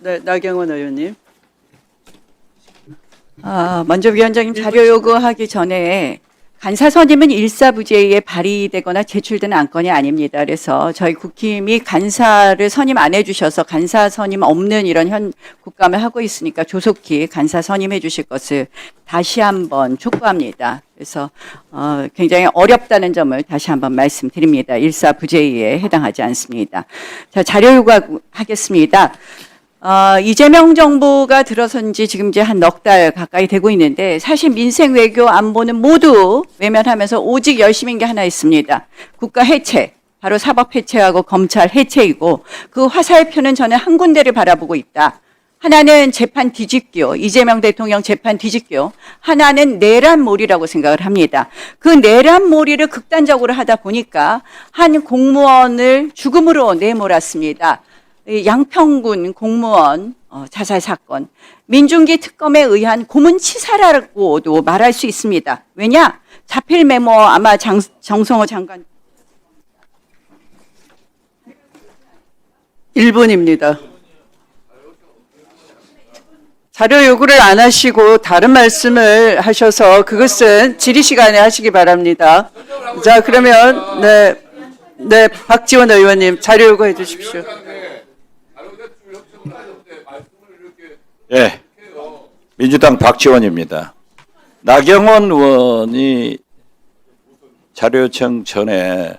네, 나경원 의원님. 먼저 위원장님 자료 요구하기 전에 간사 선임은 일사부재에 발의되거나 제출되는 안건이 아닙니다. 그래서 저희 국힘이 간사를 선임 안 해주셔서 간사 선임 없는 이런 현 국감을 하고 있으니까 조속히 간사 선임해 주실 것을 다시 한번 촉구합니다. 그래서 굉장히 어렵다는 점을 다시 한번 말씀드립니다. 일사부재에 해당하지 않습니다. 자, 자료 요구하겠습니다. 이재명 정부가 들어선 지 지금 이제 한 넉 달 가까이 되고 있는데 사실 민생 외교 안보는 모두 외면하면서 오직 열심인 게 하나 있습니다. 국가 해체, 바로 사법 해체하고 검찰 해체이고 그 화살표는 저는 한 군데를 바라보고 있다. 하나는 재판 뒤집기요. 이재명 대통령 재판 뒤집기요. 하나는 내란몰이라고 생각을 합니다. 그 내란몰이를 극단적으로 하다 보니까 한 공무원을 죽음으로 내몰았습니다. 양평군 공무원 자살 사건, 민중기 특검에 의한 고문치사라고도 말할 수 있습니다. 왜냐? 자필 메모 아마 정성호 장관 1분입니다. 자료 요구를 안 하시고 다른 말씀을 하셔서 그것은 질의 시간에 하시기 바랍니다. 자, 그러면 네, 박지원 의원님 자료 요구해 주십시오. 예, 민주당 박지원입니다. 나경원 의원이 자료 요청 전에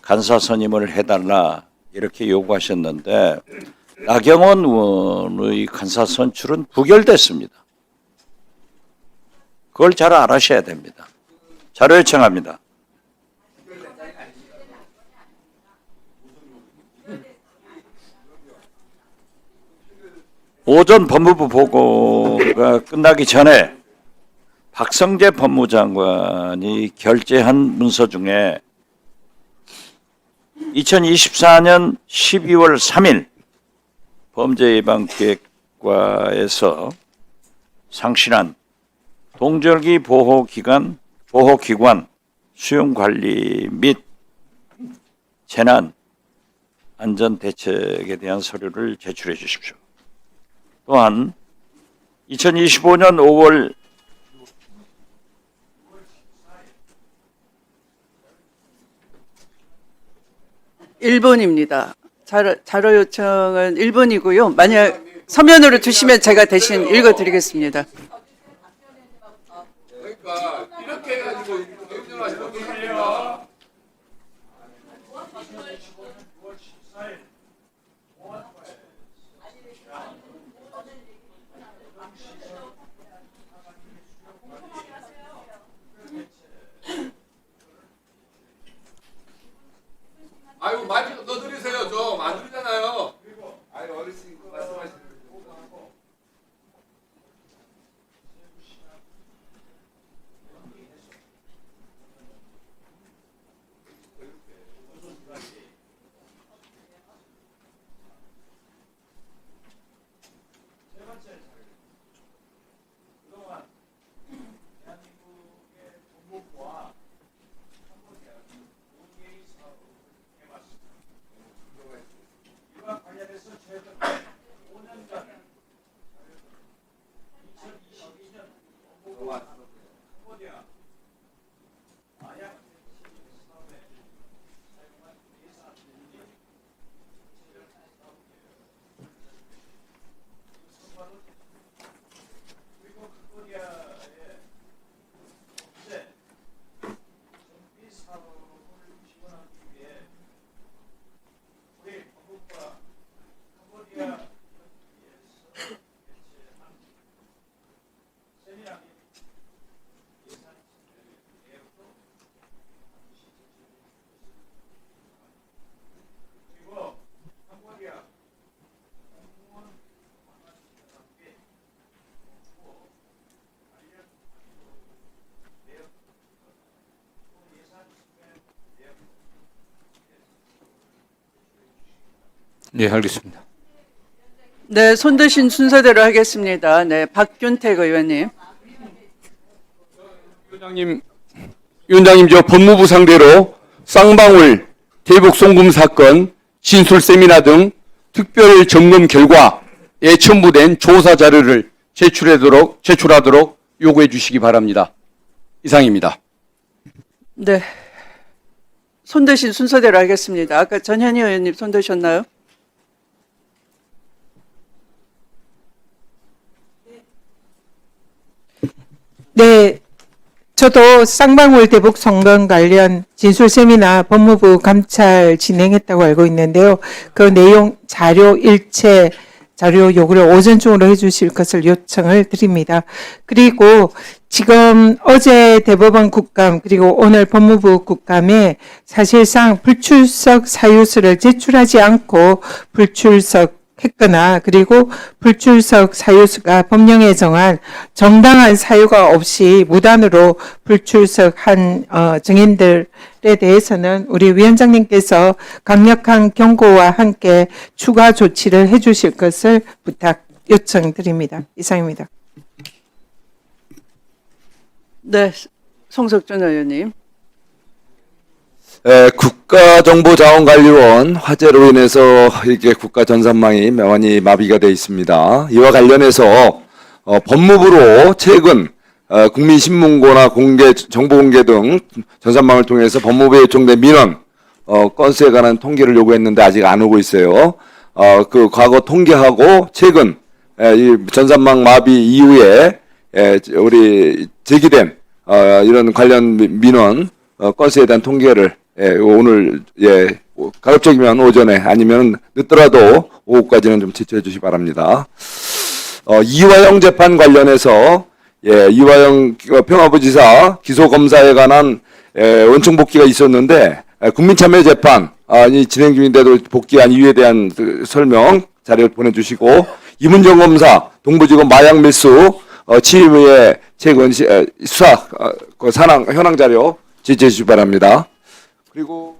간사 선임을 해달라 이렇게 요구하셨는데 나경원 의원의 간사 선출은 부결됐습니다. 그걸 잘 알아셔야 됩니다. 자료 요청합니다. 오전 법무부 보고가 끝나기 전에 박성재 법무장관이 결재한 문서 중에 2024년 12월 3일 범죄예방기획과에서 상신한 동절기 보호기관 수용관리 및 재난 안전대책에 대한 서류를 제출해 주십시오. 또한 2025년 5월 1분입니다. 자료 요청은 1분이고요. 만약 서면으로 주시면 제가 대신 읽어드리겠습니다. 그러니까 이렇게 해가지고 행정하시면 어떡해요? 아이고 많이 넣어드리세요. 좀 안 드리잖아요. 아이 어르신 말씀하시는 거. 네, 알겠습니다. 네, 손드신 순서대로 하겠습니다. 네, 박균택 의원님. 위원장님, 저 법무부 상대로 쌍방울 대북 송금 사건 진술 세미나 등 특별 점검 결과 첨부된 조사 자료를 제출하도록 요구해 주시기 바랍니다. 이상입니다. 네. 손드신 순서대로 하겠습니다. 아까 전현희 의원님 손드셨나요? 네, 저도 쌍방울 대북 성건 관련 진술 세미나 법무부 감찰 진행했다고 알고 있는데요. 그 내용 자료 일체 자료 요구를 오전 중으로 해주실 것을 요청을 드립니다. 그리고 지금 어제 대법원 국감 그리고 오늘 법무부 국감에 사실상 불출석 사유서를 제출하지 않고 불출석했거나 그리고 불출석 사유서가 법령에 정한 정당한 사유가 없이 무단으로 불출석한 증인들에 대해서는 우리 위원장님께서 강력한 경고와 함께 추가 조치를 해주실 것을 요청드립니다. 이상입니다. 네. 송석준 의원님. 국가정보자원관리원 화재로 인해서 이렇게 국가 전산망이 많이 마비가 되어 있습니다. 이와 관련해서 법무부로 최근 국민신문고나 정보 공개 등 전산망을 통해서 법무부에 요청된 민원 건수에 관한 통계를 요구했는데 아직 안 오고 있어요. 그 과거 통계하고 최근 이 전산망 마비 이후에 우리 제기된 이런 관련 민원 건수에 대한 통계를 오늘 가급적이면 오전에 아니면 늦더라도 오후까지는 좀 제출해 주시기 바랍니다. 이화영 재판 관련해서 이화영 평화부지사 기소검사에 관한 원청 복귀가 있었는데 국민참여재판이 진행 중인데도 복귀한 이유에 대한 설명 자료를 보내주시고 이문정 검사 동부지검 마약 밀수 취임의 최근 수사 산항 현황 자료 제출해 주시기 바랍니다. 그리고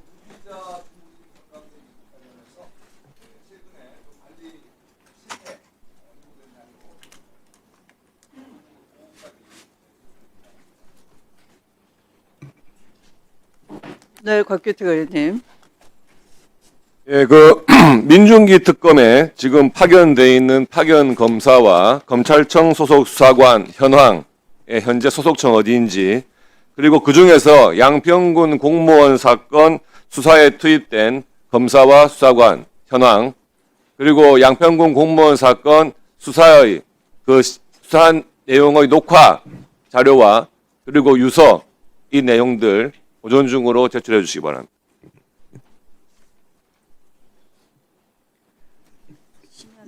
네, 곽규택 의원님. 예, 민중기 특검에 지금 파견돼 있는 파견 검사와 검찰청 소속 수사관 현황, 현재 소속청 어디인지, 그리고 그 중에서 양평군 공무원 사건 수사에 투입된 검사와 수사관 현황, 그리고 양평군 공무원 사건 수사의 수사한 내용의 녹화 자료와 그리고 유서 이 내용들 오전 중으로 제출해 주시기 바랍니다.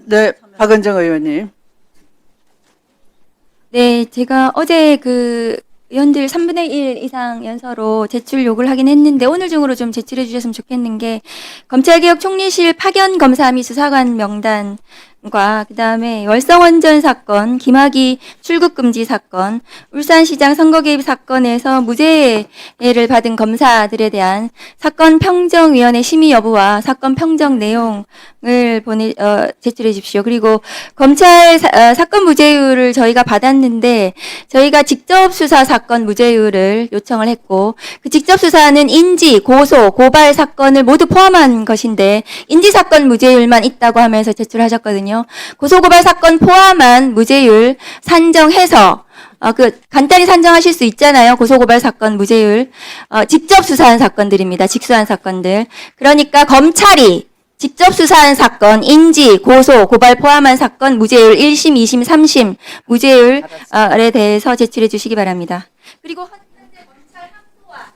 네, 박은정 의원님. 네, 제가 어제 의원들 3분의 1 이상 연서로 제출 요구를 하긴 했는데 오늘 중으로 좀 제출해 주셨으면 좋겠는 게 검찰개혁 총리실 파견 검사 및 수사관 명단과 그다음에 월성원전 사건, 김학의 출국 금지 사건, 울산시장 선거 개입 사건에서 무죄를 받은 검사들에 대한 사건 평정위원회 심의 여부와 사건 평정 내용을 제출해 주십시오. 그리고 검찰 사건 무죄율을 저희가 받았는데 저희가 직접 수사 사건 무죄율을 요청을 했고 그 직접 수사는 인지, 고소, 고발 사건을 모두 포함한 것인데 인지 사건 무죄율만 있다고 하면서 제출하셨거든요. 고소, 고발 사건 포함한 무죄율 산정해서 간단히 산정하실 수 있잖아요. 고소고발 사건 무죄율. 직접 수사한 사건들입니다. 직수한 사건들. 그러니까 검찰이 직접 수사한 사건, 인지, 고소, 고발 포함한 사건 무죄율 1심, 2심, 3심 무죄율에 대해서 제출해 주시기 바랍니다. 그리고 현재 검찰 항소와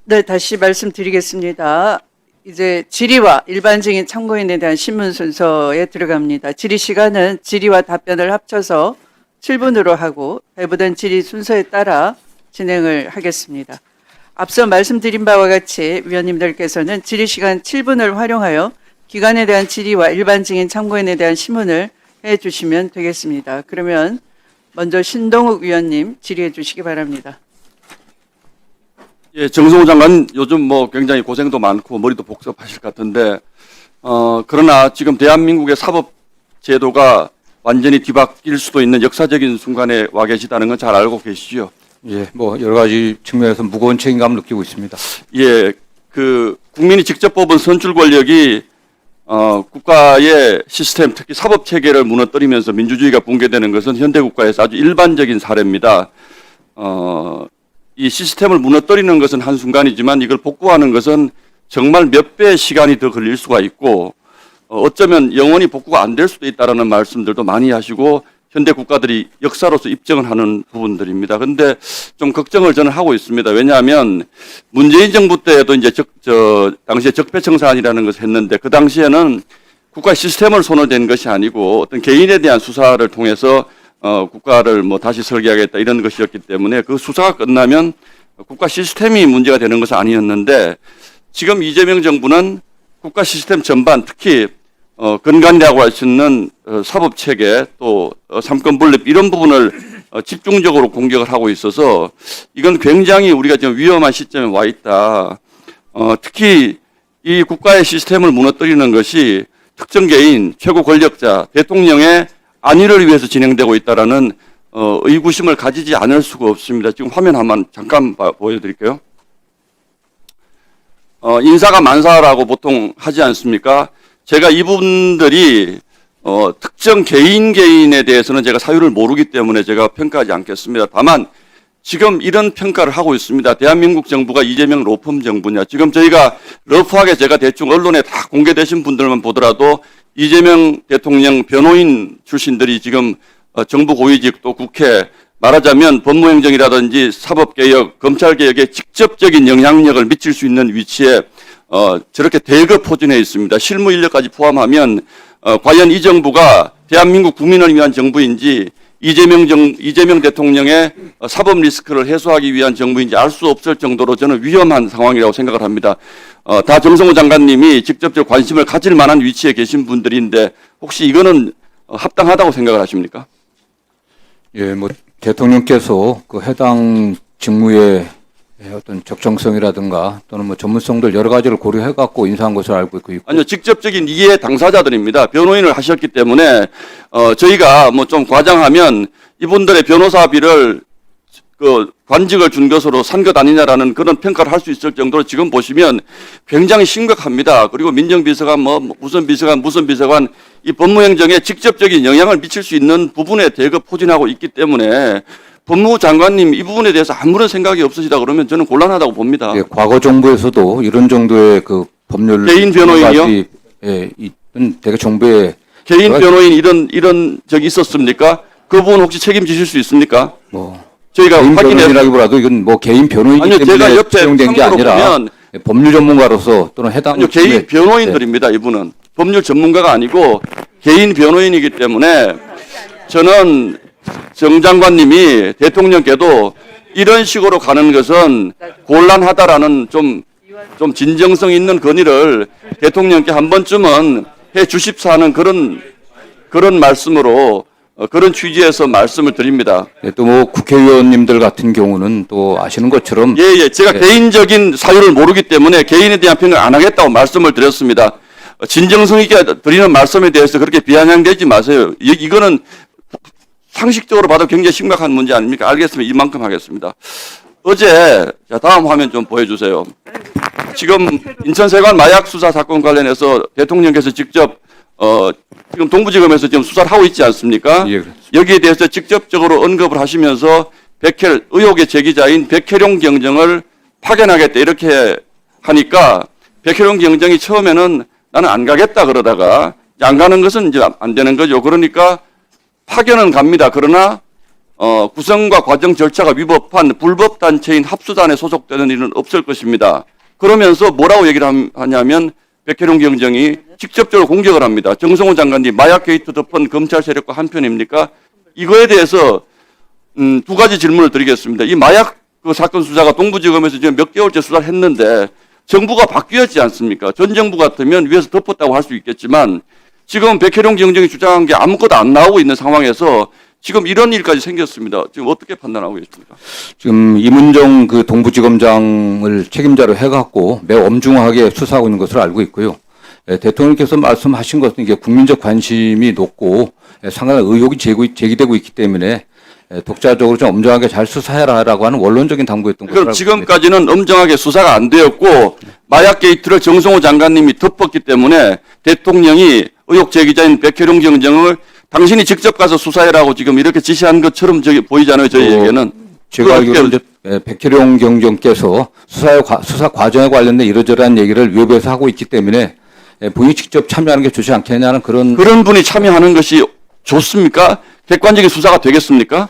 네, 다시 말씀드리겠습니다. 이제 질의와 일반 증인 참고인에 대한 신문 순서에 들어갑니다. 질의 시간은 질의와 답변을 합쳐서 7분으로 하고 배부된 질의 순서에 따라 진행을 하겠습니다. 앞서 말씀드린 바와 같이 위원님들께서는 질의 시간 7분을 활용하여 기관에 대한 질의와 일반 증인 참고인에 대한 신문을 해 주시면 되겠습니다. 그러면 먼저 신동욱 위원님 질의해 주시기 바랍니다. 예, 정성호 장관 요즘 굉장히 고생도 많고 머리도 복잡하실 것 같은데, 그러나 지금 대한민국의 사법 제도가 완전히 뒤바뀔 수도 있는 역사적인 순간에 와 계시다는 건 잘 알고 계시죠? 예, 뭐 여러 가지 측면에서 무거운 책임감을 느끼고 있습니다. 예, 그 국민이 직접 뽑은 선출 권력이 국가의 시스템, 특히 사법 체계를 무너뜨리면서 민주주의가 붕괴되는 것은 현대 국가에서 아주 일반적인 사례입니다. 이 시스템을 무너뜨리는 것은 한순간이지만 이걸 복구하는 것은 정말 몇 배의 시간이 더 걸릴 수가 있고 어쩌면 영원히 복구가 안 될 수도 있다라는 말씀들도 많이 하시고 현대 국가들이 역사로서 입증을 하는 부분들입니다. 그런데 좀 걱정을 저는 하고 있습니다. 왜냐하면 문재인 정부 때에도 이제 당시에 적폐청산이라는 것을 했는데 그 당시에는 국가 시스템을 손을 댄 것이 아니고 어떤 개인에 대한 수사를 통해서 국가를 뭐 다시 설계하겠다 이런 것이었기 때문에 그 수사가 끝나면 국가 시스템이 문제가 되는 것은 아니었는데 지금 이재명 정부는 국가 시스템 전반 특히 근간이라고 할 수 있는 사법 체계 또 삼권 분립 이런 부분을 집중적으로 공격을 하고 있어서 이건 굉장히 우리가 지금 위험한 시점에 와 있다. 특히 이 국가의 시스템을 무너뜨리는 것이 특정 개인 최고 권력자 대통령의 안위를 위해서 진행되고 있다라는 의구심을 가지지 않을 수가 없습니다. 지금 화면 한번 잠깐 보여드릴게요. 인사가 만사라고 보통 하지 않습니까? 제가 이분들이 특정 개인에 대해서는 제가 사유를 모르기 때문에 제가 평가하지 않겠습니다. 다만 지금 이런 평가를 하고 있습니다. 대한민국 정부가 이재명 로펌 정부냐. 지금 저희가 러프하게 제가 대충 언론에 다 공개되신 분들만 보더라도 이재명 대통령 변호인 출신들이 지금 정부 고위직 또 국회 말하자면 법무행정이라든지 사법개혁, 검찰개혁에 직접적인 영향력을 미칠 수 있는 위치에 저렇게 대거 포진해 있습니다. 실무 인력까지 포함하면 과연 이 정부가 대한민국 국민을 위한 정부인지 이재명 대통령의 사법 리스크를 해소하기 위한 정부인지 알 수 없을 정도로 저는 위험한 상황이라고 생각을 합니다. 다 정성호 장관님이 직접적 관심을 가질 만한 위치에 계신 분들인데 혹시 이거는 합당하다고 생각을 하십니까? 예, 뭐 대통령께서 그 해당 직무의 어떤 적정성이라든가 또는 뭐 전문성들 여러 가지를 고려해 갖고 인사한 것을 알고 있고. 아니요, 직접적인 이해 당사자들입니다. 변호인을 하셨기 때문에 저희가 뭐 좀 과장하면 이분들의 변호사비를 그 관직을 준 것으로 산 것 아니냐라는 그런 평가를 할 수 있을 정도로 지금 보시면 굉장히 심각합니다. 그리고 민정비서관 무슨 비서관 이 법무행정에 직접적인 영향을 미칠 수 있는 부분에 대거 포진하고 있기 때문에 법무부 장관님 이 부분에 대해서 아무런 생각이 없으시다 그러면 저는 곤란하다고 봅니다. 예, 과거 정부에서도 이런 정도의 그 법률 개인 변호인이요? 예, 이건 대개 정부의 개인 변호인 이런 적이 있었습니까? 그 부분 혹시 책임지실 수 있습니까? 뭐 저희가 개인 확인해 변호인이라기보다도 이건 뭐 개인 변호인이기 아니요, 제가 때문에 옆에 채용된 게 참고로 아니라 보면 법률 전문가로서 또는 해당 아니요, 개인 변호인들입니다. 이분은 법률 전문가가 아니고 개인 변호인이기 때문에 저는 정 장관님이 대통령께도 이런 식으로 가는 것은 곤란하다라는 좀 진정성 있는 건의를 대통령께 한 번쯤은 해 주십사 하는 그런 말씀으로 그런 취지에서 말씀을 드립니다. 예, 또 뭐 국회의원님들 같은 경우는 또 아시는 것처럼 예, 제가 개인적인 사유를 모르기 때문에 개인에 대한 평을 안 하겠다고 말씀을 드렸습니다. 진정성 있게 드리는 말씀에 대해서 그렇게 비아냥대지 마세요. 이거는 상식적으로 봐도 굉장히 심각한 문제 아닙니까? 알겠습니다. 이만큼 하겠습니다. 어제 다음 화면 좀 보여주세요. 지금 인천세관 마약 수사 사건 관련해서 대통령께서 직접 지금 동부지검에서 지금 수사를 하고 있지 않습니까? 예, 여기에 대해서 직접적으로 언급을 하시면서 의혹의 제기자인 백혜룡 경정을 파견하겠다 이렇게 하니까 백혜룡 경정이 처음에는 나는 안 가겠다 그러다가 안 가는 것은 이제 안 되는 거죠. 그러니까 파견은 갑니다. 그러나 구성과 과정 절차가 위법한 불법 단체인 합수단에 소속되는 일은 없을 것입니다. 그러면서 뭐라고 얘기를 하냐면 백혜룡 경정이 직접적으로 공격을 합니다. 정성호 장관님 마약 게이트 덮은 검찰 세력과 한편입니까? 이거에 대해서 두 가지 질문을 드리겠습니다. 이 마약 그 사건 수사가 동부지검에서 지금 몇 개월째 수사를 했는데 정부가 바뀌었지 않습니까? 전 정부 같으면 위에서 덮었다고 할 수 있겠지만 지금 백혜룡 경정이 주장한 게 아무것도 안 나오고 있는 상황에서 지금 이런 일까지 생겼습니다. 지금 어떻게 판단하고 계십니까? 지금 이문정 그 동부지검장을 책임자로 해갖고 매우 엄중하게 수사하고 있는 것으로 알고 있고요. 예, 대통령께서 말씀하신 것은 이게 국민적 관심이 높고 상당한 의혹이 제기되고 있기 때문에 독자적으로 좀 엄정하게 잘 수사해라라고 하는 원론적인 당부였던 것으로 그럼 알고 있습니다. 지금까지는 엄정하게 수사가 안 되었고 마약 게이트를 정성호 장관님이 덮었기 때문에 대통령이 의혹 제기자인 백혜룡 경정을 당신이 직접 가서 수사해라고 지금 이렇게 지시한 것처럼 저기 보이잖아요. 저희에게는. 제가 알기로 이제 백혜룡 경정께서 수사 과정에 관련된 이러저러한 얘기를 외부에서 하고 있기 때문에 본인이 직접 참여하는 게 좋지 않겠냐는 그런 분이 참여하는 것이 좋습니까? 객관적인 수사가 되겠습니까?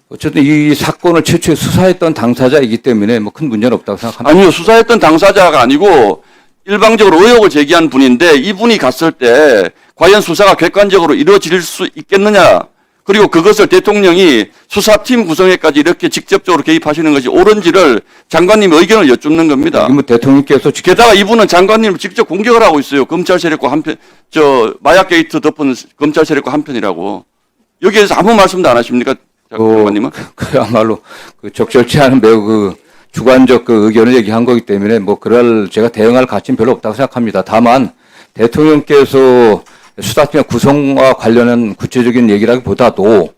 어쨌든 이 사건을 최초에 수사했던 당사자이기 때문에 뭐 큰 문제는 없다고 생각합니다. 아니요. 수사했던 당사자가 아니고 일방적으로 의혹을 제기한 분인데 이분이 갔을 때 과연 수사가 객관적으로 이루어질 수 있겠느냐. 그리고 그것을 대통령이 수사팀 구성에까지 이렇게 직접적으로 개입하시는 것이 옳은지를 장관님의 의견을 여쭙는 겁니다. 뭐 대통령께서 게다가 이분은 장관님을 직접 공격을 하고 있어요. 검찰 세력과 한편, 마약 게이트 덮은 검찰 세력과 한편이라고. 여기에서 아무 말씀도 안 하십니까? 장관님은? 그야말로 적절치 않은 매우 주관적 의견을 얘기한 거기 때문에 뭐 그럴 제가 대응할 가치는 별로 없다고 생각합니다. 다만 대통령께서 수사팀의 구성과 관련한 구체적인 얘기라기보다도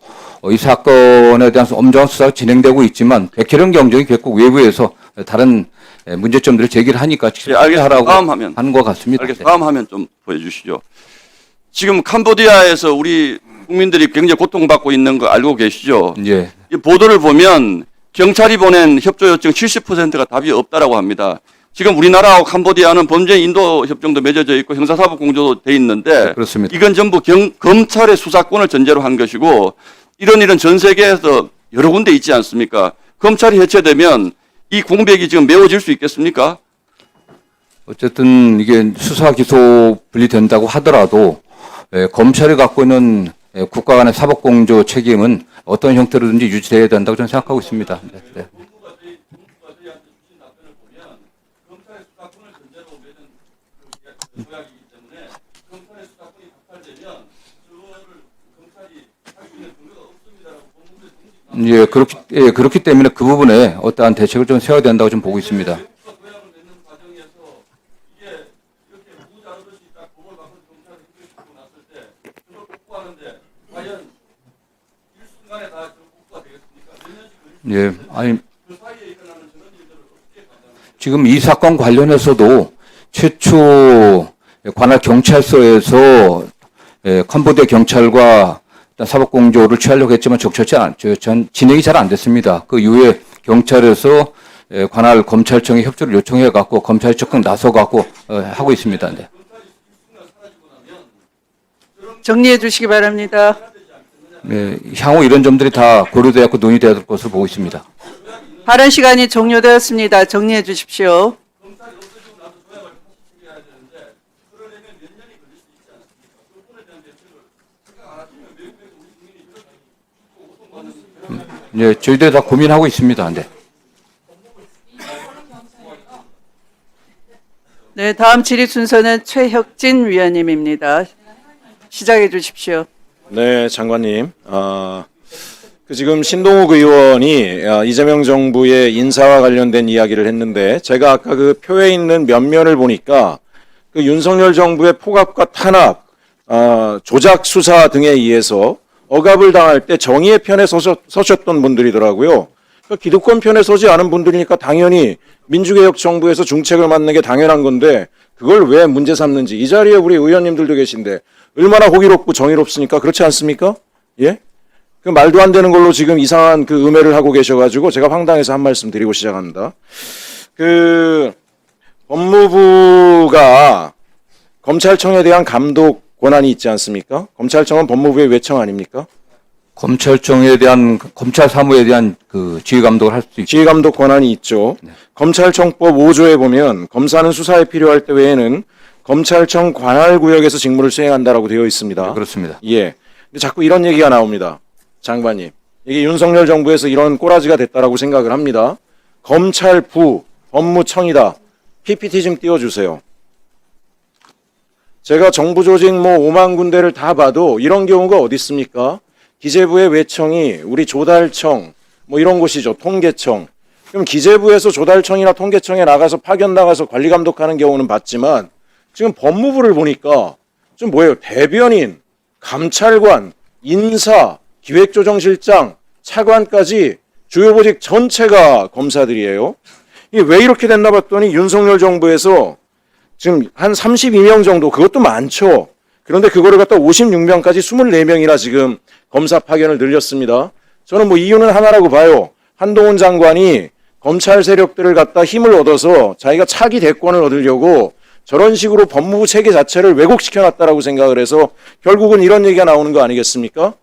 이 사건에 대한 엄정한 수사가 진행되고 있지만 백혜룡 경정이 결국 외부에서 다른 문제점들을 제기를 하니까 직접 하라고 다음 화면. 하는 것 같습니다. 알겠습니다. 다음 화면 좀 보여주시죠. 지금 캄보디아에서 우리 국민들이 굉장히 고통받고 있는 거 알고 계시죠? 예. 이 보도를 보면 경찰이 보낸 협조 요청 70%가 답이 없다라고 합니다. 지금 우리나라하고 캄보디아는 범죄 인도 협정도 맺어져 있고 형사사법 공조도 돼 있는데 그렇습니다. 이건 전부 검찰의 수사권을 전제로 한 것이고 이런 일은 전 세계에서 여러 군데 있지 않습니까? 검찰이 해체되면 이 공백이 지금 메워질 수 있겠습니까? 어쨌든 이게 수사 기소 분리된다고 하더라도 검찰이 갖고 있는 국가 간의 사법 공조 책임은 어떤 형태로든지 유지돼야 된다고 저는 생각하고 있습니다. 네. 그렇기 때문에 그 부분에 어떠한 대책을 좀 세워야 된다고 좀 보고 있습니다. 예, 아니 지금 이 사건 관련해서도 최초 관할 경찰서에서 캄보디아 경찰과 사법공조를 취하려고 했지만 진행이 잘 안 됐습니다. 그 이후에 경찰에서 관할 검찰청에 협조를 요청해 갖고 검찰이 적극 나서 갖고 하고 있습니다. 네. 정리해 주시기 바랍니다. 네, 향후 이런 점들이 다 고려되었고 논의되어야 될 것으로 보고 있습니다. 발언 시간이 종료되었습니다. 정리해 주십시오. 네, 저희들 다 고민하고 있습니다. 네. 네, 다음 질의 순서는 최혁진 위원님입니다. 시작해 주십시오. 네, 장관님. 지금 신동욱 의원이 이재명 정부의 인사와 관련된 이야기를 했는데 제가 아까 그 표에 있는 면면을 보니까 그 윤석열 정부의 포갑과 탄압, 조작 수사 등에 의해서 억압을 당할 때 정의의 편에 서셨던 분들이더라고요. 그러니까 기득권 편에 서지 않은 분들이니까 당연히 민주개혁 정부에서 중책을 맡는 게 당연한 건데 그걸 왜 문제 삼는지 이 자리에 우리 의원님들도 계신데 얼마나 호기롭고 정의롭습니까? 그렇지 않습니까? 예? 그 말도 안 되는 걸로 지금 이상한 그 음해를 하고 계셔가지고 제가 황당해서 한 말씀 드리고 시작합니다. 법무부가 검찰청에 대한 감독 권한이 있지 않습니까? 검찰청은 법무부의 외청 아닙니까? 검찰청에 대한 검찰 사무에 대한 그 지휘 감독을 할 수 있죠. 지휘 감독 권한이 있죠. 네. 검찰청법 5조에 보면 검사는 수사에 필요할 때 외에는 검찰청 관할 구역에서 직무를 수행한다라고 되어 있습니다. 네, 그렇습니다. 예. 근데 자꾸 이런 얘기가 나옵니다. 장관님. 이게 윤석열 정부에서 이런 꼬라지가 됐다라고 생각을 합니다. 검찰부, 법무청이다. PPT 좀 띄워주세요. 제가 정부 조직 5만 군데를 다 봐도 이런 경우가 어디 있습니까? 기재부의 외청이 우리 조달청 이런 곳이죠. 통계청. 그럼 기재부에서 조달청이나 통계청에 나가서 파견 나가서 관리 감독하는 경우는 봤지만 지금 법무부를 보니까 좀 뭐예요? 대변인, 감찰관 인사, 기획조정실장, 차관까지 주요 보직 전체가 검사들이에요. 이게 왜 이렇게 됐나 봤더니 윤석열 정부에서 지금 한 32명 정도, 그것도 많죠. 그런데 그거를 갖다 56명까지 24명이나 지금 검사 파견을 늘렸습니다. 저는 뭐 이유는 하나라고 봐요. 한동훈 장관이 검찰 세력들을 갖다 힘을 얻어서 자기가 차기 대권을 얻으려고 저런 식으로 법무부 체계 자체를 왜곡시켜놨다라고 생각을 해서 결국은 이런 얘기가 나오는 거 아니겠습니까?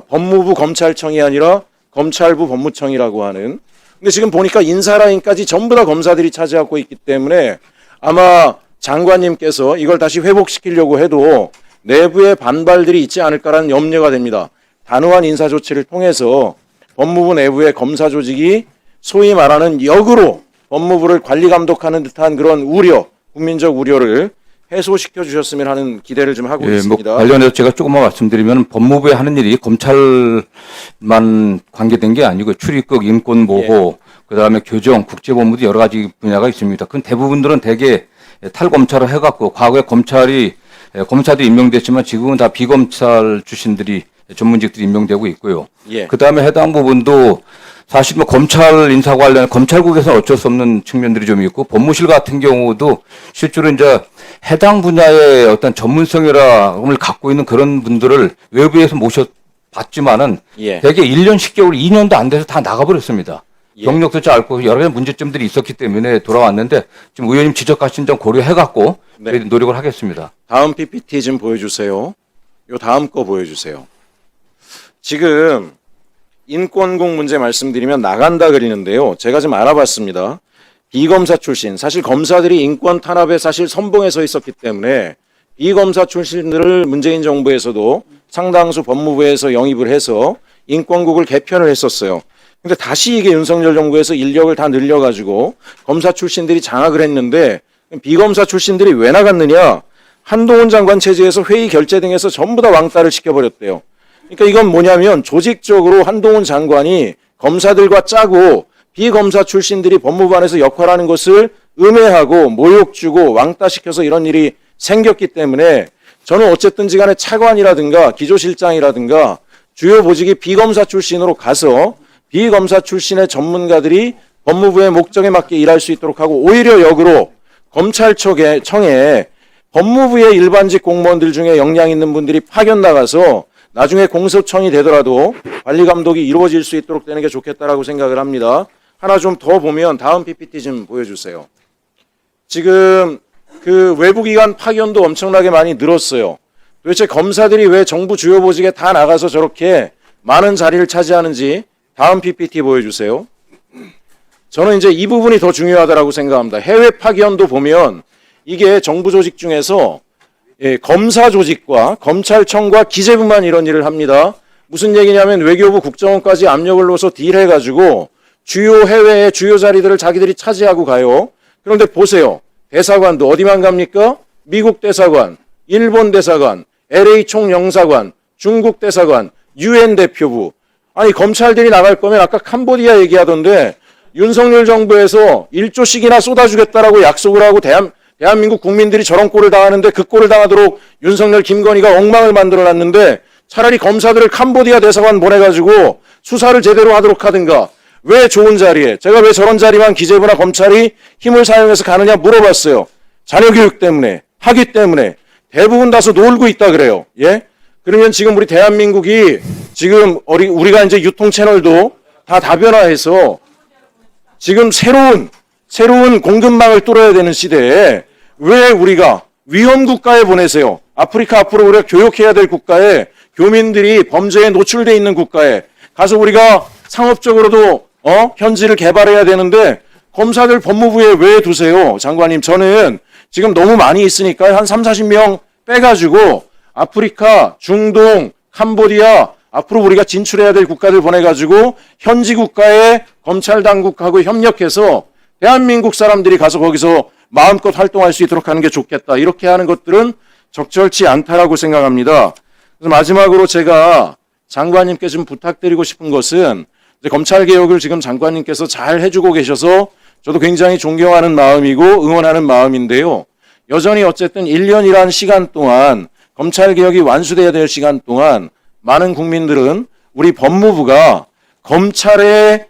법무부 검찰청이 아니라 검찰부 법무청이라고 하는. 근데 지금 보니까 인사 라인까지 전부 다 검사들이 차지하고 있기 때문에 아마 장관님께서 이걸 다시 회복시키려고 해도 내부에 반발들이 있지 않을까라는 염려가 됩니다. 단호한 인사 조치를 통해서 법무부 내부의 검사 조직이 소위 말하는 역으로 법무부를 관리 감독하는 듯한 그런 우려, 국민적 우려를 해소시켜 주셨으면 하는 기대를 좀 하고 있습니다. 관련해서 제가 조금만 말씀드리면 법무부에 하는 일이 검찰만 관계된 게 아니고 출입국, 인권 보호, 그다음에 교정, 국제법무도 여러 가지 분야가 있습니다. 그건 대부분들은 대개 탈검찰을 해갖고 과거에 검사도 임명됐지만 지금은 다 비검찰 출신들이 전문직들이 임명되고 있고요. 그다음에 해당 부분도 사실 뭐 검찰 인사 관련 검찰국에서는 어쩔 수 없는 측면들이 좀 있고 법무실 같은 경우도 실제로 이제 해당 분야의 어떤 전문성이라을 갖고 있는 그런 분들을 외부에서 모셔봤지만은 대개 1년 10개월, 2년도 안 돼서 다 나가버렸습니다. 경력도 짧고 여러 가지 문제점들이 있었기 때문에 돌아왔는데 지금 의원님 지적하신 점 고려해갖고 노력을 하겠습니다. 다음 PPT 좀 보여주세요. 요 다음 거 보여주세요. 지금 인권국 문제 말씀드리면 나간다 그리는데요. 제가 좀 알아봤습니다. 비검사 출신, 사실 검사들이 인권 탄압에 사실 선봉에 서 있었기 때문에 비검사 출신들을 문재인 정부에서도 상당수 법무부에서 영입을 해서 인권국을 개편을 했었어요. 근데 다시 이게 윤석열 정부에서 인력을 다 늘려가지고 검사 출신들이 장악을 했는데 비검사 출신들이 왜 나갔느냐? 한동훈 장관 체제에서 회의 결재 등에서 전부 다 왕따를 시켜버렸대요. 그러니까 이건 뭐냐면 조직적으로 한동훈 장관이 검사들과 짜고 비검사 출신들이 법무부 안에서 역할하는 것을 음해하고 모욕 주고 왕따 시켜서 이런 일이 생겼기 때문에 저는 어쨌든지 간에 차관이라든가 기조실장이라든가 주요 보직이 비검사 출신으로 가서 비검사 출신의 전문가들이 법무부의 목적에 맞게 일할 수 있도록 하고 오히려 역으로 검찰청에 법무부의 일반직 공무원들 중에 역량 있는 분들이 파견 나가서 나중에 공소청이 되더라도 관리 감독이 이루어질 수 있도록 되는 게 좋겠다라고 생각을 합니다. 하나 좀 더 보면 다음 PPT 좀 보여주세요. 지금 그 외부기관 파견도 엄청나게 많이 늘었어요. 도대체 검사들이 왜 정부 주요 보직에 다 나가서 저렇게 많은 자리를 차지하는지 다음 PPT 보여주세요. 저는 이제 이 부분이 더 중요하다고 생각합니다. 해외 파견도 보면 이게 정부 조직 중에서 검사 조직과 검찰청과 기재부만 이런 일을 합니다. 무슨 얘기냐면 외교부 국정원까지 압력을 넣어서 딜해가지고 주요 해외의 주요 자리들을 자기들이 차지하고 가요. 그런데 보세요. 대사관도 어디만 갑니까? 미국 대사관, 일본 대사관, LA 총영사관, 중국 대사관, UN 대표부. 아니 검찰들이 나갈 거면 아까 캄보디아 얘기하던데 윤석열 정부에서 1조씩이나 쏟아주겠다라고 약속을 하고 대한민국 국민들이 저런 꼴을 당하는데 그 꼴을 당하도록 윤석열 김건희가 엉망을 만들어놨는데 차라리 검사들을 캄보디아 대사관 보내가지고 수사를 제대로 하도록 하든가. 왜 좋은 자리에, 제가 왜 저런 자리만 기재부나 검찰이 힘을 사용해서 가느냐 물어봤어요. 자녀교육 때문에, 학위 때문에 대부분 다서 놀고 있다 그래요. 그러면 지금 우리 대한민국이 지금 우리가 이제 유통 채널도 다 다변화해서 지금 새로운 공급망을 뚫어야 되는 시대에 왜 우리가 위험 국가에 보내세요? 아프리카 앞으로 우리가 교육해야 될 국가에 교민들이 범죄에 노출돼 있는 국가에 가서 우리가 상업적으로도 현지를 개발해야 되는데 검사들 법무부에 왜 두세요? 장관님, 저는 지금 너무 많이 있으니까 한 30-40명 빼가지고 아프리카, 중동, 캄보디아 앞으로 우리가 진출해야 될 국가들 보내가지고 현지 국가의 검찰 당국하고 협력해서 대한민국 사람들이 가서 거기서 마음껏 활동할 수 있도록 하는 게 좋겠다. 이렇게 하는 것들은 적절치 않다라고 생각합니다. 그래서 마지막으로 제가 장관님께 좀 부탁드리고 싶은 것은 검찰개혁을 지금 장관님께서 잘 해주고 계셔서 저도 굉장히 존경하는 마음이고 응원하는 마음인데요. 여전히 어쨌든 1년이라는 시간 동안 검찰개혁이 완수돼야 될 시간 동안 많은 국민들은 우리 법무부가 검찰의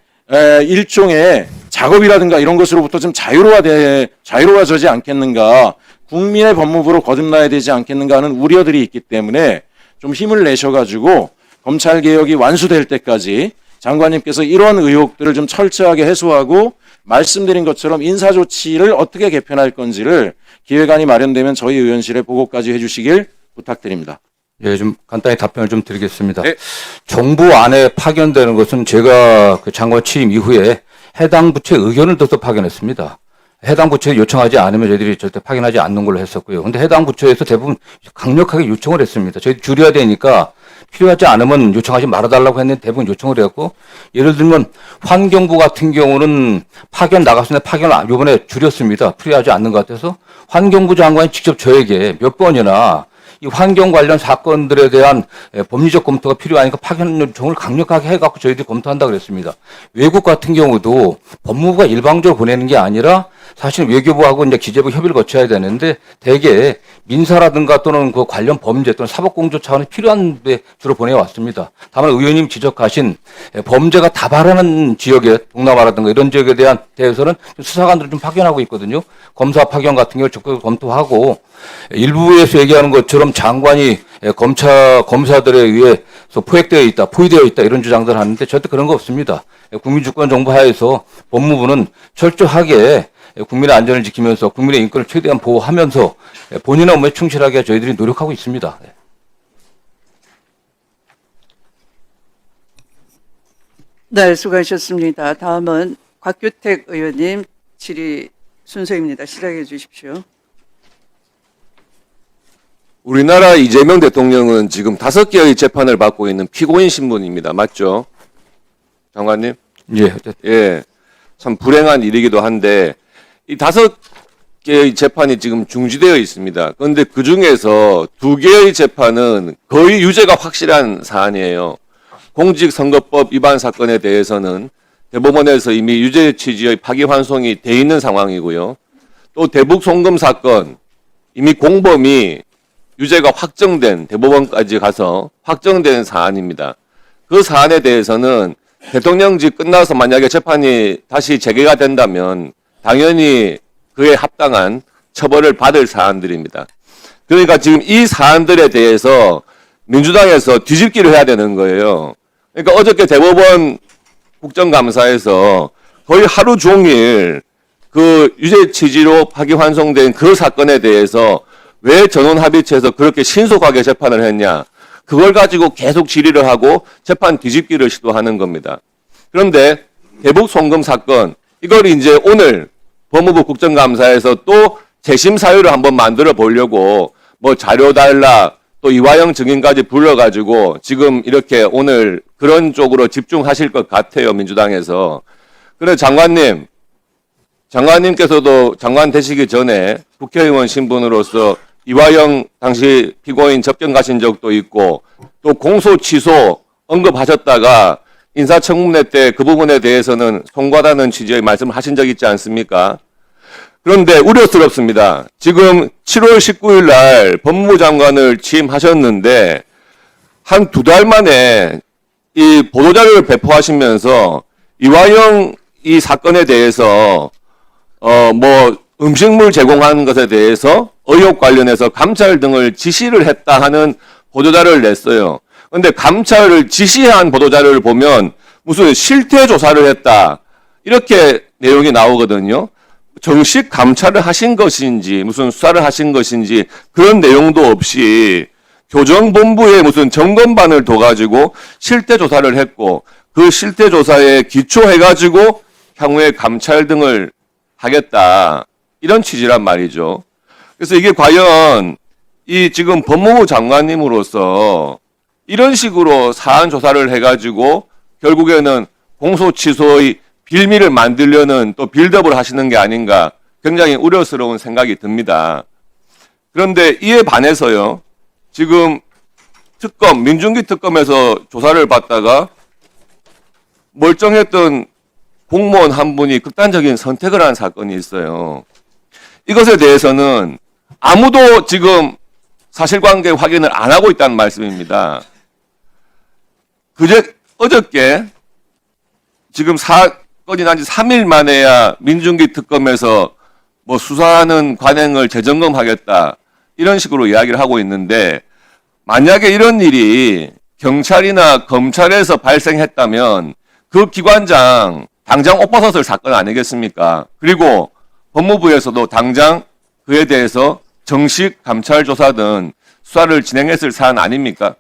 일종의 작업이라든가 이런 것으로부터 좀 자유로워지지 않겠는가, 국민의 법무부로 거듭나야 되지 않겠는가 하는 우려들이 있기 때문에 좀 힘을 내셔가지고 검찰개혁이 완수될 때까지 장관님께서 이런 의혹들을 좀 철저하게 해소하고 말씀드린 것처럼 인사조치를 어떻게 개편할 건지를 기획안이 마련되면 저희 의원실에 보고까지 해주시길 부탁드립니다. 예, 좀 간단히 답변을 좀 드리겠습니다. 네. 정부 안에 파견되는 것은 제가 그 장관 취임 이후에 해당 부처의 의견을 듣고 파견했습니다. 해당 부처에 요청하지 않으면 저희들이 절대 파견하지 않는 걸로 했었고요. 근데 해당 부처에서 대부분 강력하게 요청을 했습니다. 저희 줄여야 되니까 필요하지 않으면 요청하지 말아달라고 했는데 대부분 요청을 했고, 예를 들면 환경부 같은 경우는 파견 나갔으면 파견을 이번에 줄였습니다. 필요하지 않는 것 같아서 환경부 장관이 직접 저에게 몇 번이나 이 환경 관련 사건들에 대한 법리적 검토가 필요하니까 파견 요청을 강력하게 해갖고 저희들이 검토한다고 그랬습니다. 외국 같은 경우도 법무부가 일방적으로 보내는 게 아니라 사실 외교부하고 이제 기재부 협의를 거쳐야 되는데 대개 민사라든가 또는 그 관련 범죄 또는 사법공조 차원에 필요한 데 주로 보내왔습니다. 다만 의원님 지적하신 범죄가 다발하는 지역에 동남아라든가 이런 지역에 대해서는 수사관들을 좀 파견하고 있거든요. 검사 파견 같은 경우를 적극 검토하고 일부에서 얘기하는 것처럼 장관이 검사들에 의해서 포위되어 있다 이런 주장들 하는데 절대 그런 거 없습니다. 국민주권 정부 하에서 법무부는 철저하게 국민의 안전을 지키면서 국민의 인권을 최대한 보호하면서 본인의 업무에 충실하게 저희들이 노력하고 있습니다. 네, 수고하셨습니다. 다음은 곽규택 의원님 질의 순서입니다. 시작해 주십시오. 우리나라 이재명 대통령은 지금 5개의 재판을 받고 있는 피고인 신분입니다. 맞죠? 장관님? 예. 예. 참 불행한 일이기도 한데 이 5개의 재판이 지금 중지되어 있습니다. 그런데 그 중에서 2개의 재판은 거의 유죄가 확실한 사안이에요. 공직선거법 위반 사건에 대해서는 대법원에서 이미 유죄 취지의 파기환송이 돼 있는 상황이고요. 또 대북 송금 사건 이미 공범이 유죄가 확정된, 대법원까지 가서 확정된 사안입니다. 그 사안에 대해서는 대통령직 끝나서 만약에 재판이 다시 재개가 된다면 당연히 그에 합당한 처벌을 받을 사안들입니다. 그러니까 지금 이 사안들에 대해서 민주당에서 뒤집기를 해야 되는 거예요. 그러니까 어저께 대법원 국정감사에서 거의 하루 종일 그 유죄 취지로 파기환송된 그 사건에 대해서 왜 전원합의체에서 그렇게 신속하게 재판을 했냐. 그걸 가지고 계속 질의를 하고 재판 뒤집기를 시도하는 겁니다. 그런데 대북 송금 사건, 이걸 이제 오늘 법무부 국정감사에서 또 재심 사유를 한번 만들어 보려고 뭐 자료 달라 또 이화영 증인까지 불러가지고 지금 이렇게 오늘 그런 쪽으로 집중하실 것 같아요, 민주당에서. 그래서 장관님께서도 장관 되시기 전에 국회의원 신분으로서 이화영 당시 피고인 접견 가신 적도 있고 또 공소 취소 언급하셨다가 인사청문회 때 그 부분에 대해서는 송구하다는 취지의 말씀을 하신 적 있지 않습니까? 그런데 우려스럽습니다. 지금 7월 19일 날 법무부 장관을 취임하셨는데 한 2달 만에 이 보도자료를 배포하시면서 이화영 이 사건에 대해서 뭐 음식물 제공하는 것에 대해서 의혹 관련해서 감찰 등을 지시를 했다 하는 보도자료를 냈어요. 그런데 감찰을 지시한 보도자료를 보면 무슨 실태 조사를 했다 이렇게 내용이 나오거든요. 정식 감찰을 하신 것인지 무슨 수사를 하신 것인지 그런 내용도 없이 교정본부에 무슨 점검반을 둬가지고 실태 조사를 했고 그 실태 조사에 기초해가지고 향후에 감찰 등을 하겠다 이런 취지란 말이죠. 그래서 이게 과연 이 지금 법무부 장관님으로서 이런 식으로 사안 조사를 해가지고 결국에는 공소 취소의 빌미를 만들려는 또 빌드업을 하시는 게 아닌가 굉장히 우려스러운 생각이 듭니다. 그런데 이에 반해서요. 지금 특검, 민중기 특검에서 조사를 받다가 멀쩡했던 공무원 한 분이 극단적인 선택을 한 사건이 있어요. 이것에 대해서는 아무도 지금 사실관계 확인을 안 하고 있다는 말씀입니다. 어저께 지금 사건이 난 지 3일 만에야 민중기 특검에서 뭐 수사하는 관행을 재점검하겠다 이런 식으로 이야기를 하고 있는데 만약에 이런 일이 경찰이나 검찰에서 발생했다면 그 기관장 당장 옷 벗었을 사건 아니겠습니까? 그리고 법무부에서도 당장 그에 대해서 정식 감찰 조사든 수사를 진행했을 사안 아닙니까?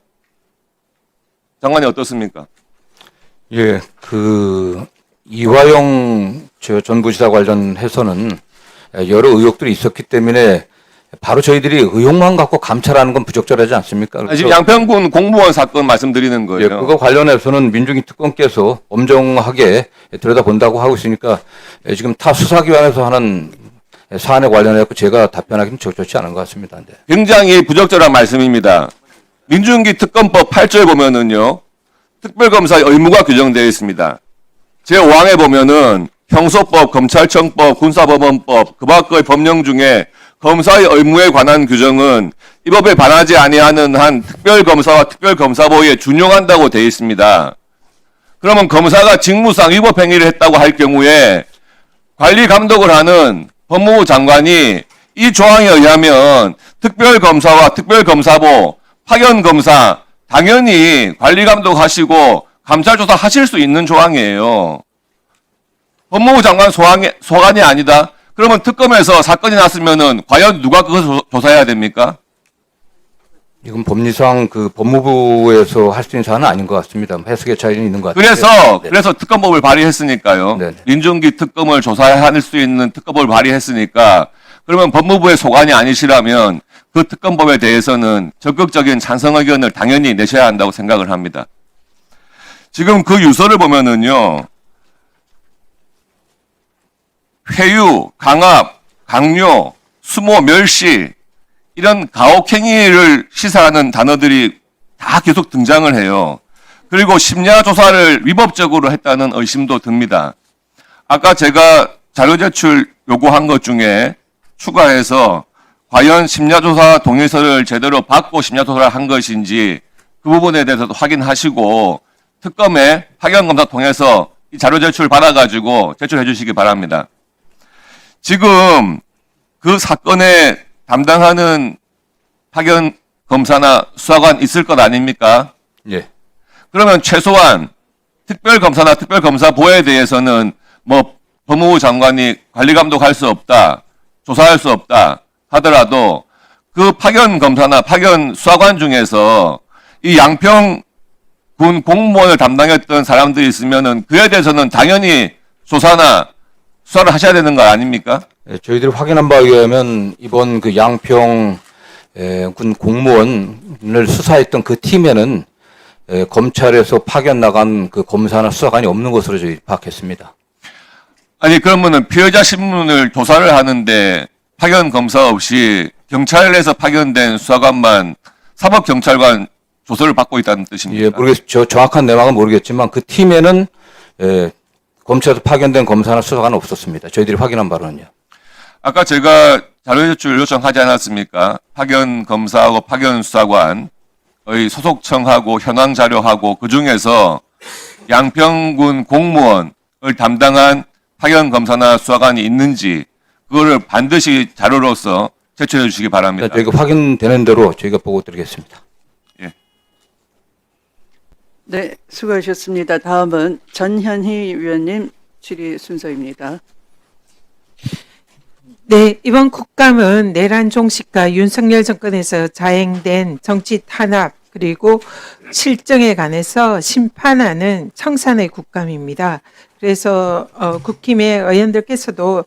장관이 어떻습니까? 예, 이화영 전 부지사 관련해서는 여러 의혹들이 있었기 때문에 바로 저희들이 의혹만 갖고 감찰하는 건 부적절하지 않습니까? 아니, 지금 양평군 공무원 사건 말씀드리는 거예요. 예, 그거 관련해서는 민중기 특검께서 엄정하게 들여다본다고 하고 있으니까 지금 타 수사기관에서 하는 사안에 관련해서 제가 답변하기는 적절치 않은 것 같습니다. 네. 굉장히 부적절한 말씀입니다. 민중기 특검법 8조에 보면은요, 특별검사의 의무가 규정되어 있습니다. 제5항에 보면은 형소법, 검찰청법, 군사법원법, 그 밖의 법령 중에 검사의 의무에 관한 규정은 이 법에 반하지 아니하는 한 특별검사와 특별검사보에 준용한다고 되어 있습니다. 그러면 검사가 직무상 위법 행위를 했다고 할 경우에 관리 감독을 하는 법무부 장관이 이 조항에 의하면 특별검사와 특별검사보, 파견검사 당연히 관리 감독하시고 감찰 조사 하실 수 있는 조항이에요. 법무부 장관 소관이 아니다. 그러면 특검에서 사건이 났으면은 과연 누가 그것을 조사해야 됩니까? 이건 법리상 법무부에서 할 수 있는 사안은 아닌 것 같습니다. 해석의 차이는 있는 것 같아요. 그래서 특검법을 발의했으니까요. 네. 민중기 특검을 조사할 수 있는 특검법을 발의했으니까 그러면 법무부의 소관이 아니시라면 그 특검법에 대해서는 적극적인 찬성 의견을 당연히 내셔야 한다고 생각을 합니다. 지금 그 유서를 보면은요. 회유, 강압, 강요, 수모, 멸시 이런 가혹행위를 시사하는 단어들이 다 계속 등장을 해요. 그리고 심야 조사를 위법적으로 했다는 의심도 듭니다. 아까 제가 자료 제출 요구한 것 중에 추가해서 과연 심야조사 동의서를 제대로 받고 심야조사를 한 것인지 그 부분에 대해서도 확인하시고 특검에 파견검사 통해서 이 자료 제출 받아가지고 제출해 주시기 바랍니다. 지금 그 사건에 담당하는 파견검사나 수사관 있을 것 아닙니까? 예. 그러면 최소한 특별검사나 특별검사보에 대해서는 뭐 법무부 장관이 관리감독할 수 없다, 조사할 수 없다 하더라도 그 파견검사나 파견수사관 중에서 이 양평군 공무원을 담당했던 사람들이 있으면은 그에 대해서는 당연히 조사나 수사를 하셔야 되는 거 아닙니까? 예, 저희들이 확인한 바에 의하면 이번 양평 군 공무원을 수사했던 그 팀에는 검찰에서 파견 나간 그 검사나 수사관이 없는 것으로 저희 파악했습니다. 아니 그러면은 피해자 신문을 조사를 하는데 파견 검사 없이 경찰에서 파견된 수사관만 사법경찰관 조사를 받고 있다는 뜻입니까? 예, 모르겠죠. 정확한 내막은 모르겠지만 그 팀에는 검찰에서 파견된 검사나 수사관은 없었습니다. 저희들이 확인한 바로는요. 아까 제가 자료 제출 요청하지 않았습니까? 파견 검사하고 파견 수사관의 소속청하고 현황 자료하고 그 중에서 양평군 공무원을 담당한 파견 검사나 수사관이 있는지 그거를 반드시 자료로서 제출해 주시기 바랍니다. 저희가 확인되는 대로 저희가 보고 드리겠습니다. 예. 네, 수고하셨습니다. 다음은 전현희 위원님 질의 순서입니다. 네, 이번 국감은 내란 종식과 윤석열 정권에서 자행된 정치 탄압 그리고 실정에 관해서 심판하는 청산의 국감입니다. 그래서 국힘의 의원들께서도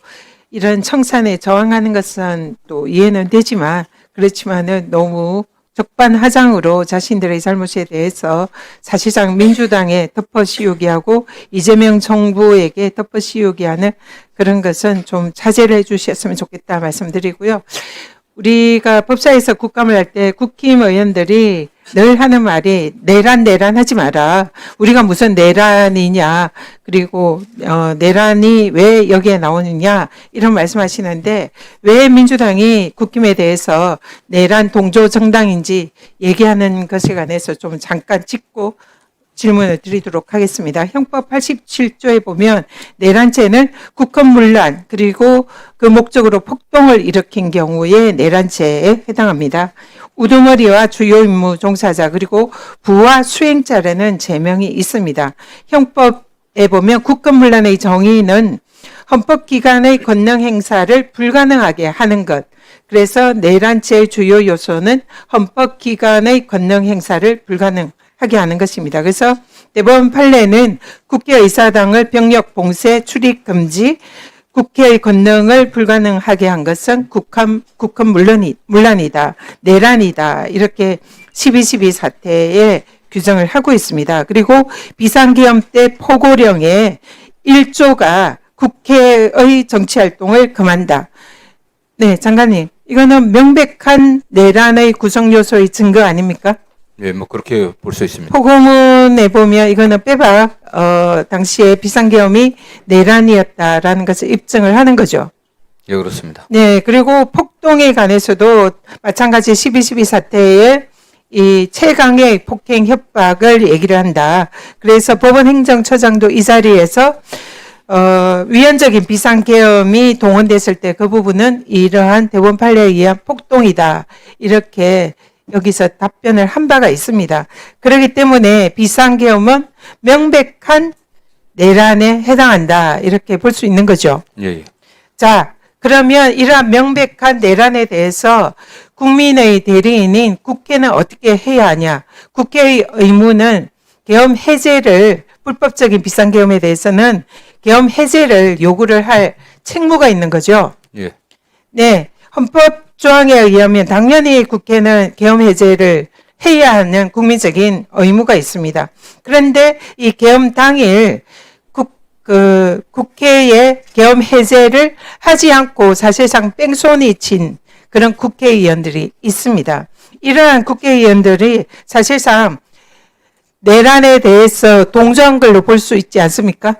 이런 청산에 저항하는 것은 또 이해는 되지만 그렇지만은 너무 적반하장으로 자신들의 잘못에 대해서 사실상 민주당에 덮어씌우게 하고 이재명 정부에게 덮어씌우게 하는 그런 것은 좀 자제를 해 주셨으면 좋겠다 말씀드리고요. 우리가 법사에서 국감을 할 때 국힘 의원들이 늘 하는 말이 내란 하지 마라. 우리가 무슨 내란이냐. 그리고 내란이 왜 여기에 나오느냐. 이런 말씀하시는데 왜 민주당이 국힘에 대해서 내란 동조 정당인지 얘기하는 것에 관해서 좀 잠깐 짚고 질문을 드리도록 하겠습니다. 형법 87조에 보면 내란죄는 국헌문란 그리고 그 목적으로 폭동을 일으킨 경우에 내란죄에 해당합니다. 우두머리와 주요 임무 종사자 그리고 부와 수행자라는 제명이 있습니다. 형법에 보면 국헌문란의 정의는 헌법기관의 권능 행사를 불가능하게 하는 것. 그래서 내란죄의 주요 요소는 헌법기관의 권능 행사를 불가능하게 하는 것입니다. 그래서 대법원 판례는 국회의사당을 병력 봉쇄, 출입 금지, 국회의 권능을 불가능하게 한 것은 국헌 문란이다, 내란이다 이렇게 12.12 사태에 규정을 하고 있습니다. 그리고 비상기험 때 포고령에 1조가 국회의 정치활동을 금한다. 네, 장관님. 이거는 명백한 내란의 구성 요소의 증거 아닙니까? 예, 뭐 그렇게 볼 수 있습니다. 포고문에 보면 이거는 빼박 당시에 비상계엄이 내란이었다라는 것을 입증을 하는 거죠. 예, 그렇습니다. 네, 그리고 폭동에 관해서도 마찬가지 12.12 사태에 이 최강의 폭행 협박을 얘기를 한다. 그래서 법원 행정처장도 이 자리에서 위헌적인 비상계엄이 동원됐을 때 그 부분은 이러한 대법원 판례에 의한 폭동이다. 이렇게 여기서 답변을 한 바가 있습니다. 그렇기 때문에 비상계엄은 명백한 내란에 해당한다. 이렇게 볼 수 있는 거죠. 예, 예. 자, 그러면 이러한 명백한 내란에 대해서 국민의 대리인인 국회는 어떻게 해야 하냐? 국회의 의무는 계엄 해제를 불법적인 비상계엄에 대해서는 계엄 해제를 요구를 할 책무가 있는 거죠. 예. 네, 헌법 조항에 의하면 당연히 국회는 계엄 해제를 해야 하는 국민적인 의무가 있습니다. 그런데 이 계엄 당일 국회의 계엄 해제를 하지 않고 사실상 뺑소니 친 그런 국회의원들이 있습니다. 이러한 국회의원들이 사실상 내란에 대해서 동조한 걸로 볼 수 있지 않습니까?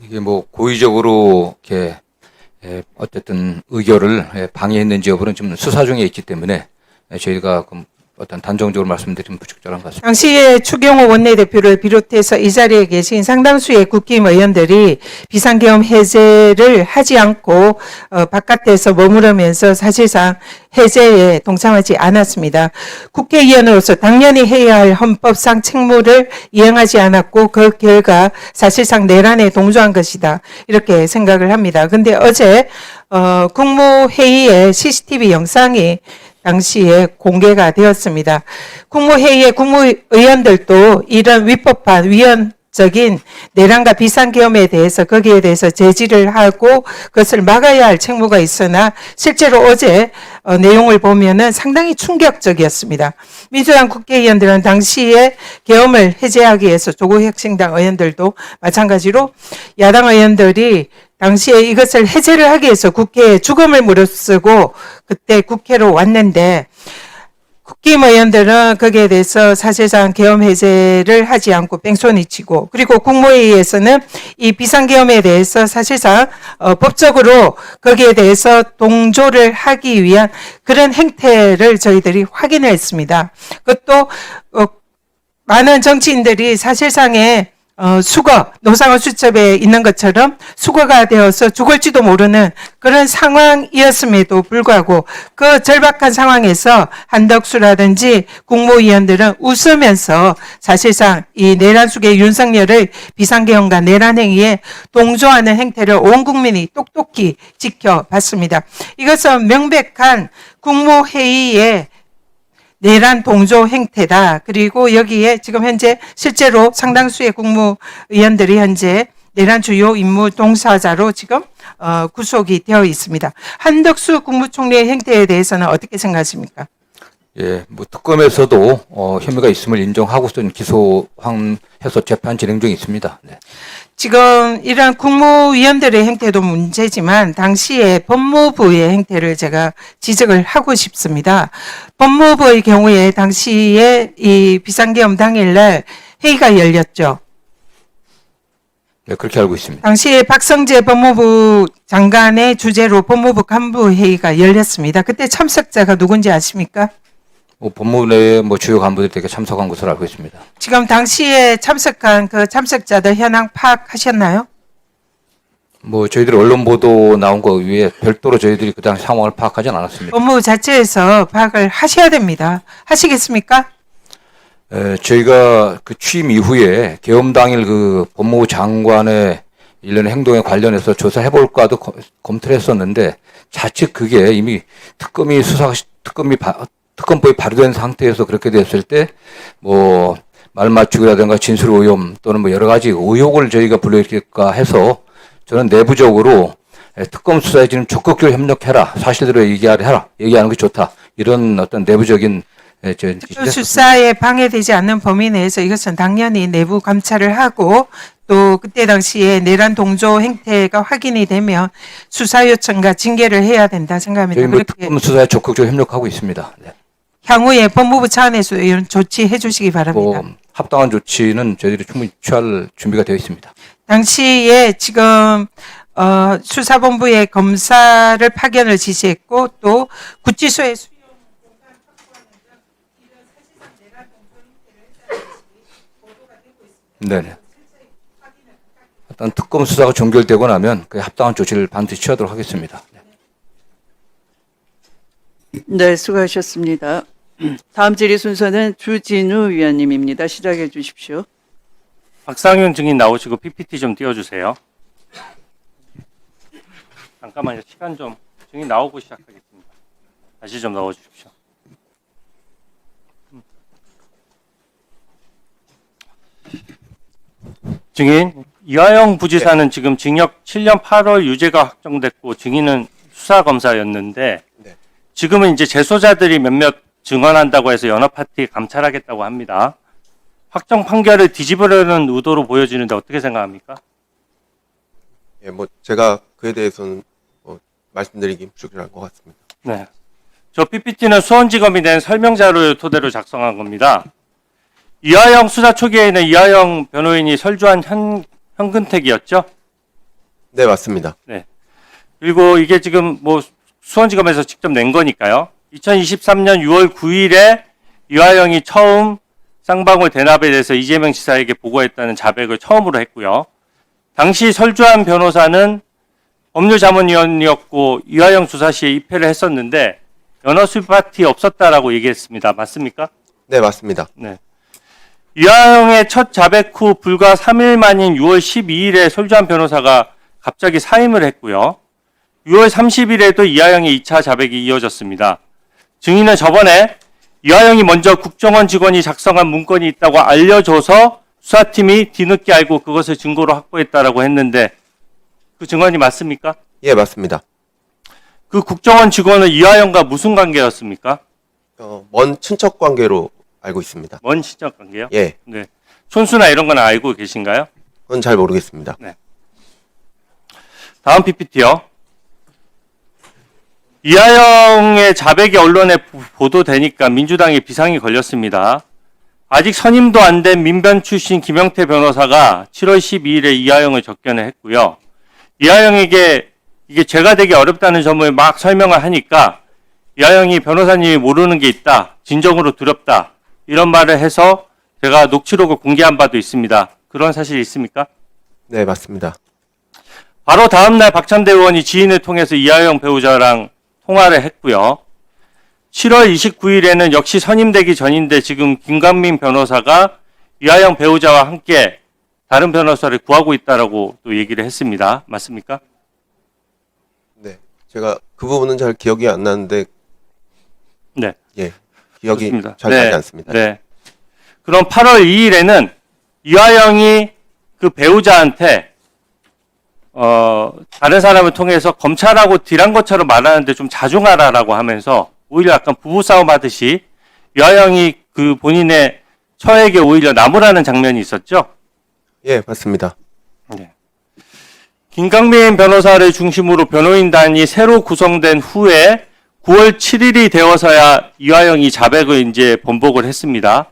이게 뭐 고의적으로 이렇게 어쨌든 의결을 방해했는지 여부는 좀 수사 중에 있기 때문에 저희가 어떤 단정적으로 말씀드리면 부적절한 것 같습니다. 당시에 추경호 원내대표를 비롯해서 이 자리에 계신 상당수의 국힘 의원들이 비상계엄 해제를 하지 않고 바깥에서 머무르면서 사실상 해제에 동참하지 않았습니다. 국회의원으로서 당연히 해야 할 헌법상 책무를 이행하지 않았고 그 결과 사실상 내란에 동조한 것이다. 이렇게 생각을 합니다. 근데 어제 국무회의에 CCTV 영상이 당시에 공개가 되었습니다. 국무회의의 국무의원들도 이런 위법한 위헌적인 내란과 비상계엄에 대해서 거기에 대해서 제지를 하고 그것을 막아야 할 책무가 있으나 실제로 어제 내용을 보면은 상당히 충격적이었습니다. 민주당 국회의원들은 당시에 계엄을 해제하기 위해서 조국혁신당 의원들도 마찬가지로 야당 의원들이 당시에 이것을 해제를 하기 위해서 국회에 죽음을 무릅쓰고 그때 국회로 왔는데 국힘 의원들은 거기에 대해서 사실상 계엄 해제를 하지 않고 뺑소니 치고 그리고 국무회의에서는 이 비상계엄에 대해서 사실상 법적으로 거기에 대해서 동조를 하기 위한 그런 행태를 저희들이 확인을 했습니다. 그것도 많은 정치인들이 사실상의 수거, 노상원 수첩에 있는 것처럼 수거가 되어서 죽을지도 모르는 그런 상황이었음에도 불구하고 그 절박한 상황에서 한덕수라든지 국무위원들은 웃으면서 사실상 이 내란 속의 윤석열의 비상계엄과 내란 행위에 동조하는 행태를 온 국민이 똑똑히 지켜봤습니다. 이것은 명백한 국무회의의 내란 동조 행태다. 그리고 여기에 지금 현재 실제로 상당수의 국무위원들이 현재 내란 주요 임무 동사자로 지금 구속이 되어 있습니다. 한덕수 국무총리의 행태에 대해서는 어떻게 생각하십니까? 예, 뭐 특검에서도 혐의가 있음을 인정하고선 기소해서 재판 진행 중에 있습니다. 네. 지금 이런 국무위원들의 행태도 문제지만 당시에 법무부의 행태를 제가 지적을 하고 싶습니다. 법무부의 경우에 당시에 이 비상계엄 당일날 회의가 열렸죠. 네, 그렇게 알고 있습니다. 당시에 박성재 법무부 장관의 주재로 법무부 간부 회의가 열렸습니다. 그때 참석자가 누군지 아십니까? 법무부 내에 주요 간부들이 되게 참석한 것으로 알고 있습니다. 지금 당시에 참석한 그 참석자들 현황 파악하셨나요? 저희들이 언론 보도 나온 거 위에 별도로 저희들이 그 당시 상황을 파악하진 않았습니다. 법무부 자체에서 파악을 하셔야 됩니다. 하시겠습니까? 저희가 그 취임 이후에 계엄 당일 그 법무부 장관의 일련의 행동에 관련해서 조사해볼까도 검토를 했었는데 자칫 그게 이미 특검법이 발효된 상태에서 그렇게 됐을 때 말 맞추기라든가 진술 오염 또는 여러 가지 의혹을 저희가 불러일으킬까 해서 저는 내부적으로 특검 수사에 지금 적극적으로 협력해라, 사실대로 얘기하는 게 좋다, 이런 어떤 내부적인 수사에 방해되지 않는 범위 내에서 이것은 당연히 내부 감찰을 하고 또 그때 당시에 내란 동조 행태가 확인이 되면 수사 요청과 징계를 해야 된다 생각합니다. 저희 그렇게 특검 수사에 적극적으로 협력하고 있습니다. 네. 향후에 법무부 차원에서 이런 조치해 주시기 바랍니다. 합당한 조치는 저희들이 충분히 취할 준비가 되어 있습니다. 당시에 지금 수사본부의 검사를 파견을 지시했고 또 구치소에 네네. 일단 특검 수사가 종결되고 나면 그 합당한 조치를 반드시 취하도록 하겠습니다. 네, 수고하셨습니다. 다음 질의 순서는 주진우 위원님입니다. 시작해 주십시오. 박상윤 증인 나오시고 PPT 좀 띄워주세요. 잠깐만요. 시간 좀. 증인 나오고 시작하겠습니다. 다시 좀 넣어주십시오. 증인, 이화영 부지사는 지금 징역 7년 8월 유죄가 확정됐고 증인은 수사검사였는데 지금은 이제 재소자들이 몇몇 증언한다고 해서 연합파티 감찰하겠다고 합니다. 확정 판결을 뒤집으려는 의도로 보여지는데 어떻게 생각합니까? 예, 제가 그에 대해서는 말씀드리기 부족할 것 같습니다. 네. 저 PPT는 수원지검이 낸 설명자료를 토대로 작성한 겁니다. 이화영 수사 초기에는 이화영 변호인이 설주한 현근택이었죠? 네, 맞습니다. 네. 그리고 이게 지금 수원지검에서 직접 낸 거니까요. 2023년 6월 9일에 이화영이 처음 쌍방울 대납에 대해서 이재명 지사에게 보고했다는 자백을 처음으로 했고요. 당시 설주한 변호사는 법률자문위원이었고 이화영 수사 시에 입회를 했었는데 연어수입 파티 없었다라고 얘기했습니다. 맞습니까? 네, 맞습니다. 네. 이화영의 첫 자백 후 불과 3일 만인 6월 12일에 설주한 변호사가 갑자기 사임을 했고요. 6월 30일에도 이화영의 2차 자백이 이어졌습니다. 증인은 저번에 이화영이 먼저 국정원 직원이 작성한 문건이 있다고 알려줘서 수사팀이 뒤늦게 알고 그것을 증거로 확보했다라고 했는데 그 증언이 맞습니까? 예, 맞습니다. 그 국정원 직원은 이화영과 무슨 관계였습니까? 먼 친척 관계로 알고 있습니다. 먼 친척 관계요? 예. 네. 촌수나 이런 건 알고 계신가요? 그건 잘 모르겠습니다. 네. 다음 PPT요. 이화영의 자백이 언론에 보도되니까 민주당에 비상이 걸렸습니다. 아직 선임도 안 된 민변 출신 김영태 변호사가 7월 12일에 이화영을 접견을 했고요. 이화영에게 이게 죄가 되기 어렵다는 점을 막 설명을 하니까 이화영이 변호사님이 모르는 게 있다, 진정으로 두렵다, 이런 말을 해서 제가 녹취록을 공개한 바도 있습니다. 그런 사실이 있습니까? 네, 맞습니다. 바로 다음날 박찬대 의원이 지인을 통해서 이화영 배우자랑 통화를 했고요. 7월 29일에는 역시 선임되기 전인데 지금 김광민 변호사가 이화영 배우자와 함께 다른 변호사를 구하고 있다라고 또 얘기를 했습니다. 맞습니까? 네, 제가 그 부분은 잘 기억이 안 나는데 네. 예, 기억이 좋습니다. 잘 나지 않습니다. 네. 그럼 8월 2일에는 이화영이 그 배우자한테 다른 사람을 통해서 검찰하고 딜한 것처럼 말하는데 좀 자중하라라고 하면서 오히려 약간 부부싸움 하듯이 이화영이 그 본인의 처에게 오히려 나무라는 장면이 있었죠? 예, 맞습니다. 네. 김강민 변호사를 중심으로 변호인단이 새로 구성된 후에 9월 7일이 되어서야 이화영이 자백을 이제 번복을 했습니다.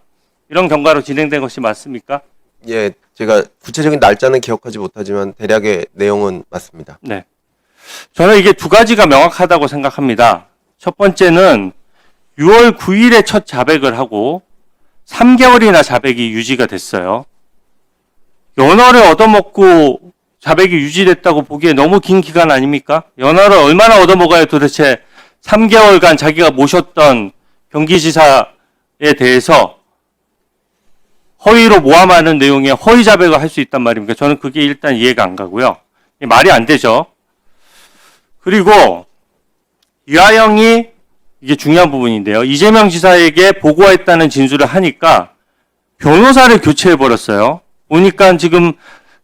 이런 경과로 진행된 것이 맞습니까? 예, 제가 구체적인 날짜는 기억하지 못하지만 대략의 내용은 맞습니다. 네. 저는 이게 두 가지가 명확하다고 생각합니다. 첫 번째는 6월 9일에 첫 자백을 하고 3개월이나 자백이 유지가 됐어요. 연화를 얻어먹고 자백이 유지됐다고 보기에 너무 긴 기간 아닙니까? 연화를 얼마나 얻어먹어야 도대체 3개월간 자기가 모셨던 경기지사에 대해서 허위로 모함하는 내용의 허위 자백을 할 수 있단 말입니까? 저는 그게 일단 이해가 안 가고요. 말이 안 되죠. 그리고 유하영이 이게 중요한 부분인데요. 이재명 지사에게 보고했다는 진술을 하니까 변호사를 교체해버렸어요. 보니까 지금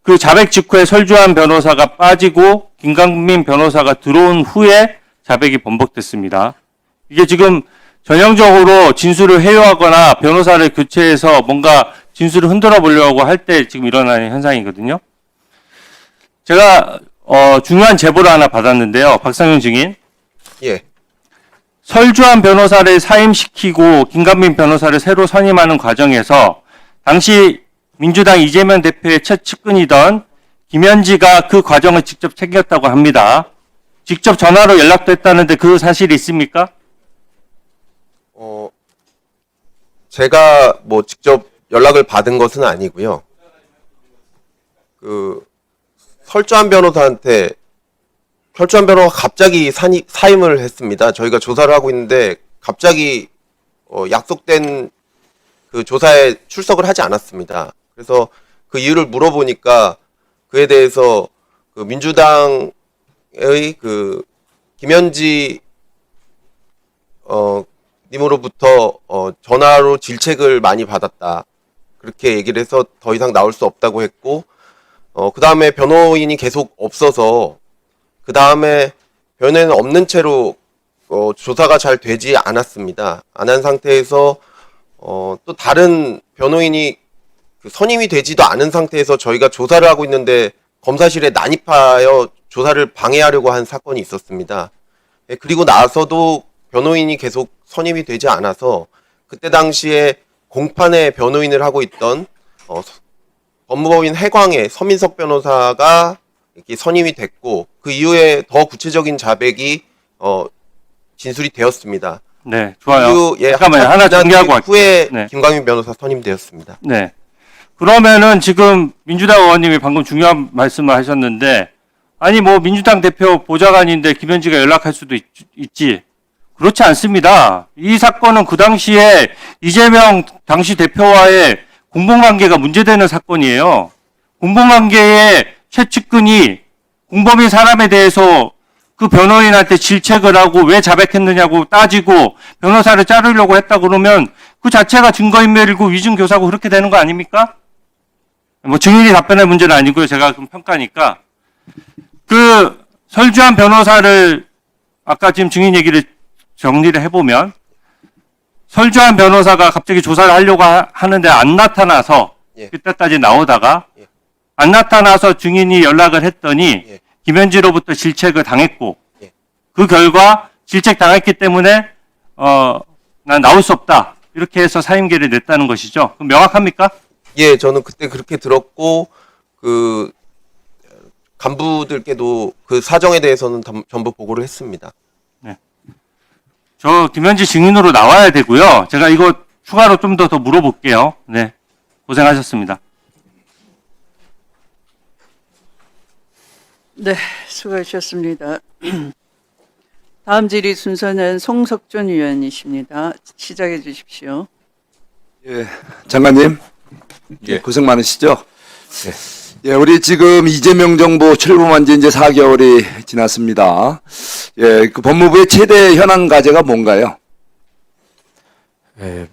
그 자백 직후에 설주한 변호사가 빠지고 김강민 변호사가 들어온 후에 자백이 번복됐습니다. 이게 지금 전형적으로 진술을 회유하거나 변호사를 교체해서 뭔가 진술을 흔들어 보려고 할 때 지금 일어나는 현상이거든요. 제가 중요한 제보를 하나 받았는데요. 박상현 증인. 예. 설주한 변호사를 사임시키고 김관민 변호사를 새로 선임하는 과정에서 당시 민주당 이재명 대표의 첫 측근이던 김현지가 그 과정을 직접 챙겼다고 합니다. 직접 전화로 연락도 했다는데 그 사실이 있습니까? 제가 뭐 직접 연락을 받은 것은 아니고요. 그 설주한 변호사가 갑자기 사임을 했습니다. 저희가 조사를 하고 있는데 갑자기 약속된 그 조사에 출석을 하지 않았습니다. 그래서 그 이유를 물어보니까 그에 대해서 그 민주당의 그 김현지 님으로부터 전화로 질책을 많이 받았다. 그렇게 얘기를 해서 더 이상 나올 수 없다고 했고, 그 다음에 변호인이 계속 없어서, 그 다음에 변호인은 없는 채로, 조사가 잘 되지 않았습니다. 안 한 상태에서, 또 다른 변호인이 그 선임이 되지도 않은 상태에서 저희가 조사를 하고 있는데 검사실에 난입하여 조사를 방해하려고 한 사건이 있었습니다. 그리고 나서도 변호인이 계속 선임이 되지 않아서 그때 당시에 공판에 변호인을 하고 있던 법무법인 해광의 서민석 변호사가 이렇게 선임이 됐고 그 이후에 더 구체적인 자백이 진술이 되었습니다. 네, 좋아요. 그리고 잠깐만요. 하나 정리하고 후에 할게요. 네. 김광민 변호사 선임되었습니다. 네. 그러면은 지금 민주당 의원님이 방금 중요한 말씀을 하셨는데, 아니 뭐 민주당 대표 보좌관인데 김현지가 연락할 수도 있지. 그렇지 않습니다. 이 사건은 그 당시에 이재명 당시 대표와의 공범관계가 문제되는 사건이에요. 공범관계의 최측근이 공범인 사람에 대해서 그 변호인한테 질책을 하고 왜 자백했느냐고 따지고 변호사를 자르려고 했다 그러면 그 자체가 증거인멸이고 위증교사고 그렇게 되는 거 아닙니까? 뭐 증인이 답변할 문제는 아니고요. 제가 그럼 평가니까. 그 설주한 변호사를 아까 지금 증인 얘기를 정리를 해보면 설주한 변호사가 갑자기 조사를 하려고 하는데 안 나타나서 그때까지 나오다가 안 나타나서 증인이 연락을 했더니 김현지로부터 질책을 당했고 그 결과 질책 당했기 때문에 난 나올 수 없다 이렇게 해서 사임계를 냈다는 것이죠. 그럼 명확합니까? 예, 저는 그때 그렇게 들었고 그 간부들께도 그 사정에 대해서는 전부 보고를 했습니다. 네. 저 김현지 증인으로 나와야 되고요. 제가 이거 추가로 좀 더 물어볼게요. 네, 고생하셨습니다. 네, 수고하셨습니다. 다음 질의 순서는 송석준 의원이십니다. 시작해 주십시오. 예, 장관님. 예, 고생 많으시죠? 예, 우리 지금 이재명 정부 출범한 지 이제 4개월이 지났습니다. 예, 그 법무부의 최대 현안 과제가 뭔가요? 예,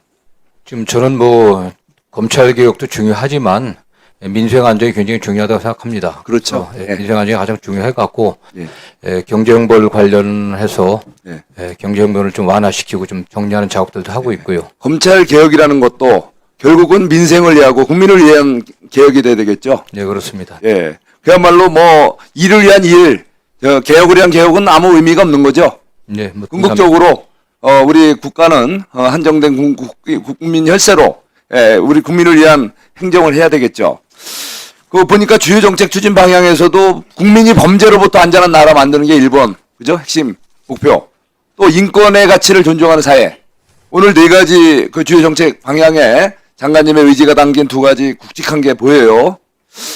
지금 저는 뭐 검찰 개혁도 중요하지만 민생 안정이 굉장히 중요하다고 생각합니다. 그렇죠. 예, 민생 안정이 가장 중요해 갖고 예. 경제형벌 관련해서 예. 경제형벌을 좀 완화시키고 좀 정리하는 작업들도 하고 있고요. 검찰 개혁이라는 것도 결국은 민생을 위하고 국민을 위한 개혁이 돼야 되겠죠? 네, 그렇습니다. 예. 그야말로 뭐 일을 위한 일, 개혁을 위한 개혁은 아무 의미가 없는 거죠? 네, 뭐 궁극적으로 우리 국가는 한정된 국민 혈세로 우리 국민을 위한 행정을 해야 되겠죠. 그 보니까 주요 정책 추진 방향에서도 국민이 범죄로부터 안전한 나라 만드는 게 1번, 그죠? 핵심 목표. 또 인권의 가치를 존중하는 사회. 오늘 네 가지 그 주요 정책 방향에 장관님의 의지가 담긴 두 가지 굵직한 게 보여요.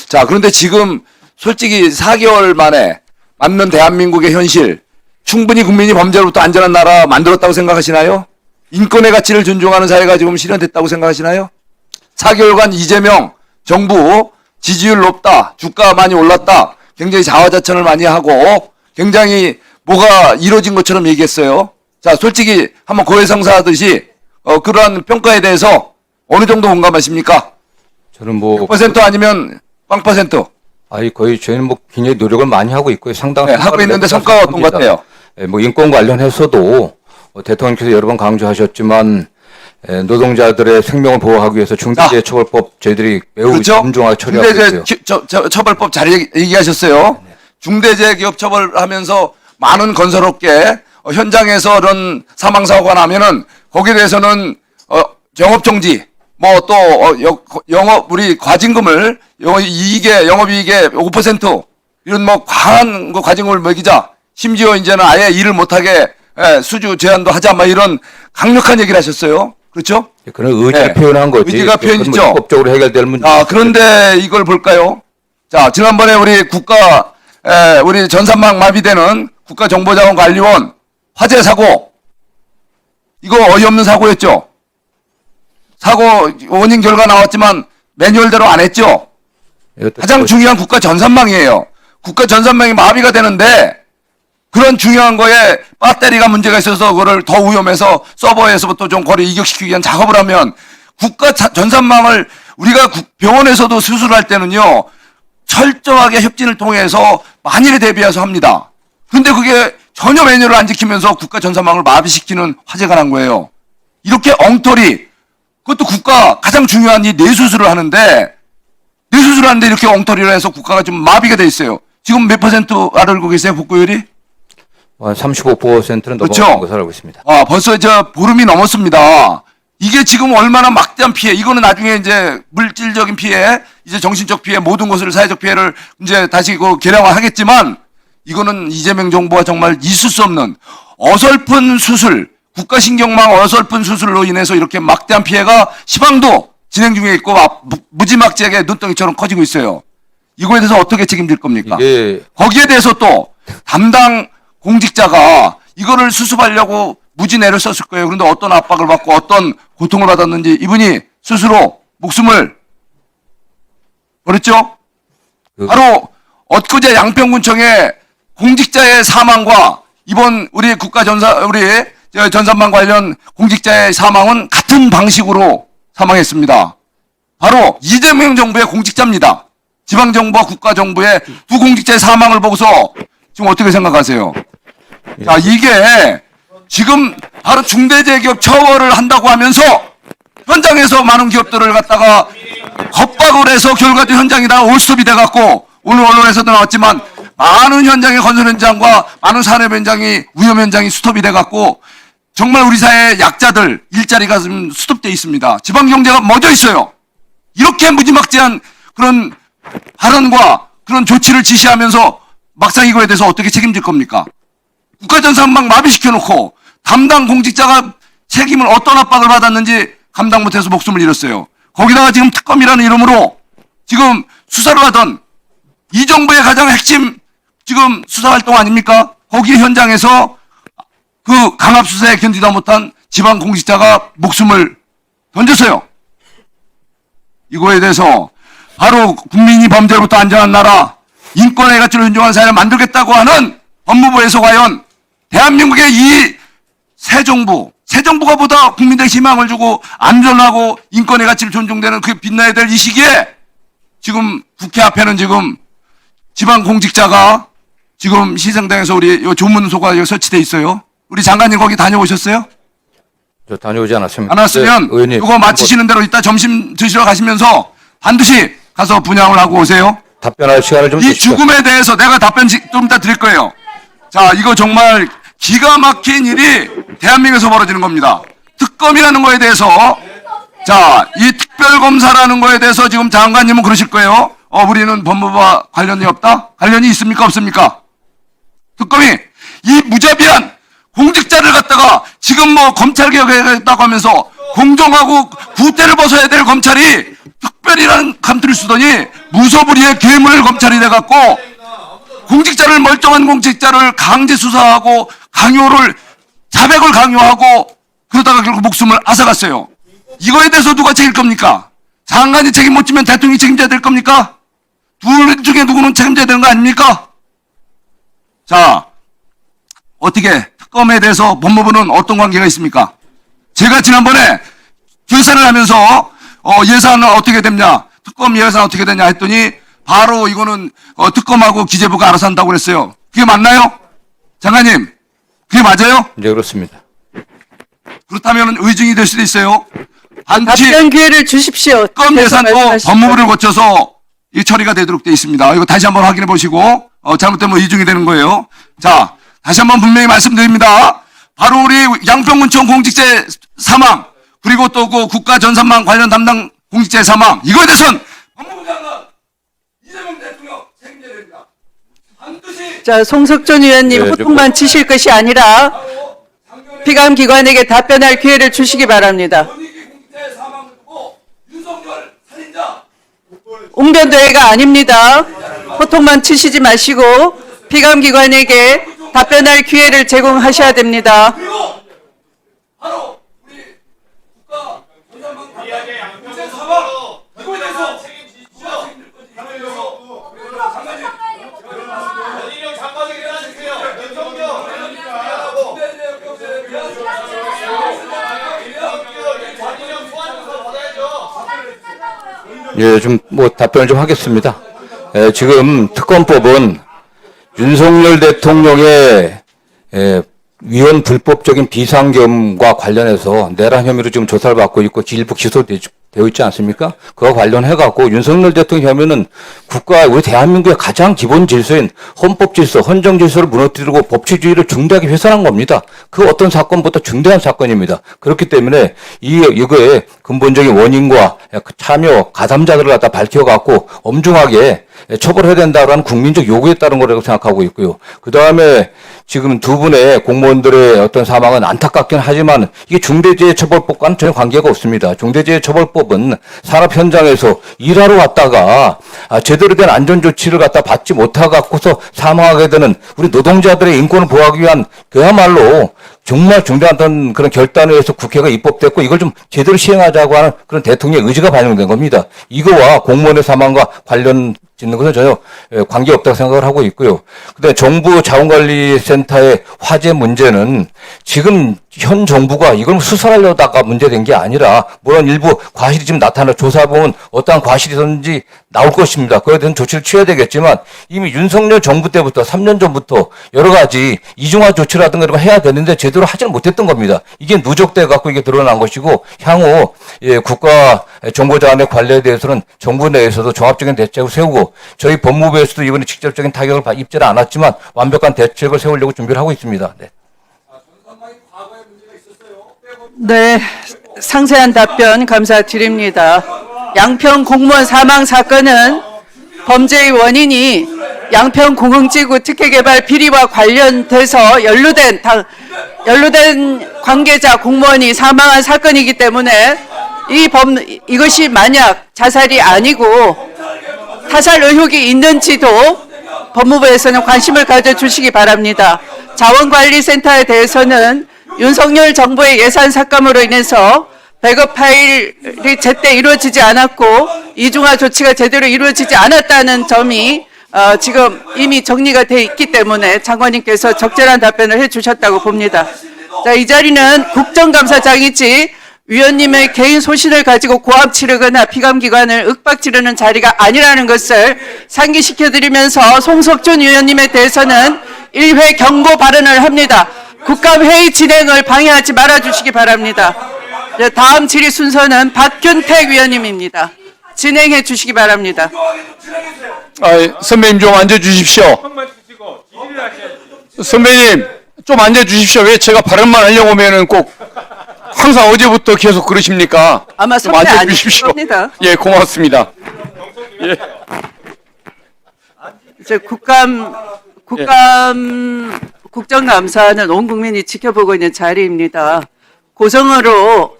자, 그런데 지금 솔직히 4개월 만에 맞는 대한민국의 현실, 충분히 국민이 범죄로부터 안전한 나라 만들었다고 생각하시나요? 인권의 가치를 존중하는 사회가 지금 실현됐다고 생각하시나요? 4개월간 이재명 정부 지지율 높다, 주가 많이 올랐다, 굉장히 자화자찬을 많이 하고 굉장히 뭐가 이루어진 것처럼 얘기했어요. 자, 솔직히 한번 고해성사하듯이 그러한 평가에 대해서 어느 정도 공감하십니까? 저는 뭐 100% 아니면 0%? 아니 거의 저희는 뭐 굉장히 노력을 많이 하고 있고요. 상당한 네, 하고 있는데 성과가 어떤 것 같아요? 뭐 인권 관련해서도 대통령께서 여러 번 강조하셨지만 노동자들의 생명을 보호하기 위해서 중대재해처벌법 저희들이 매우 그렇죠? 신중하게 처리하고 있어요. 중대재해처벌법 잘 얘기하셨어요. 중대재해기업처벌하면서 많은 건설업계 현장에서 이런 사망사고가 나면은 거기에 대해서는 영업정지 뭐 또 영업 우리 과징금을 영업이익의 5% 이런 뭐 과한 거 과징금을 매기자. 심지어 이제는 아예 일을 못하게 수주 제한도 하자 막 이런 강력한 얘기를 하셨어요. 그렇죠? 그런 의지를 표현한 거지. 의지가 표현이죠. 뭐 법적으로 해결될 문제. 그런데 이걸 볼까요? 자, 지난번에 우리 우리 전산망 마비되는 국가정보자원관리원 화재 사고, 이거 어이없는 사고였죠? 사고 원인 결과 나왔지만 매뉴얼대로 안 했죠? 가장 중요한 국가 전산망이에요. 국가 전산망이 마비가 되는데 그런 중요한 거에 배터리가 문제가 있어서 그거를 더 위험해서 서버에서부터 좀 거리 이격시키기 위한 작업을 하면 국가 전산망을 우리가 병원에서도 수술할 때는요, 철저하게 협진을 통해서 만일에 대비해서 합니다. 근데 그게 전혀 매뉴얼을 안 지키면서 국가 전산망을 마비시키는 화재가 난 거예요. 이렇게 엉터리, 그것도 국가 가장 중요한 이 뇌수술을 하는데, 뇌수술을 하는데 이렇게 엉터리를 해서 국가가 좀 마비가 돼 있어요. 지금 몇 % 알고 계세요, 복구율이? 한 35%는 그렇죠? 넘어간 것으로 알고 있습니다. 벌써 보름이 넘었습니다. 이게 지금 얼마나 막대한 피해, 이거는 나중에 이제 물질적인 피해, 이제 정신적 피해, 모든 것을 사회적 피해를 이제 다시 계량화 하겠지만, 이거는 이재명 정부가 정말 있을 수 없는 어설픈 수술, 국가신경망 어설픈 수술로 인해서 이렇게 막대한 피해가 시방도 진행 중에 있고 무지막지하게 눈덩이처럼 커지고 있어요. 이거에 대해서 어떻게 책임질 겁니까? 거기에 대해서 또 담당 공직자가 이거를 수습하려고 무진애를 썼을 거예요. 그런데 어떤 압박을 받고 어떤 고통을 받았는지 이분이 스스로 목숨을 버렸죠? 바로 엊그제 양평군청의 공직자의 사망과 이번 우리 전산망 관련 공직자의 사망은 같은 방식으로 사망했습니다. 바로 이재명 정부의 공직자입니다. 지방정부와 국가정부의 두 공직자의 사망을 보고서 지금 어떻게 생각하세요? 자, 이게 지금 바로 중대재해기업 처벌을 한다고 하면서 현장에서 많은 기업들을 갖다가 겁박을 해서 결과도 현장이 다 올스톱이 돼갖고 오늘 언론에서도 나왔지만 많은 현장의 건설 현장과 많은 산업 현장이 위험 현장이 스톱이 돼갖고 정말 우리 사회의 약자들 일자리가 좀 스톱돼 있습니다. 지방 경제가 멎어 있어요. 이렇게 무지막지한 그런 발언과 그런 조치를 지시하면서 막상 이거에 대해서 어떻게 책임질 겁니까? 국가전산망 마비시켜놓고 담당 공직자가 책임을 어떤 압박을 받았는지 감당 못해서 목숨을 잃었어요. 거기다가 지금 특검이라는 이름으로 지금 수사를 하던 이 정부의 가장 핵심 지금 수사활동 아닙니까? 거기 현장에서 그 강압수사에 견디다 못한 지방 공직자가 목숨을 던졌어요. 이거에 대해서 바로 국민이 범죄로부터 안전한 나라, 인권의 가치를 존중하는 사회를 만들겠다고 하는 법무부에서 과연 대한민국의 이 새 정부가 보다 국민들에게 희망을 주고 안전하고 인권의 가치를 존중되는 그 빛나야 될 이 시기에 지금 국회 앞에는 지금 지방 공직자가 지금 시성당에서 우리 요 조문소가 여기 설치돼 있어요. 우리 장관님 거기 다녀오셨어요? 저 다녀오지 않았습니다. 안 왔으면 의원님, 이거 마치시는 대로 이따 점심 드시러 가시면서 반드시 가서 분양을 하고 오세요. 답변할 시간을 좀 이 주십시오. 죽음에 대해서 내가 답변 좀 이따 드릴 거예요. 자, 이거 정말 기가 막힌 일이 대한민국에서 벌어지는 겁니다. 특검이라는 거에 대해서, 자, 이 특별검사라는 거에 대해서 지금 장관님은 그러실 거예요. 우리는 법무부와 관련이 없다? 관련이 있습니까? 없습니까? 특검이 이 무자비한 공직자를 갖다가 지금 뭐 검찰 개혁하겠다고 하면서 공정하고 구태를 벗어야 될 검찰이 특별이라는 감투를 쓰더니 무소불위의 괴물 검찰이 돼갖고 공직자를 멀쩡한 공직자를 강제 수사하고 강요를 자백을 강요하고 그러다가 결국 목숨을 앗아갔어요. 이거에 대해서 누가 책임질 겁니까? 장관이 책임 못 지면 대통령이 책임져야 될 겁니까? 둘 중에 누구는 책임져야 되는 거 아닙니까? 자, 어떻게 특검에 대해서 법무부는 어떤 관계가 있습니까? 제가 지난번에 계산을 하면서 예산은 어떻게 됐냐, 특검 예산 어떻게 됐냐 했더니 바로 이거는 특검하고 기재부가 알아서 한다고 그랬어요. 그게 맞나요? 장관님, 그게 맞아요? 네, 그렇습니다. 그렇다면 의증이 될 수도 있어요. 반드시 답변 기회를 주십시오. 특검 계속 예산도 말씀하시죠. 법무부를 거쳐서 이 처리가 되도록 되어 있습니다. 이거 다시 한번 확인해 보시고 잘못되면 의중이 되는 거예요. 자, 다시 한번 분명히 말씀드립니다. 바로 우리 양평군청 공직자 사망 그리고 또 그 국가전산망 관련 담당 공직자의 사망 이거에 대해서는 법무부 장관 이재명 대통령 책임져야 됩니다. 반드시 자, 송석준 의원님 네, 호통만 치실 것이 아니라 피감기관에게 답변할 기회를 주시기 바랍니다. 권익위 공직자의 사망을 두고 윤석열 살인자 웅변대회가 아닙니다. 호통만 치시지 마시고 피감기관에게 답변할 기회를 제공하셔야 됩니다. 그리고 바로 우리 국가 전산망 공직자 사망 이거에 대해서 누가 책임질 건지 이거에 대해서 장관님 원희룡 장관에게 해주세요. 대통령. 예, 좀 뭐 답변을 좀 하겠습니다. 지금 특검법은 윤석열 대통령의 위헌 불법적인 비상겸과 관련해서 내란 혐의로 지금 조사를 받고 있고 일부 기소되어 있지 않습니까? 그와 관련해갖고 윤석열 대통령 혐의는 우리 대한민국의 가장 기본 질서인 헌법 질서, 헌정 질서를 무너뜨리고 법치주의를 중대하게 훼손한 겁니다. 그 어떤 사건보다 중대한 사건입니다. 그렇기 때문에 이거의 근본적인 원인과 참여, 가담자들을 갖다 밝혀갖고 엄중하게 처벌해야 된다라는 국민적 요구에 따른 거라고 생각하고 있고요. 그 다음에 지금 두 분의 공무원들의 어떤 사망은 안타깝긴 하지만 이게 중대재해처벌법과는 전혀 관계가 없습니다. 중대재해처벌법은 산업 현장에서 일하러 갔다가 제대로 된 안전조치를 갖다 받지 못하고서 사망하게 되는 우리 노동자들의 인권을 보호하기 위한 그야말로 정말 중대한 어떤 그런 결단을 해서 국회가 입법됐고 이걸 좀 제대로 시행하자고 하는 그런 대통령의 의지가 반영된 겁니다. 이거와 공무원의 사망과 관련 짓는 것은 전혀 관계없다고 생각을 하고 있고요. 근데 정부 자원관리센터의 화재 문제는 지금 현 정부가 이걸 수설하려다가 문제된 게 아니라 물론 일부 과실이 지금 조사해보면 어떠한 과실이 있었는지 나올 것입니다. 그에 대한 조치를 취해야 되겠지만 이미 윤석열 정부 때부터 3년 전부터 여러 가지 이중화 조치라든가 이런 거 해야 되는데 제대로 하지는 못했던 겁니다. 이게 누적돼 갖고 이게 드러난 것이고 향후 국가 정보자원의 관리에 대해서는 정부 내에서도 종합적인 대책을 세우고 저희 법무부에서도 이번에 직접적인 타격을 입지는 않았지만 완벽한 대책을 세우려고 준비를 하고 있습니다. 네. 네, 상세한 답변 감사드립니다. 양평 공무원 사망 사건은 범죄의 원인이 양평 공흥지구 특혜개발 비리와 관련돼서 연루된 관계자 공무원이 사망한 사건이기 때문에 이것이 만약 자살이 아니고 타살 의혹이 있는지도 법무부에서는 관심을 가져주시기 바랍니다. 자원관리센터에 대해서는 윤석열 정부의 예산 삭감으로 인해서 백업 파일이 제때 이루어지지 않았고 이중화 조치가 제대로 이루어지지 않았다는 점이 지금 이미 정리가 돼 있기 때문에 장관님께서 적절한 답변을 해주셨다고 봅니다. 자, 이 자리는 국정감사장이지 위원님의 개인 소신을 가지고 고함 치르거나 피감기관을 윽박지르는 자리가 아니라는 것을 상기시켜드리면서 송석준 위원님에 대해서는 1회 경고 발언을 합니다. 국감회의 진행을 방해하지 말아주시기 바랍니다. 다음 질의 순서는 박균택 위원님입니다. 진행해 주시기 바랍니다. 선배님 좀 앉아주십시오. 선배님 좀 앉아주십시오. 왜 제가 발언만 하려고 하면은 꼭 항상 어제부터 계속 그러십니까? 아마 좀 선배 아니실 앉아주십시오. 겁니다. 예, 고맙습니다. 예. 이제 국정감사는 온 국민이 지켜보고 있는 자리입니다. 고성으로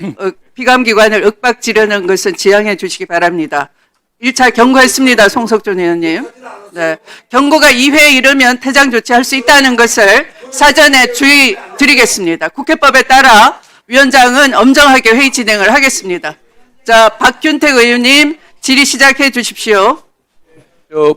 피감기관을 윽박지르는 것은 지양해 주시기 바랍니다. 1차 경고했습니다. 송석준 의원님. 네. 경고가 2회에 이르면 퇴장 조치할 수 있다는 것을 사전에 주의 드리겠습니다. 국회법에 따라 위원장은 엄정하게 회의 진행을 하겠습니다. 자, 박균택 의원님 질의 시작해 주십시오.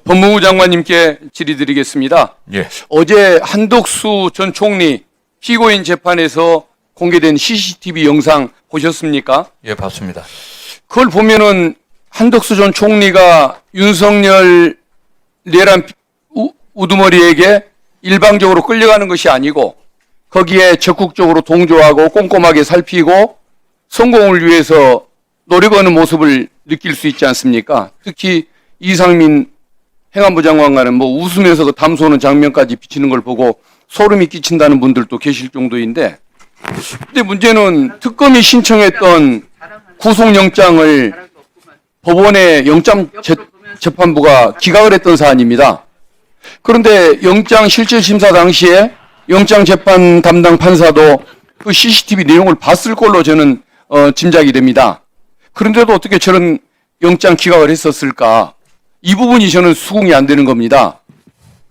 법무부 장관님께 질의드리겠습니다. 예. 어제 한덕수 전 총리 피고인 재판에서 공개된 CCTV 영상 보셨습니까? 예, 봤습니다. 그걸 보면은 한덕수 전 총리가 윤석열 내란 우두머리에게 일방적으로 끌려가는 것이 아니고 거기에 적극적으로 동조하고 꼼꼼하게 살피고 성공을 위해서 노력하는 모습을 느낄 수 있지 않습니까? 특히 이상민 행안부 장관과는 뭐 웃으면서 그 담소는 장면까지 비치는 걸 보고 소름이 끼친다는 분들도 계실 정도인데, 근데 문제는 특검이 신청했던 구속영장을 법원의 영장재판부가 기각을 했던 사안입니다. 그런데 영장 실질심사 당시에 영장재판 담당 판사도 그 CCTV 내용을 봤을 걸로 저는 짐작이 됩니다. 그런데도 어떻게 저런 영장 기각을 했었을까? 이 부분이 저는 수긍이 안 되는 겁니다.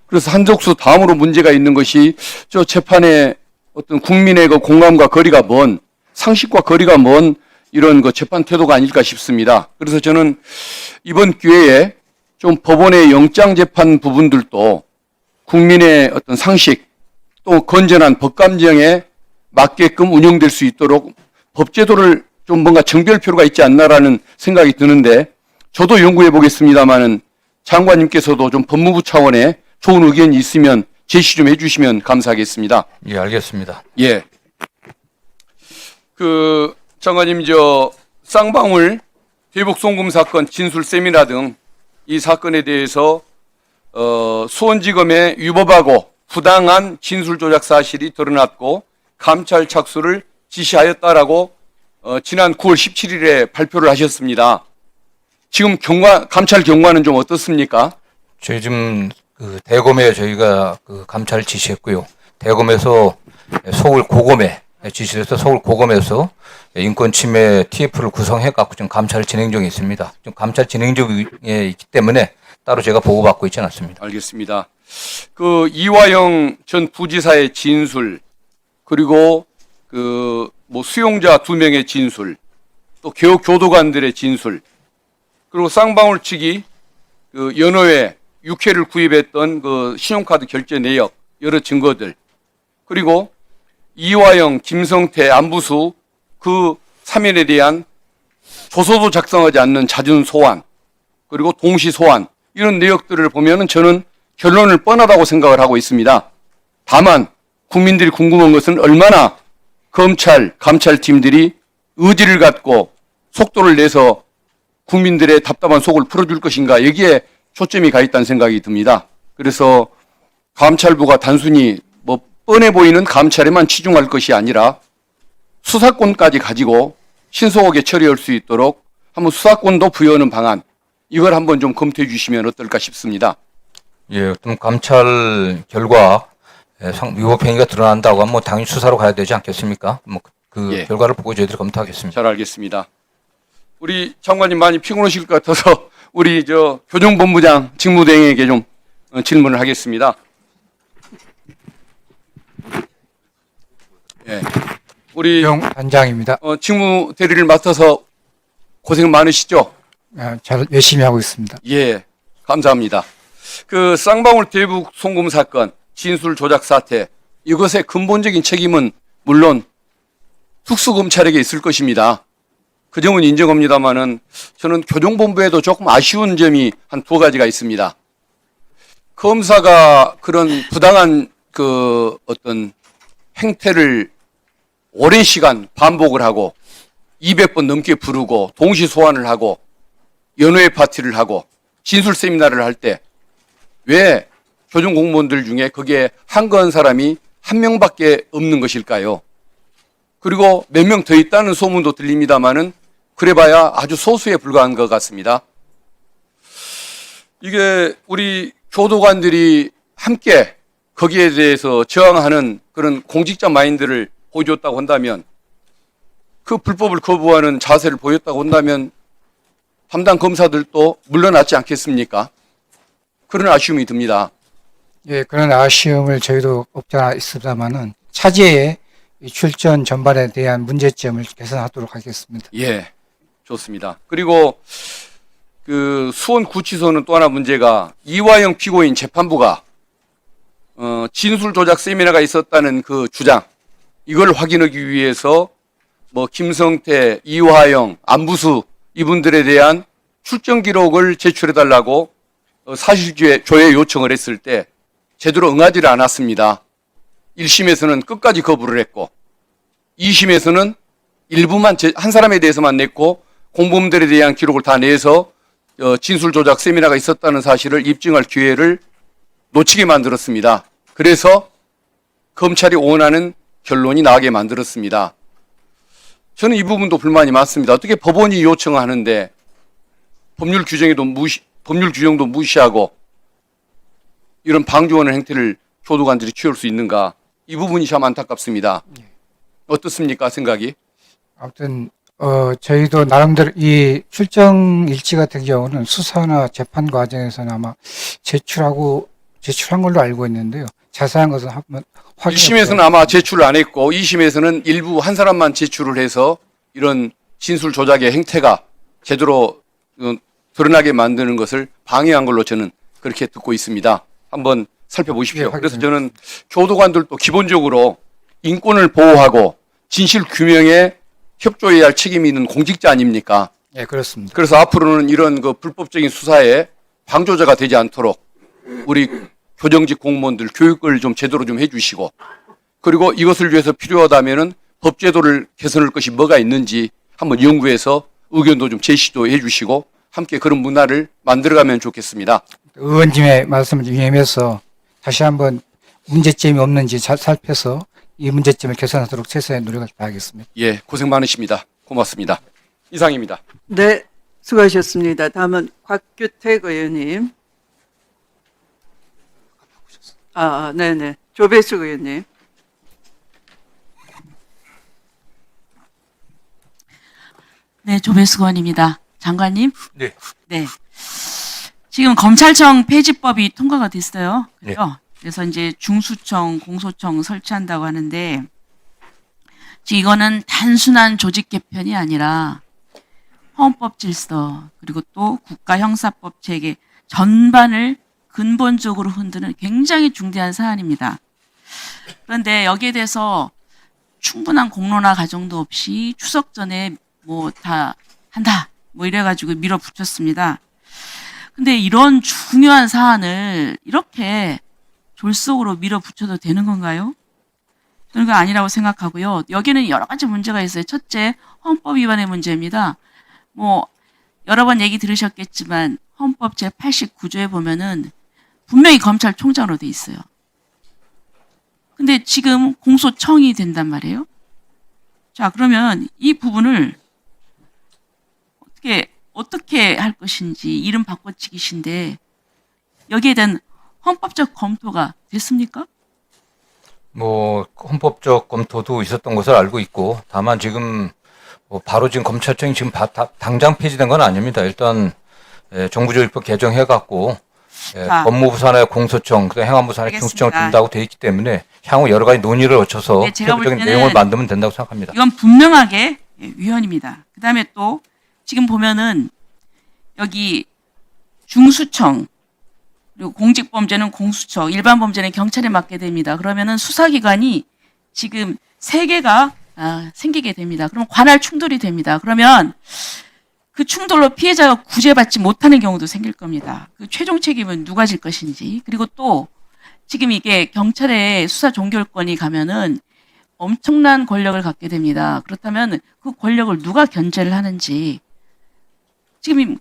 그래서 한덕수 다음으로 문제가 있는 것이 저 재판의 어떤 국민의 그 공감과 거리가 먼, 상식과 거리가 먼 이런 그 재판 태도가 아닐까 싶습니다. 그래서 저는 이번 기회에 좀 법원의 영장 재판 부분들도 국민의 어떤 상식 또 건전한 법감정에 맞게끔 운영될 수 있도록 법제도를 좀 뭔가 정비할 필요가 있지 않나라는 생각이 드는데, 저도 연구해 보겠습니다만은 장관님께서도 좀 법무부 차원에 좋은 의견이 있으면 제시 좀 해주시면 감사하겠습니다. 예, 알겠습니다. 예. 장관님, 쌍방울 대북 송금 사건 진술 세미나 등 이 사건에 대해서 수원지검에 위법하고 부당한 진술 조작 사실이 드러났고 감찰 착수를 지시하였다라고 지난 9월 17일에 발표를 하셨습니다. 지금 감찰 경과는 좀 어떻습니까? 저희 지금 그 대검에 저희가 그 감찰을 지시했고요. 대검에서 서울 고검에 지시해서 서울 고검에서 인권 침해 TF를 구성해 갖고 지금 감찰을 진행 중에 있습니다. 지금 감찰 진행 중에 있기 때문에 따로 제가 보고받고 있지는 않습니다. 알겠습니다. 이화영 전 부지사의 진술, 그리고 수용자 2명의 진술, 또 교도관들의 진술, 그리고 쌍방울 측이 연호에 육회를 구입했던 신용카드 결제 내역, 여러 증거들, 그리고 이화영, 김성태, 안부수 그 3인에 대한 조서도 작성하지 않는 잦은 소환, 그리고 동시 소환, 이런 내역들을 보면은 저는 결론을 뻔하다고 생각을 하고 있습니다. 다만 국민들이 궁금한 것은 얼마나 검찰, 감찰팀들이 의지를 갖고 속도를 내서 국민들의 답답한 속을 풀어줄 것인가, 여기에 초점이 가 있다는 생각이 듭니다. 그래서 감찰부가 단순히 뻔해 보이는 감찰에만 치중할 것이 아니라 수사권까지 가지고 신속하게 처리할 수 있도록 한번 수사권도 부여하는 방안, 이걸 한번 좀 검토해 주시면 어떨까 싶습니다. 예, 어떤 감찰 결과 위법 행위가 드러난다고 하면 당연히 수사로 가야 되지 않겠습니까? 예. 결과를 보고 저희들이 검토하겠습니다. 잘 알겠습니다. 우리 장관님 많이 피곤하실 것 같아서 우리 교정본부장 직무대행에게 좀 질문을 하겠습니다. 예. 우리 반장입니다. 직무 대리를 맡아서 고생 많으시죠? 잘 열심히 하고 있습니다. 예, 감사합니다. 쌍방울 대북 송금 사건 진술 조작 사태, 이것의 근본적인 책임은 물론 특수검찰에게 있을 것입니다. 그 점은 인정합니다만은 저는 교정본부에도 조금 아쉬운 점이 한 2가지가 있습니다. 검사가 그런 부당한 어떤 행태를 오랜 시간 반복을 하고 200번 넘게 부르고 동시 소환을 하고 연회 파티를 하고 진술 세미나를 할 때 왜 교정 공무원들 중에 거기에 한거한 사람이 1명밖에 없는 것일까요? 그리고 몇 명 더 있다는 소문도 들립니다만은 그래봐야 아주 소수에 불과한 것 같습니다. 이게 우리 교도관들이 함께 거기에 대해서 저항하는 그런 공직자 마인드를 보여줬다고 한다면, 그 불법을 거부하는 자세를 보였다고 한다면 담당 검사들도 물러났지 않겠습니까? 그런 아쉬움이 듭니다. 예, 그런 아쉬움을 저희도 없지 않아 있습니다만은 차제의 이 출전 전반에 대한 문제점을 개선하도록 하겠습니다. 예, 좋습니다. 그리고 그 수원구치소는 또 하나 문제가 이화영 피고인 재판부가 진술 조작 세미나가 있었다는 그 주장, 이걸 확인하기 위해서 뭐 김성태, 이화영, 안부수 이분들에 대한 출정 기록을 제출해달라고 사실조회 요청을 했을 때 제대로 응하지를 않았습니다. 1심에서는 끝까지 거부를 했고 2심에서는 일부만 한 사람에 대해서만 냈고 공범들에 대한 기록을 다 내서 진술 조작 세미나가 있었다는 사실을 입증할 기회를 놓치게 만들었습니다. 그래서 검찰이 원하는 결론이 나게 만들었습니다. 저는 이 부분도 불만이 많습니다. 어떻게 법원이 요청하는데 법률 규정도 무시하고 이런 방조하는 행태를 교도관들이 취할 수 있는가? 이 부분이 참 안타깝습니다. 어떻습니까, 생각이? 아무튼 저희도 나름대로 이 출정 일지 같은 경우는 수사나 재판 과정에서는 아마 제출한 걸로 알고 있는데요. 자세한 것은 한번 확인해 1심에서는 아마 제출을 안 했고 2심에서는 일부 한 사람만 제출을 해서 이런 진술 조작의 행태가 제대로 드러나게 만드는 것을 방해한 걸로 저는 그렇게 듣고 있습니다. 한번 살펴보십시오. 예, 그래서 저는 교도관들도 기본적으로 인권을 보호하고 진실 규명에 협조해야 할 책임이 있는 공직자 아닙니까? 예, 그렇습니다. 그래서 앞으로는 이런 그 불법적인 수사에 방조자가 되지 않도록 우리 교정직 공무원들 교육을 좀 제대로 좀 해주시고, 그리고 이것을 위해서 필요하다면은 법제도를 개선할 것이 뭐가 있는지 한번 연구해서 의견도 좀 제시도 해주시고 함께 그런 문화를 만들어가면 좋겠습니다. 의원님의 말씀을 유념해서 다시 한번 문제점이 없는지 잘 살펴서 이 문제점을 개선하도록 최선의 노력을 다하겠습니다. 예, 고생 많으십니다. 고맙습니다. 이상입니다. 네, 수고하셨습니다. 다음은 곽규택 의원님. 네네. 조배숙 의원님. 네, 조배숙 의원입니다. 장관님. 네. 네. 지금 검찰청 폐지법이 통과가 됐어요. 그죠? 그래서 이제 중수청, 공소청 설치한다고 하는데, 지금 이거는 단순한 조직 개편이 아니라 헌법 질서, 그리고 또 국가 형사법 체계 전반을 근본적으로 흔드는 굉장히 중대한 사안입니다. 그런데 여기에 대해서 충분한 공론화 과정도 없이 추석 전에 뭐 다 한다, 뭐 이래가지고 밀어붙였습니다. 근데 이런 중요한 사안을 이렇게 졸속으로 밀어붙여도 되는 건가요? 저는 그거 아니라고 생각하고요. 여기는 여러 가지 문제가 있어요. 첫째, 헌법 위반의 문제입니다. 뭐 여러 번 얘기 들으셨겠지만 헌법 제89조에 보면은 분명히 검찰총장으로 돼 있어요. 근데 지금 공소청이 된단 말이에요. 자, 그러면 이 부분을 어떻게 할 것인지 이름 바꿔치기신데 여기에 대한 헌법적 검토가 됐습니까? 뭐 헌법적 검토도 있었던 것을 알고 있고, 다만 지금 바로 지금 검찰청이 지금 당장 폐지된 건 아닙니다. 일단 정부조직법 개정해갖고 법무부 산하의 공소청, 그다음 행안부 산하의 중수청을 둔다고 돼 있기 때문에 향후 여러 가지 논의를 거쳐서 네, 제가 볼 세부적인 때는 내용을 만들면 된다고 생각합니다. 이건 분명하게 위헌입니다. 그다음에 또 지금 보면은 여기 중수청, 그리고 공직범죄는 공수처, 일반범죄는 경찰에 맡게 됩니다. 그러면은 수사기관이 지금 3개가 생기게 됩니다. 그럼 관할 충돌이 됩니다. 그러면 그 충돌로 피해자가 구제받지 못하는 경우도 생길 겁니다. 그 최종 책임은 누가 질 것인지. 그리고 또 지금 이게 경찰의 수사 종결권이 가면은 엄청난 권력을 갖게 됩니다. 그렇다면 그 권력을 누가 견제를 하는지. 지금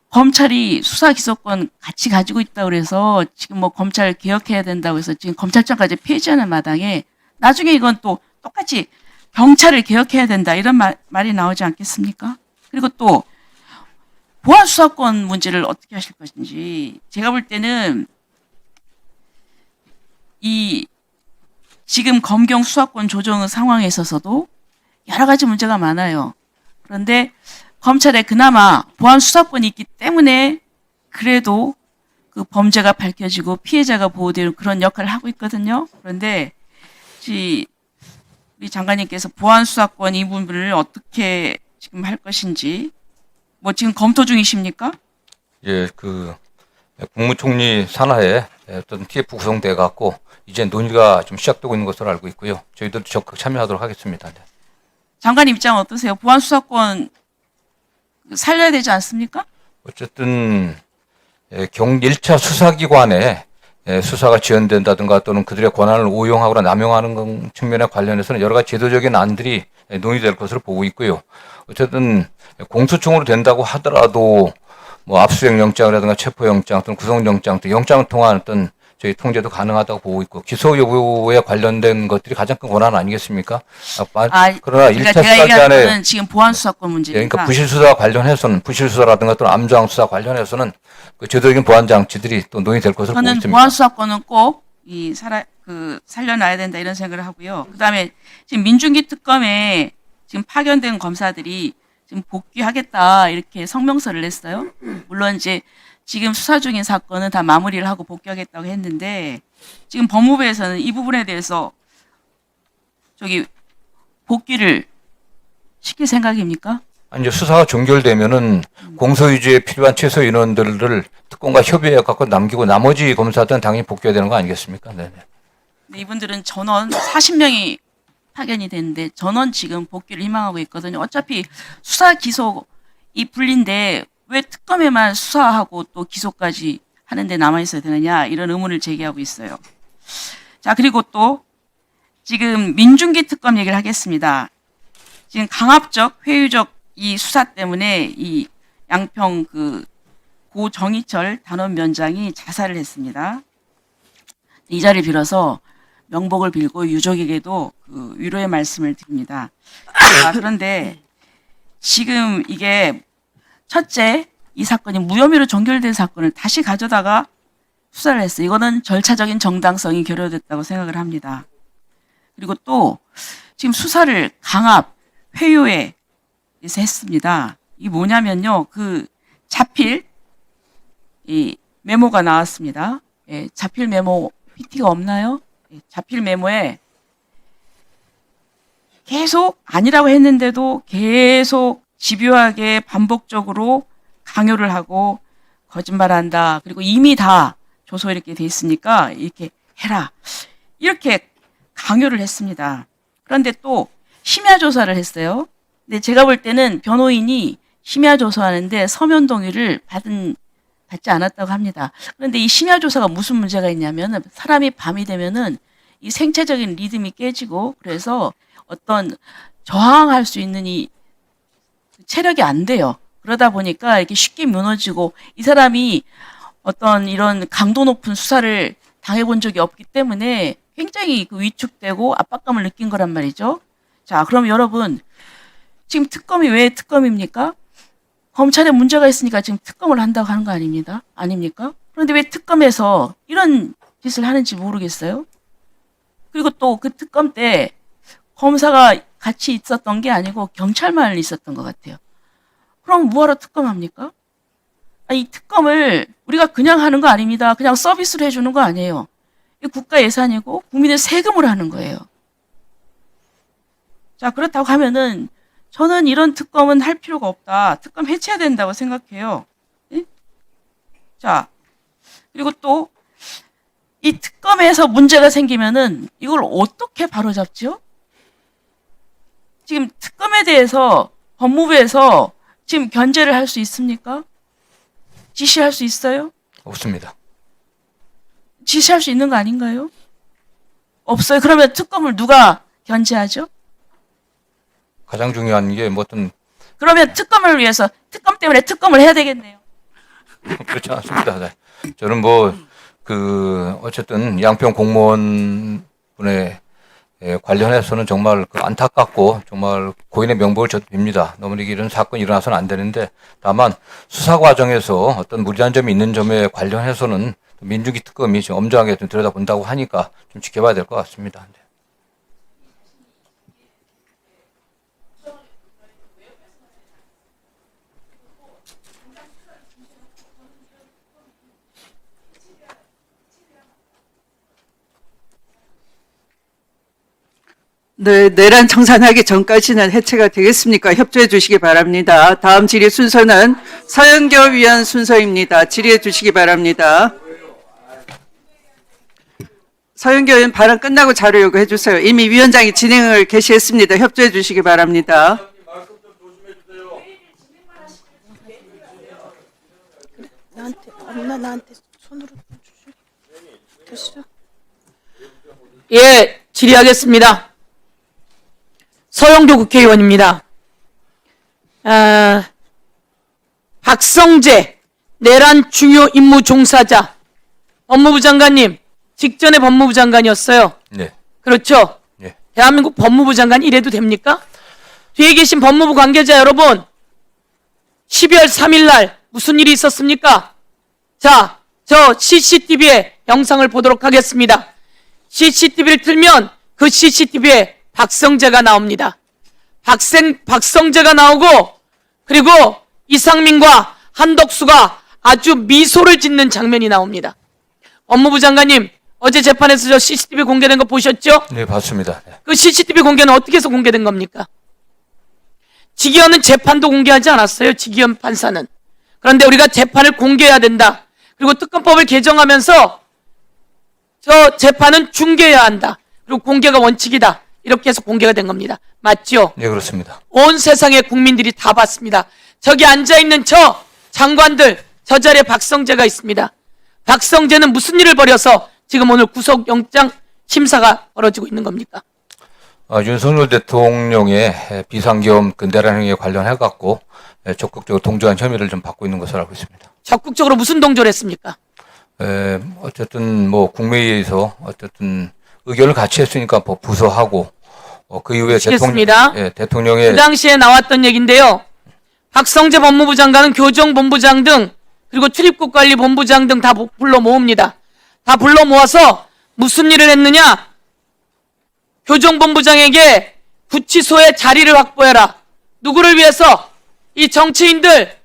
검찰이 수사 기소권 같이 가지고 있다고 그래서 지금 뭐 검찰 개혁해야 된다고 해서 지금 검찰청까지 폐지하는 마당에 나중에 이건 또 똑같이 경찰을 개혁해야 된다 이런 말이 나오지 않겠습니까? 그리고 또 보안 수사권 문제를 어떻게 하실 것인지 제가 볼 때는 지금 검경 수사권 조정 상황에 있어서도 여러 가지 문제가 많아요. 그런데 검찰에 그나마 보안 수사권이 있기 때문에 그래도 그 범죄가 밝혀지고 피해자가 보호되는 그런 역할을 하고 있거든요. 그런데 우리 장관님께서 보안 수사권 이 부분을 어떻게 지금 할 것인지 뭐 지금 검토 중이십니까? 예, 국무총리 산하에 어떤 TF 구성돼 갖고 이제 논의가 좀 시작되고 있는 것으로 알고 있고요. 저희도 적극 참여하도록 하겠습니다. 네. 장관 입장은 어떠세요? 보안 수사권 살려야 되지 않습니까? 어쨌든 1차 수사기관에 수사가 지연된다든가 또는 그들의 권한을 오용하거나 남용하는 측면에 관련해서는 여러 가지 제도적인 안들이 논의될 것으로 보고 있고요. 어쨌든 공소청으로 된다고 하더라도 뭐 압수수색 영장이라든가 체포영장 또는 구속영장 등 영장을 통한 어떤 저희 통제도 가능하다고 보고 있고 기소 여부에 관련된 것들이 가장 큰 권한 아니겠습니까? 그러나 1차 수사기관에 지금 보안 수사권 문제니까. 그러니까 부실수사 관련해서는 부실수사라든가 또는 암조항 수사 관련해서는 그 제도적인 보안 장치들이 또 논의될 것으로 보고 저는 있습니다. 보안 수사권은 꼭 살려놔야 된다 이런 생각을 하고요. 그다음에 지금 민중기 특검에 지금 파견된 검사들이 지금 복귀하겠다 이렇게 성명서를 냈어요. 물론 이제 지금 수사 중인 사건은 다 마무리를 하고 복귀하겠다고 했는데 지금 법무부에서는 이 부분에 대해서 복귀를 시킬 생각입니까? 아니, 이제 수사가 종결되면은 공소유지에 필요한 최소 인원들을 특검과 협의해 갖고 남기고 나머지 검사들은 당연히 복귀해야 되는 거 아니겠습니까? 네네. 근데 이분들은 전원 40명이 파견이 됐는데 전원 지금 복귀를 희망하고 있거든요. 어차피 수사 기소 이 분리인데 왜 특검에만 수사하고 또 기소까지 하는데 남아있어야 되느냐 이런 의문을 제기하고 있어요. 자, 그리고 또 지금 민중기 특검 얘기를 하겠습니다. 지금 강압적 회유적 이 수사 때문에 이 양평 고 정희철 단원위원장이 자살을 했습니다. 이 자리를 빌어서 명복을 빌고 유족에게도 위로의 말씀을 드립니다. 그런데 지금 이게 첫째, 이 사건이 무혐의로 종결된 사건을 다시 가져다가 수사를 했어요. 이거는 절차적인 정당성이 결여됐다고 생각을 합니다. 그리고 또 지금 수사를 강압, 회유에 해서 했습니다. 이게 뭐냐면요. 자필 이 메모가 나왔습니다. 예, 자필 메모 PT가 없나요? 예, 자필 메모에 계속 아니라고 했는데도 계속 집요하게 반복적으로 강요를 하고 거짓말한다. 그리고 이미 다 조서 이렇게 돼 있으니까 이렇게 해라. 이렇게 강요를 했습니다. 그런데 또 심야 조사를 했어요. 근데 제가 볼 때는 변호인이 심야 조사하는데 서면 동의를 받지 않았다고 합니다. 그런데 이 심야 조사가 무슨 문제가 있냐면 사람이 밤이 되면은 이 생체적인 리듬이 깨지고 그래서 어떤 저항할 수 있는 이 체력이 안 돼요. 그러다 보니까 이렇게 쉽게 무너지고 이 사람이 어떤 이런 강도 높은 수사를 당해본 적이 없기 때문에 굉장히 위축되고 압박감을 느낀 거란 말이죠. 자, 그럼 여러분 지금 특검이 왜 특검입니까? 검찰에 문제가 있으니까 지금 특검을 한다고 하는 거 아닙니까? 그런데 왜 특검에서 이런 짓을 하는지 모르겠어요. 그리고 또 그 특검 때 검사가 같이 있었던 게 아니고 경찰만 있었던 것 같아요. 그럼 뭐하러 특검합니까? 아니, 이 특검을 우리가 그냥 하는 거 아닙니다. 그냥 서비스로 해주는 거 아니에요. 이 국가 예산이고 국민의 세금으로 하는 거예요. 자, 그렇다고 하면은 저는 이런 특검은 할 필요가 없다. 특검 해체해야 된다고 생각해요. 예? 자, 그리고 또 이 특검에서 문제가 생기면은 이걸 어떻게 바로잡죠? 지금 특검에 대해서 법무부에서 지금 견제를 할 수 있습니까? 지시할 수 있어요? 없습니다. 지시할 수 있는 거 아닌가요? 없어요. 그러면 특검을 누가 견제하죠? 가장 중요한 게 뭐 어떤 그러면 특검을 위해서 특검 때문에 특검을 해야 되겠네요. 그렇지 않습니다. 네. 저는 어쨌든 양평 공무원분의 관련해서는 정말 안타깝고 정말 고인의 명복을 빕니다. 너무 이런 사건이 일어나서는 안 되는데 다만 수사 과정에서 어떤 무리한 점이 있는 점에 관련해서는 민중기 특검이 좀 엄정하게 좀 들여다본다고 하니까 좀 지켜봐야 될 것 같습니다. 네. 네, 내란 청산하기 전까지는 해체가 되겠습니까? 협조해 주시기 바랍니다. 다음 질의 순서는 서영교 위원 순서입니다. 질의해 주시기 바랍니다. 서영교 의원 발언 끝나고 자료 요구해 주세요. 이미 위원장이 진행을 개시했습니다. 협조해 주시기 바랍니다. 나한테 손으로 주시죠. 예, 질의하겠습니다. 서영교 국회의원입니다. 박성재 내란 중요 임무 종사자 법무부 장관님 직전에 법무부 장관이었어요. 네. 그렇죠? 네. 대한민국 법무부 장관이 이래도 됩니까? 뒤에 계신 법무부 관계자 여러분 12월 3일 날 무슨 일이 있었습니까? 자, 저 CCTV에 영상을 보도록 하겠습니다. CCTV를 틀면 그 CCTV에 박성재가 나옵니다. 박성재가 나오고 그리고 이상민과 한덕수가 아주 미소를 짓는 장면이 나옵니다. 법무부 장관님 어제 재판에서 저 CCTV 공개된 거 보셨죠? 네, 봤습니다. 네. 그 CCTV 공개는 어떻게 해서 공개된 겁니까? 직위원은 재판도 공개하지 않았어요. 직위원 판사는. 그런데 우리가 재판을 공개해야 된다. 그리고 특검법을 개정하면서 저 재판은 중개해야 한다. 그리고 공개가 원칙이다. 이렇게 해서 공개가 된 겁니다. 맞죠? 네, 그렇습니다. 온 세상의 국민들이 다 봤습니다. 저기 앉아있는 저 장관들, 저 자리에 박성재가 있습니다. 박성재는 무슨 일을 벌여서 지금 오늘 구속영장 심사가 벌어지고 있는 겁니까? 윤석열 대통령의 비상계엄 근대란 행위에 관련해갖고 적극적으로 동조한 혐의를 좀 받고 있는 것으로 알고 있습니다. 적극적으로 무슨 동조를 했습니까? 어쨌든 뭐 국무회의에서 어쨌든 의견을 같이 했으니까 뭐 부서하고 그 이후에 시겠습니다. 대통령의 그 당시에 나왔던 얘기인데요. 박성재 법무부 장관은 교정본부장 등 그리고 출입국관리본부장 등 다 불러 모읍니다. 다 불러 모아서 무슨 일을 했느냐? 교정본부장에게 구치소에 자리를 확보해라. 누구를 위해서? 이 정치인들,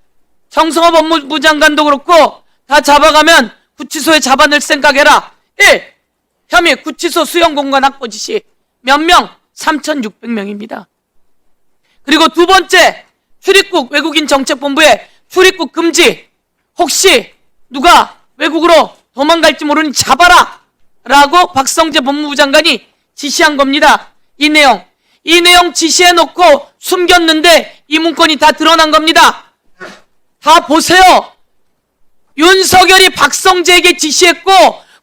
정성호 법무부 장관도 그렇고 다 잡아가면 구치소에 잡아넣을 생각해라. 1. 혐의 구치소 수용 공간 확보 지시. 몇 명? 3,600명입니다. 그리고 두 번째, 출입국 외국인 정책본부에 출입국 금지. 혹시 누가 외국으로 도망갈지 모르니 잡아라. 라고 박성재 법무부 장관이 지시한 겁니다. 이 내용 지시해놓고 숨겼는데 이 문건이 다 드러난 겁니다. 다 보세요. 윤석열이 박성재에게 지시했고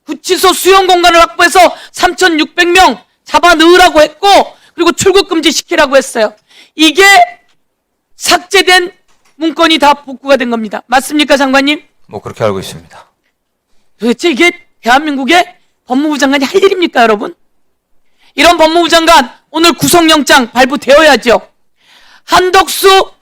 구치소 수용 공간을 확보해서 3,600명 잡아 넣으라고 했고 그리고 출국 금지시키라고 했어요. 이게 삭제된 문건이 다 복구가 된 겁니다. 맞습니까, 장관님? 뭐 그렇게 알고 있습니다. 도대체 이게 대한민국의 법무부 장관이 할 일입니까, 여러분? 이런 법무부 장관 오늘 구속영장 발부되어야죠. 한덕수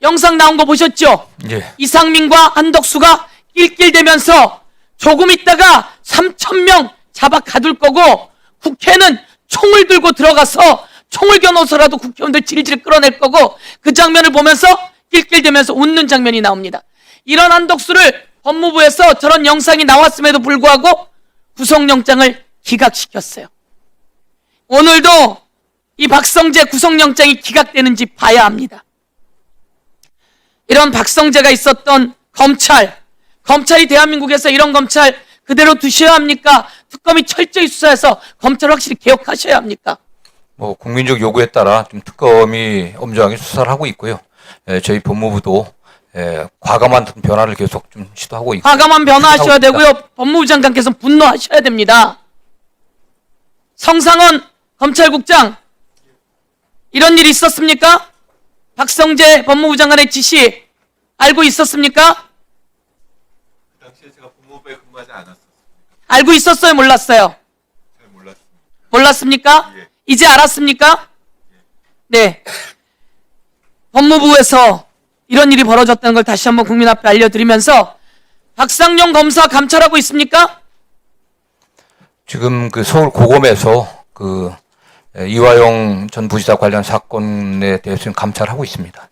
영상 나온 거 보셨죠? 예. 이상민과 한덕수가 낄낄대면서 조금 있다가 3,000명 잡아 가둘 거고 국회는 총을 들고 들어가서 총을 겨누어서라도 국회의원들 질질 끌어낼 거고 그 장면을 보면서 낄낄대면서 웃는 장면이 나옵니다. 이런 한덕수를 법무부에서 저런 영상이 나왔음에도 불구하고 구속영장을 기각시켰어요. 오늘도 이 박성재 구속영장이 기각되는지 봐야 합니다. 이런 박성재가 있었던 검찰이 대한민국에서 이런 검찰 그대로 두셔야 합니까? 특검이 철저히 수사해서 검찰을 확실히 개혁하셔야 합니까? 뭐 국민적 요구에 따라 좀 특검이 엄정하게 수사를 하고 있고요. 저희 법무부도 과감한 변화를 계속 좀 시도하고 있고. 과감한 변화하셔야 되고요. 법무부 장관께서 분노하셔야 됩니다. 성상원 검찰국장 이런 일이 있었습니까? 박성재 법무부 장관의 지시 알고 있었습니까? 그 당시에 제가 법무부에 근무하지 않았었어요. 알고 있었어요? 몰랐어요? 잘 몰랐습니다. 몰랐습니까? 예. 이제 알았습니까? 네. 법무부에서 이런 일이 벌어졌다는 걸 다시 한번 국민 앞에 알려드리면서 박상용 검사 감찰하고 있습니까? 지금 그 서울 고검에서 그 이화영 전 부지사 관련 사건에 대해서 감찰하고 있습니다.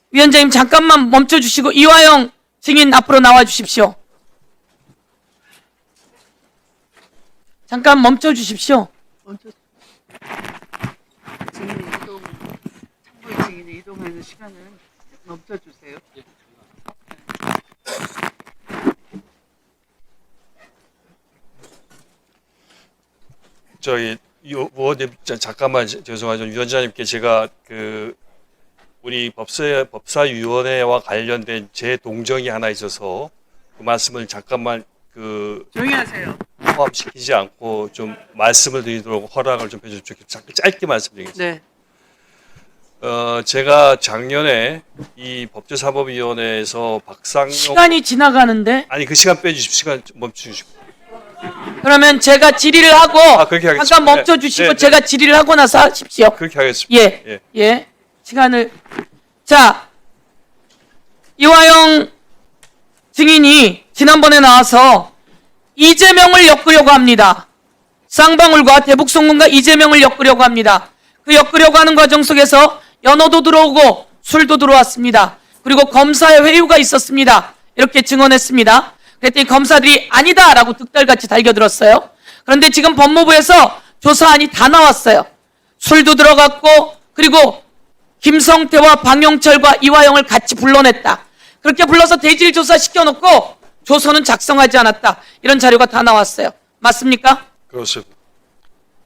위원장님 잠깐만 멈춰주시고 이화영 증인 앞으로 나와 주십시오. 잠깐 멈춰 주십시오. 이동하는 시간을 멈춰주세요. 저희 의원님 잠깐만 죄송하죠. 위원장님께 제가 우리 법사위원회와 관련된 제 동정이 하나 있어서 그 말씀을 잠깐만 조용히 하세요. 포함시키지 않고 좀 말씀을 드리도록 허락을 좀 해주십시오. 짧게 말씀드리겠습니다. 네. 제가 작년에 이 법제사법위원회에서 박상용 시간이 지나가는데 아니 그 시간 빼주십시오. 시간 좀 멈춰주시고. 그러면 제가 질의를 하고 그렇게 하겠습니다. 잠깐 멈춰 주시고 네, 네. 제가 질의를 하고 나서 하십시오. 그렇게 하겠습니다. 예. 시간을 자 이화영 증인이 지난번에 나와서 이재명을 엮으려고 합니다. 쌍방울과 대북송금과 이재명을 엮으려고 합니다. 그 엮으려고 하는 과정 속에서 연어도 들어오고 술도 들어왔습니다. 그리고 검사의 회유가 있었습니다. 이렇게 증언했습니다. 그랬더니 검사들이 아니다라고 득달같이 달겨들었어요. 그런데 지금 법무부에서 조사안이 다 나왔어요. 술도 들어갔고 그리고 김성태와 방용철과 이화영을 같이 불러냈다. 그렇게 불러서 대질 조사 시켜놓고 조서는 작성하지 않았다. 이런 자료가 다 나왔어요. 맞습니까? 그렇습니다.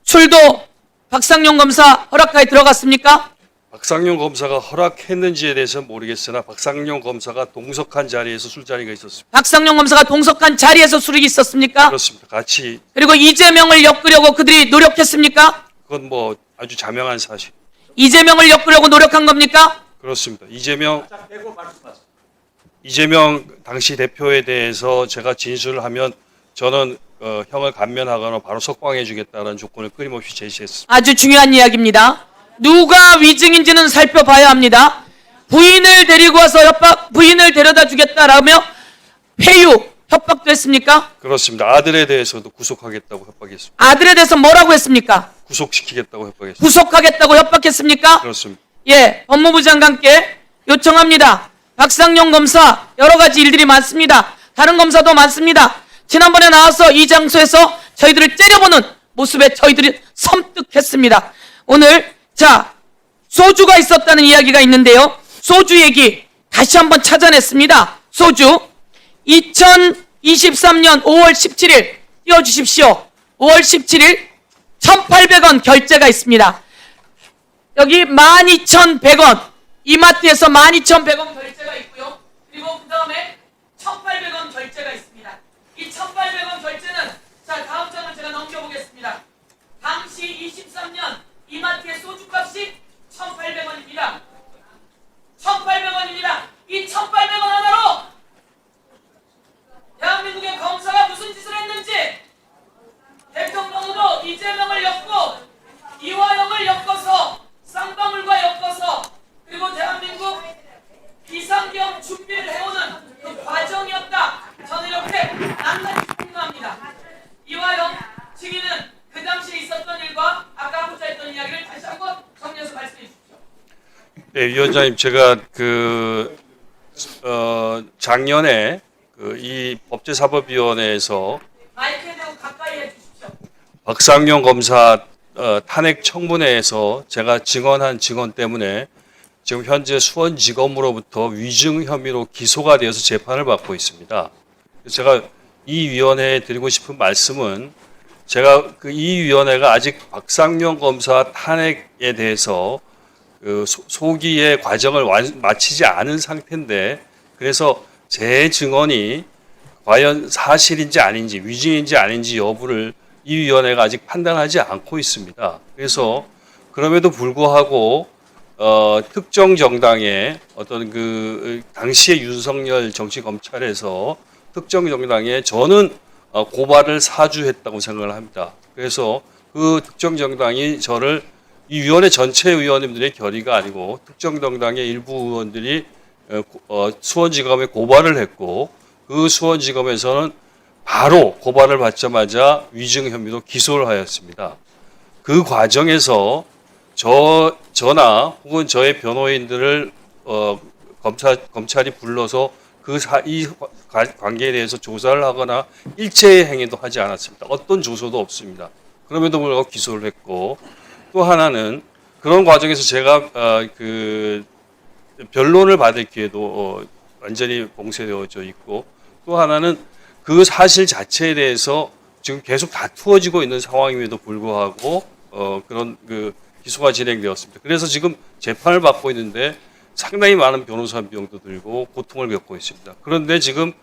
술도 박상용 검사 허락하에 들어갔습니까? 박상용 검사가 허락했는지에 대해서는 모르겠으나 박상용 검사가 동석한 자리에서 술자리가 있었습니다. 박상용 검사가 동석한 자리에서 술이 있었습니까? 그렇습니다. 같이 그리고 이재명을 엮으려고 그들이 노력했습니까? 그건 뭐 아주 자명한 사실. 이재명을 엮으려고 노력한 겁니까? 그렇습니다. 이재명 당시 대표에 대해서 제가 진술을 하면 저는 형을 감면하거나 바로 석방해주겠다는 조건을 끊임없이 제시했습니다. 아주 중요한 이야기입니다. 누가 위증인지는 살펴봐야 합니다. 부인을 데리고 와서 부인을 데려다 주겠다라며 회유, 협박도 했습니까? 그렇습니다. 아들에 대해서도 구속하겠다고 협박했습니다. 아들에 대해서 뭐라고 했습니까? 구속시키겠다고 협박했습니다. 구속하겠다고 협박했습니까? 그렇습니다. 예, 법무부 장관께 요청합니다. 박상용 검사 여러 가지 일들이 많습니다. 다른 검사도 많습니다. 지난번에 나와서 이 장소에서 저희들을 째려보는 모습에 저희들이 섬뜩했습니다. 오늘 소주가 있었다는 이야기가 있는데요. 소주 얘기 다시 한번 찾아냈습니다. 소주 2023년 5월 17일 띄워주십시오. 5월 17일 1,800원 결제가 있습니다. 여기 12,100원 이마트에서 12,100원 결제가 있고요. 그리고 그 다음에 1,800원 결제가 있습니다. 이 1,800원 결제는 다음 장을 제가 넘겨보겠습니다. 당시 23년 이마트의 소주값이 1,800원입니다. 1,800원입니다. 이 1,800원 하나로 대한민국의 검사가 무슨 짓을 했는지 대통령도 이재명을 엮고 이화영을 엮어서 쌍방울과 엮어서 그리고 대한민국 비상경 준비를 해오는 그 과정이었다. 저는 이렇게 낱낱이 폭로합니다. 이화영 증인은 그 당시에 있었던 일과 아까 하고자 했던 이야기를 다시 한번 정리해서 말씀해 주십시오. 네, 위원장님, 제가 작년에 이 법제사법위원회에서 마이크에 대고 가까이 해주십시오. 박상용 검사 탄핵 청문회에서 제가 증언한 증언 때문에 지금 현재 수원지검으로부터 위증 혐의로 기소가 되어서 재판을 받고 있습니다. 제가 이 위원회에 드리고 싶은 말씀은 제가 이 위원회가 아직 박상용 검사 탄핵에 대해서 소기의 과정을 마치지 않은 상태인데 그래서 제 증언이 과연 사실인지 아닌지 위증인지 아닌지 여부를 이 위원회가 아직 판단하지 않고 있습니다. 그래서 그럼에도 불구하고 특정 정당의 어떤 당시의 윤석열 정치검찰에서 특정 정당에 저는 고발을 사주했다고 생각을 합니다. 그래서 그 특정 정당이 저를 이 위원회 전체 의원님들의 결의가 아니고 특정 정당의 일부 의원들이 수원지검에 고발을 했고 그 수원지검에서는 바로 고발을 받자마자 위증 혐의로 기소를 하였습니다. 그 과정에서 저나 혹은 저의 변호인들을 검찰이 불러서 이 관계에 대해서 조사를 하거나 일체의 행위도 하지 않았습니다. 어떤 조서도 없습니다. 그럼에도 불구하고 기소를 했고 또 하나는 그런 과정에서 제가 변론을 받을 기회도 완전히 봉쇄되어져 있고, 또 하나는 그 사실 자체에 대해서 지금 계속 다투어지고 있는 상황임에도 불구하고 그런 그 기소가 진행되었습니다. 그래서 지금 재판을 받고 있는데 상당히 많은 변호사 비용도 들고 고통을 겪고 있습니다. 그런데 지금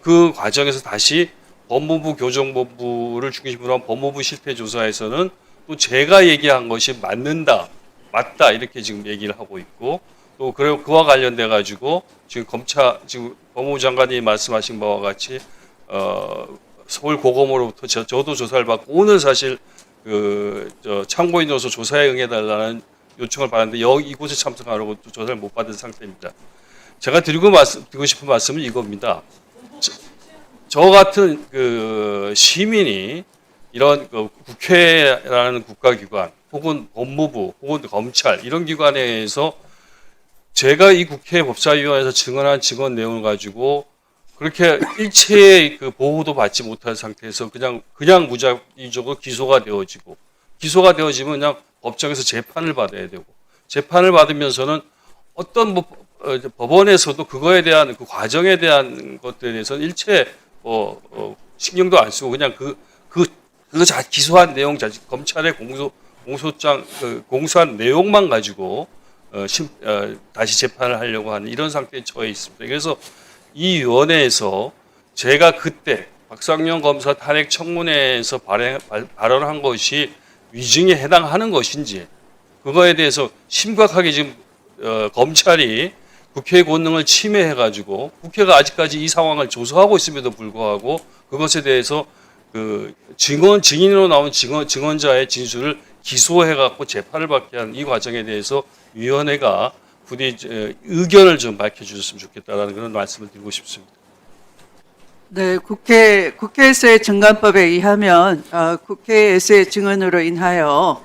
그 과정에서 다시 법무부 교정본부를 중심으로 한 법무부 실태조사에서는 또 제가 얘기한 것이 맞다 이렇게 지금 얘기를 하고 있고, 또 그와 관련돼 가지고 지금 지금 법무부 장관이 말씀하신 바와 같이 서울 고검으로부터 저도 조사를 받고 오늘 사실 참고인으로서 조사에 응해달라는 요청을 받았는데 이곳에 참석하려고 또 조사를 못 받은 상태입니다. 제가 드리고 싶은 말씀은 이겁니다. 저 같은 그 시민이 이런 국회라는 국가기관 혹은 법무부 혹은 검찰 이런 기관에서 제가 이 국회 법사위원회에서 증언한 증언 내용을 가지고 그렇게 일체의 그 보호도 받지 못한 상태에서 그냥 무작위적으로 기소가 되어지면 그냥 법정에서 재판을 받아야 되고, 재판을 받으면서는 어떤 법원에서도 그거에 대한 그 과정에 대한 것들에 대해서는 일체 신경도 안 쓰고 그냥 기소한 내용 자체, 검찰의 공소한 내용만 가지고 다시 재판을 하려고 하는 이런 상태에 처해 있습니다. 그래서 이 위원회에서 제가 그때 박상용 검사 탄핵 청문회에서 발언한 것이 위증에 해당하는 것인지, 그거에 대해서 심각하게 지금 검찰이 국회의 권능을 침해해가지고 국회가 아직까지 이 상황을 조사하고 있음에도 불구하고 그것에 대해서 증인으로 나온 증언자의 진술을 기소해갖고 재판을 받게 한 이 과정에 대해서 위원회가 부디 의견을 좀 밝혀주셨으면 좋겠다라는 그런 말씀을 드리고 싶습니다. 네, 국회에서의 증감법에 의하면 국회에서의 증언으로 인하여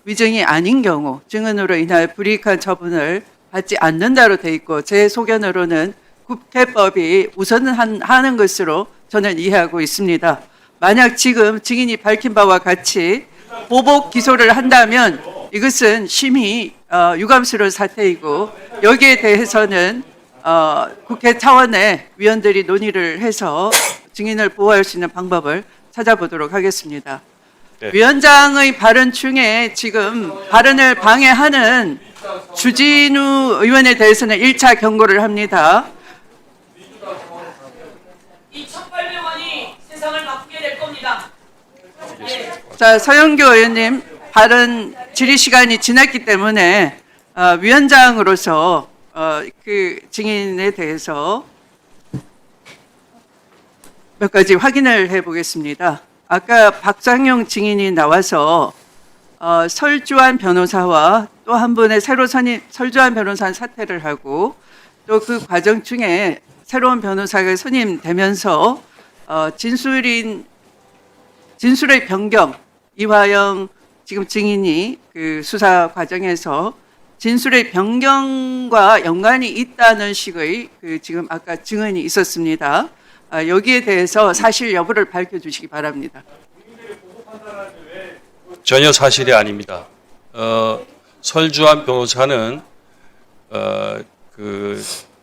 위증이 아닌 경우 증언으로 인하여 불이익한 처분을 받지 않는다로 돼 있고, 제 소견으로는 국회법이 우선은 하는 것으로 저는 이해하고 있습니다. 만약 지금 증인이 밝힌 바와 같이 보복 기소를 한다면 이것은 심히 유감스러운 사태이고, 여기에 대해서는 국회 차원의 위원들이 논의를 해서 증인을 보호할 수 있는 방법을 찾아보도록 하겠습니다. 네. 위원장의 발언 중에 지금 발언을 방해하는 주진우 의원에 대해서는 1차 경고를 합니다. 이 1,800원이 세상을 바꾸게 될 겁니다. 자, 서영교 의원님 발언 질의 시간이 지났기 때문에 위원장으로서 그 증인에 대해서 몇 가지 확인을 해보겠습니다. 아까 박상용 증인이 나와서 설주환 변호사와 또 한 분의 새로 선임 설주환 변호사는 사퇴를 하고, 또 그 과정 중에 새로운 변호사가 선임되면서 진술의 변경, 이화영 지금 증인이 그 수사 과정에서 진술의 변경과 연관이 있다는 식의 지금 아까 증언이 있었습니다. 여기에 대해서 사실 여부를 밝혀주시기 바랍니다. 전혀 사실이 아닙니다. 설주환 변호사는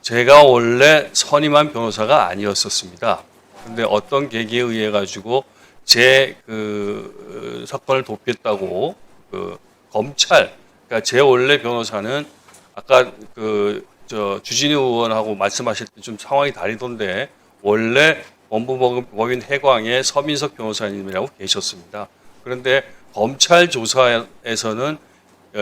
제가 원래 선임한 변호사가 아니었었습니다. 그런데 어떤 계기에 의해 가지고 제 사건을 돕겠다고 검찰, 그러니까 제 원래 변호사는 아까 주진우 의원하고 말씀하실 때 좀 상황이 다르던데 원래 원부법인 해광의 서민석 변호사님이라고 계셨습니다. 그런데 검찰 조사에서는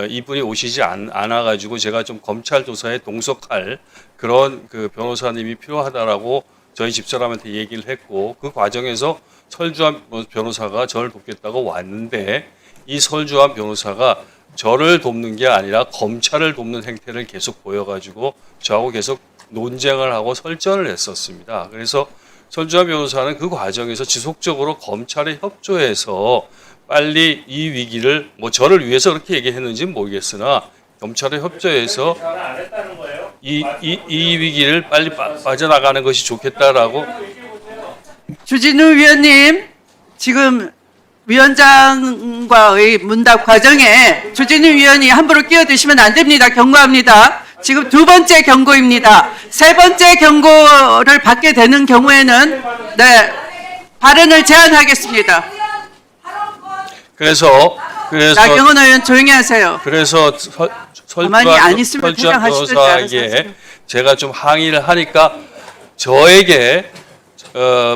이분이 오시지 않아가지고 제가 좀 검찰 조사에 동석할 그런 변호사님이 필요하다라고 저희 집사람한테 얘기를 했고, 그 과정에서 설주환 변호사가 저를 돕겠다고 왔는데 이 설주환 변호사가 저를 돕는 게 아니라 검찰을 돕는 행태를 계속 보여가지고 저하고 계속 논쟁을 하고 설전을 했었습니다. 그래서 설주환 변호사는 그 과정에서 지속적으로 검찰에 협조해서 빨리 이 위기를 저를 위해서 그렇게 얘기했는지는 모르겠으나 검찰에 협조해서 이 위기를 빨리 빠져나가는 것이 좋겠다라고. 주진우 위원님, 지금 위원장과의 문답 과정에 주진우 위원이 함부로 끼어드시면 안 됩니다. 경고합니다. 지금 두 번째 경고입니다. 세 번째 경고를 받게 되는 경우에는 네, 발언을 제한하겠습니다. 그래서 나경원 의원 조용히 하세요. 그래서 가만히 안 있으면 그냥 하시든지 변호사에게 알아서 제가 좀 항의를 하니까 저에게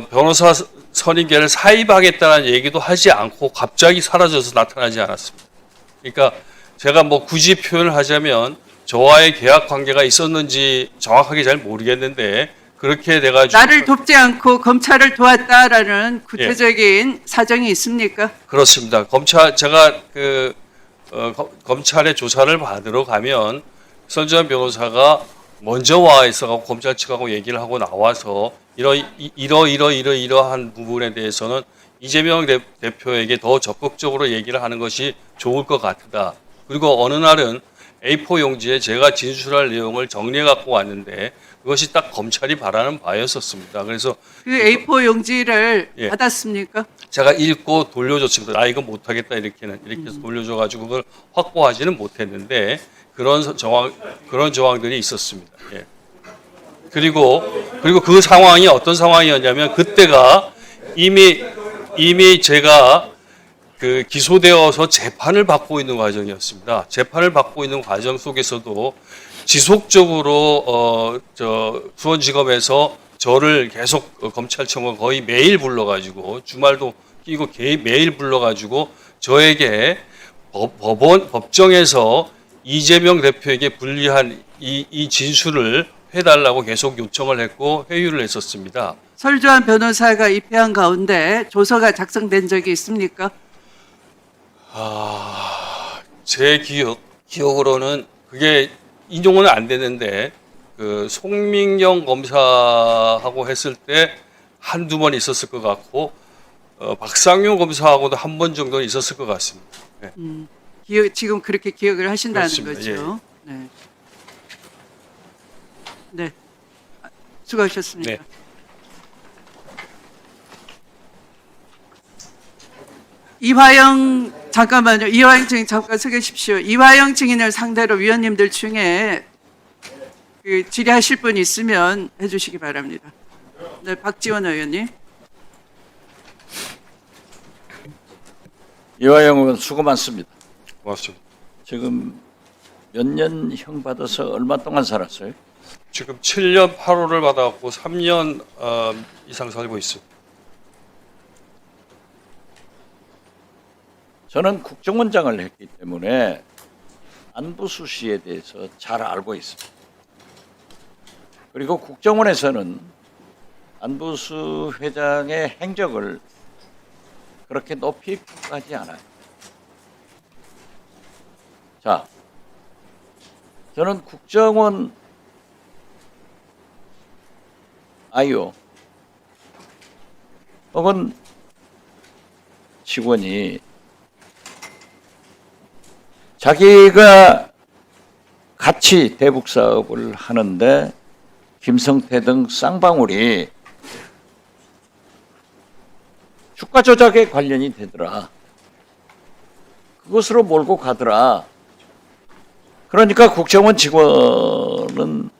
변호사 선임계를 사입하겠다는 얘기도 하지 않고 갑자기 사라져서 나타나지 않았습니다. 그러니까 제가 뭐 굳이 표현을 하자면 저와의 계약 관계가 있었는지 정확하게 잘 모르겠는데 그렇게 돼가지고 나를 돕지 않고 검찰을 도왔다라는 구체적인 사정이 있습니까? 그렇습니다. 제가 검찰의 조사를 받으러 가면 선지현 변호사가 먼저 와 있어가지고 검찰 측하고 얘기를 하고 나와서 이러한 부분에 대해서는 이재명 대표에게 더 적극적으로 얘기를 하는 것이 좋을 것 같다. 그리고 어느 날은 A4 용지에 제가 진술할 내용을 정리해 갖고 왔는데 그것이 딱 검찰이 바라는 바였었습니다. 그래서 그 A4 용지를 예. 받았습니까? 제가 읽고 돌려줬습니다. 나 이거 못하겠다 이렇게 해서 돌려줘가지고 그걸 확보하지는 못했는데 그런 정황들이 있었습니다. 예. 그리고 그 상황이 어떤 상황이었냐면 그때가 이미 제가 기소되어서 재판을 받고 있는 과정이었습니다. 재판을 받고 있는 과정 속에서도 지속적으로 수원지검에서 저를 계속 검찰청은 거의 매일 불러가지고 주말도 끼고 매일 불러가지고 저에게 법정에서 이재명 대표에게 불리한 이 진술을 해달라고 계속 요청을 했고 회유를 했었습니다. 설주한 변호사가 입회한 가운데 조서가 작성된 적이 있습니까? 제 기억으로는 그게 인용은 안 되는데 송민경 검사하고 했을 때 한두 번 있었을 것 같고 박상용 검사하고도 한 번 정도 있었을 것 같습니다. 네. 지금 그렇게 기억을 하신다는 그렇습니다. 거죠. 네. 네. 수고하셨습니다. 네. 이화영 잠깐만요. 이화영 증인 잠깐 서 계십시오. 이화영 증인을 상대로 위원님들 중에 질의하실 분 있으면 해주시기 바랍니다. 네, 박지원 의원님. 이화영 의원 수고 많습니다. 고맙습니다. 지금 몇 년 형 받아서 얼마 동안 살았어요? 지금 7년 8월을 받아갖고 3년 이상 살고 있습니다. 저는 국정원장을 했기 때문에 안부수 씨에 대해서 잘 알고 있습니다. 그리고 국정원에서는 안부수 회장의 행적을 그렇게 높이 평가하지 않아요. 자, 저는 국정원 아이오 혹은 직원이 자기가 같이 대북 사업을 하는데 김성태 등 쌍방울이 주가 조작에 관련이 되더라. 그것으로 몰고 가더라. 그러니까 국정원 직원은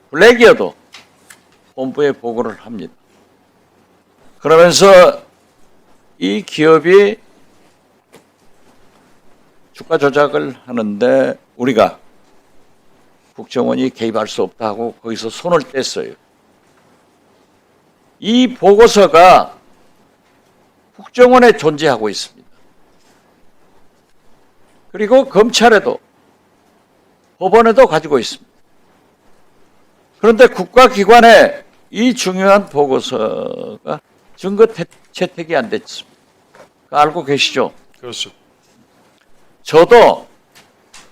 블랙이어도 본부에 보고를 합니다. 그러면서 이 기업이 주가 조작을 하는데 우리가 국정원이 개입할 수 없다고 거기서 손을 뗐어요. 이 보고서가 국정원에 존재하고 있습니다. 그리고 검찰에도 법원에도 가지고 있습니다. 그런데 국가기관에 이 중요한 보고서가 증거 채택이 안 됐습니다. 알고 계시죠? 그렇죠. 저도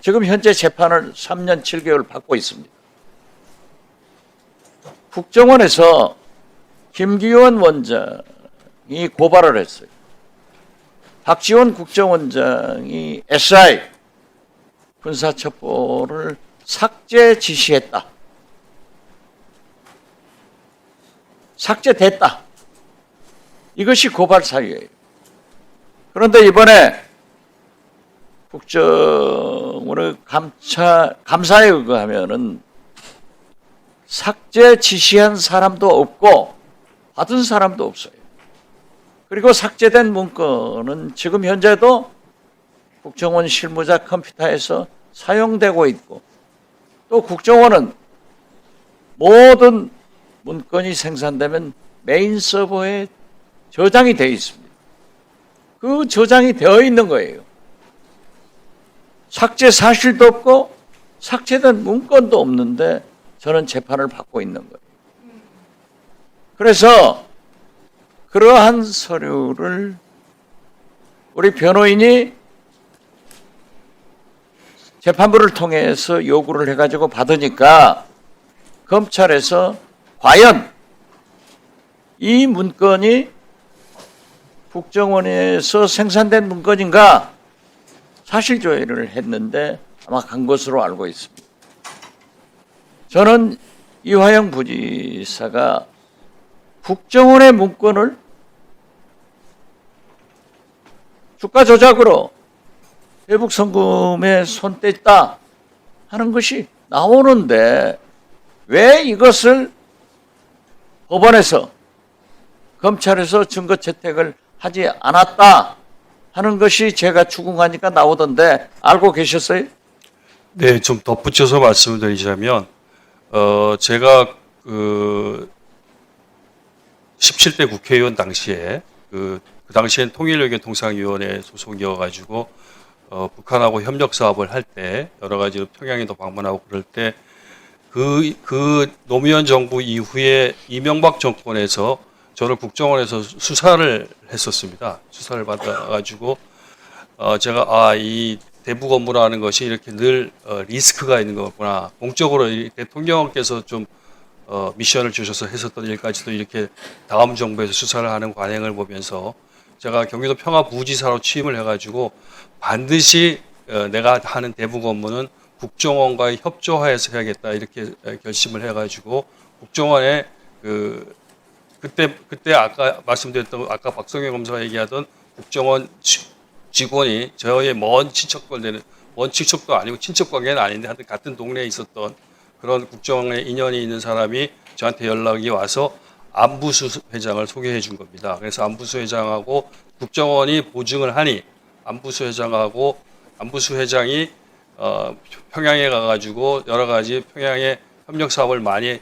지금 현재 재판을 3년 7개월 받고 있습니다. 국정원에서 김기현 원장이 고발을 했어요. 박지원 국정원장이 SI 군사첩보를 삭제 지시했다. 삭제됐다. 이것이 고발 사유예요. 그런데 이번에 국정원의 감사에 의거하면은 삭제 지시한 사람도 없고 받은 사람도 없어요. 그리고 삭제된 문건은 지금 현재도 국정원 실무자 컴퓨터에서 사용되고 있고, 또 국정원은 모든 문건이 생산되면 메인 서버에 저장이 되어 있습니다. 그 저장이 되어 있는 거예요. 삭제 사실도 없고 삭제된 문건도 없는데 저는 재판을 받고 있는 거예요. 그래서 그러한 서류를 우리 변호인이 재판부를 통해서 요구를 해가지고 받으니까 검찰에서 과연 이 문건이 국정원에서 생산된 문건인가 사실조회를 했는데 아마 간 것으로 알고 있습니다. 저는 이화영 부지사가 국정원의 문건을 주가 조작으로 대북 송금에 손 뗐다 하는 것이 나오는데 왜 이것을 법원에서 검찰에서 증거 채택을 하지 않았다 하는 것이 제가 추궁하니까 나오던데 알고 계셨어요? 네, 좀 덧붙여서 말씀을 드리자면, 제가 17대 국회의원 당시에 그 당시엔 통일외교 통상위원회 소속이어가지고 북한하고 협력 사업을 할 때 여러 가지로 평양에도 방문하고 그럴 때 그 노무현 정부 이후에 이명박 정권에서 저를 국정원에서 수사를 했었습니다. 수사를 받아가지고 제가 이 대북 업무라는 것이 이렇게 늘 리스크가 있는 거구나. 공적으로 대통령께서 좀 미션을 주셔서 했었던 일까지도 이렇게 다음 정부에서 수사를 하는 관행을 보면서 제가 경기도 평화부지사로 취임을 해가지고 반드시 내가 하는 대북 업무는 국정원과의 협조하에서 해야겠다 이렇게 결심을 해가지고 국정원에 그때 아까 말씀드렸던 아까 박성현 검사가 얘기하던 국정원 직원이 저의 먼 친척도 아니고 친척 관계는 아닌데 하여튼 같은 동네에 있었던 그런 국정원에 인연이 있는 사람이 저한테 연락이 와서 안부수 회장을 소개해 준 겁니다. 그래서 안부수 회장하고 국정원이 보증을 하니 안부수 회장이 평양에 가가지고 여러 가지 평양에 협력 사업을 많이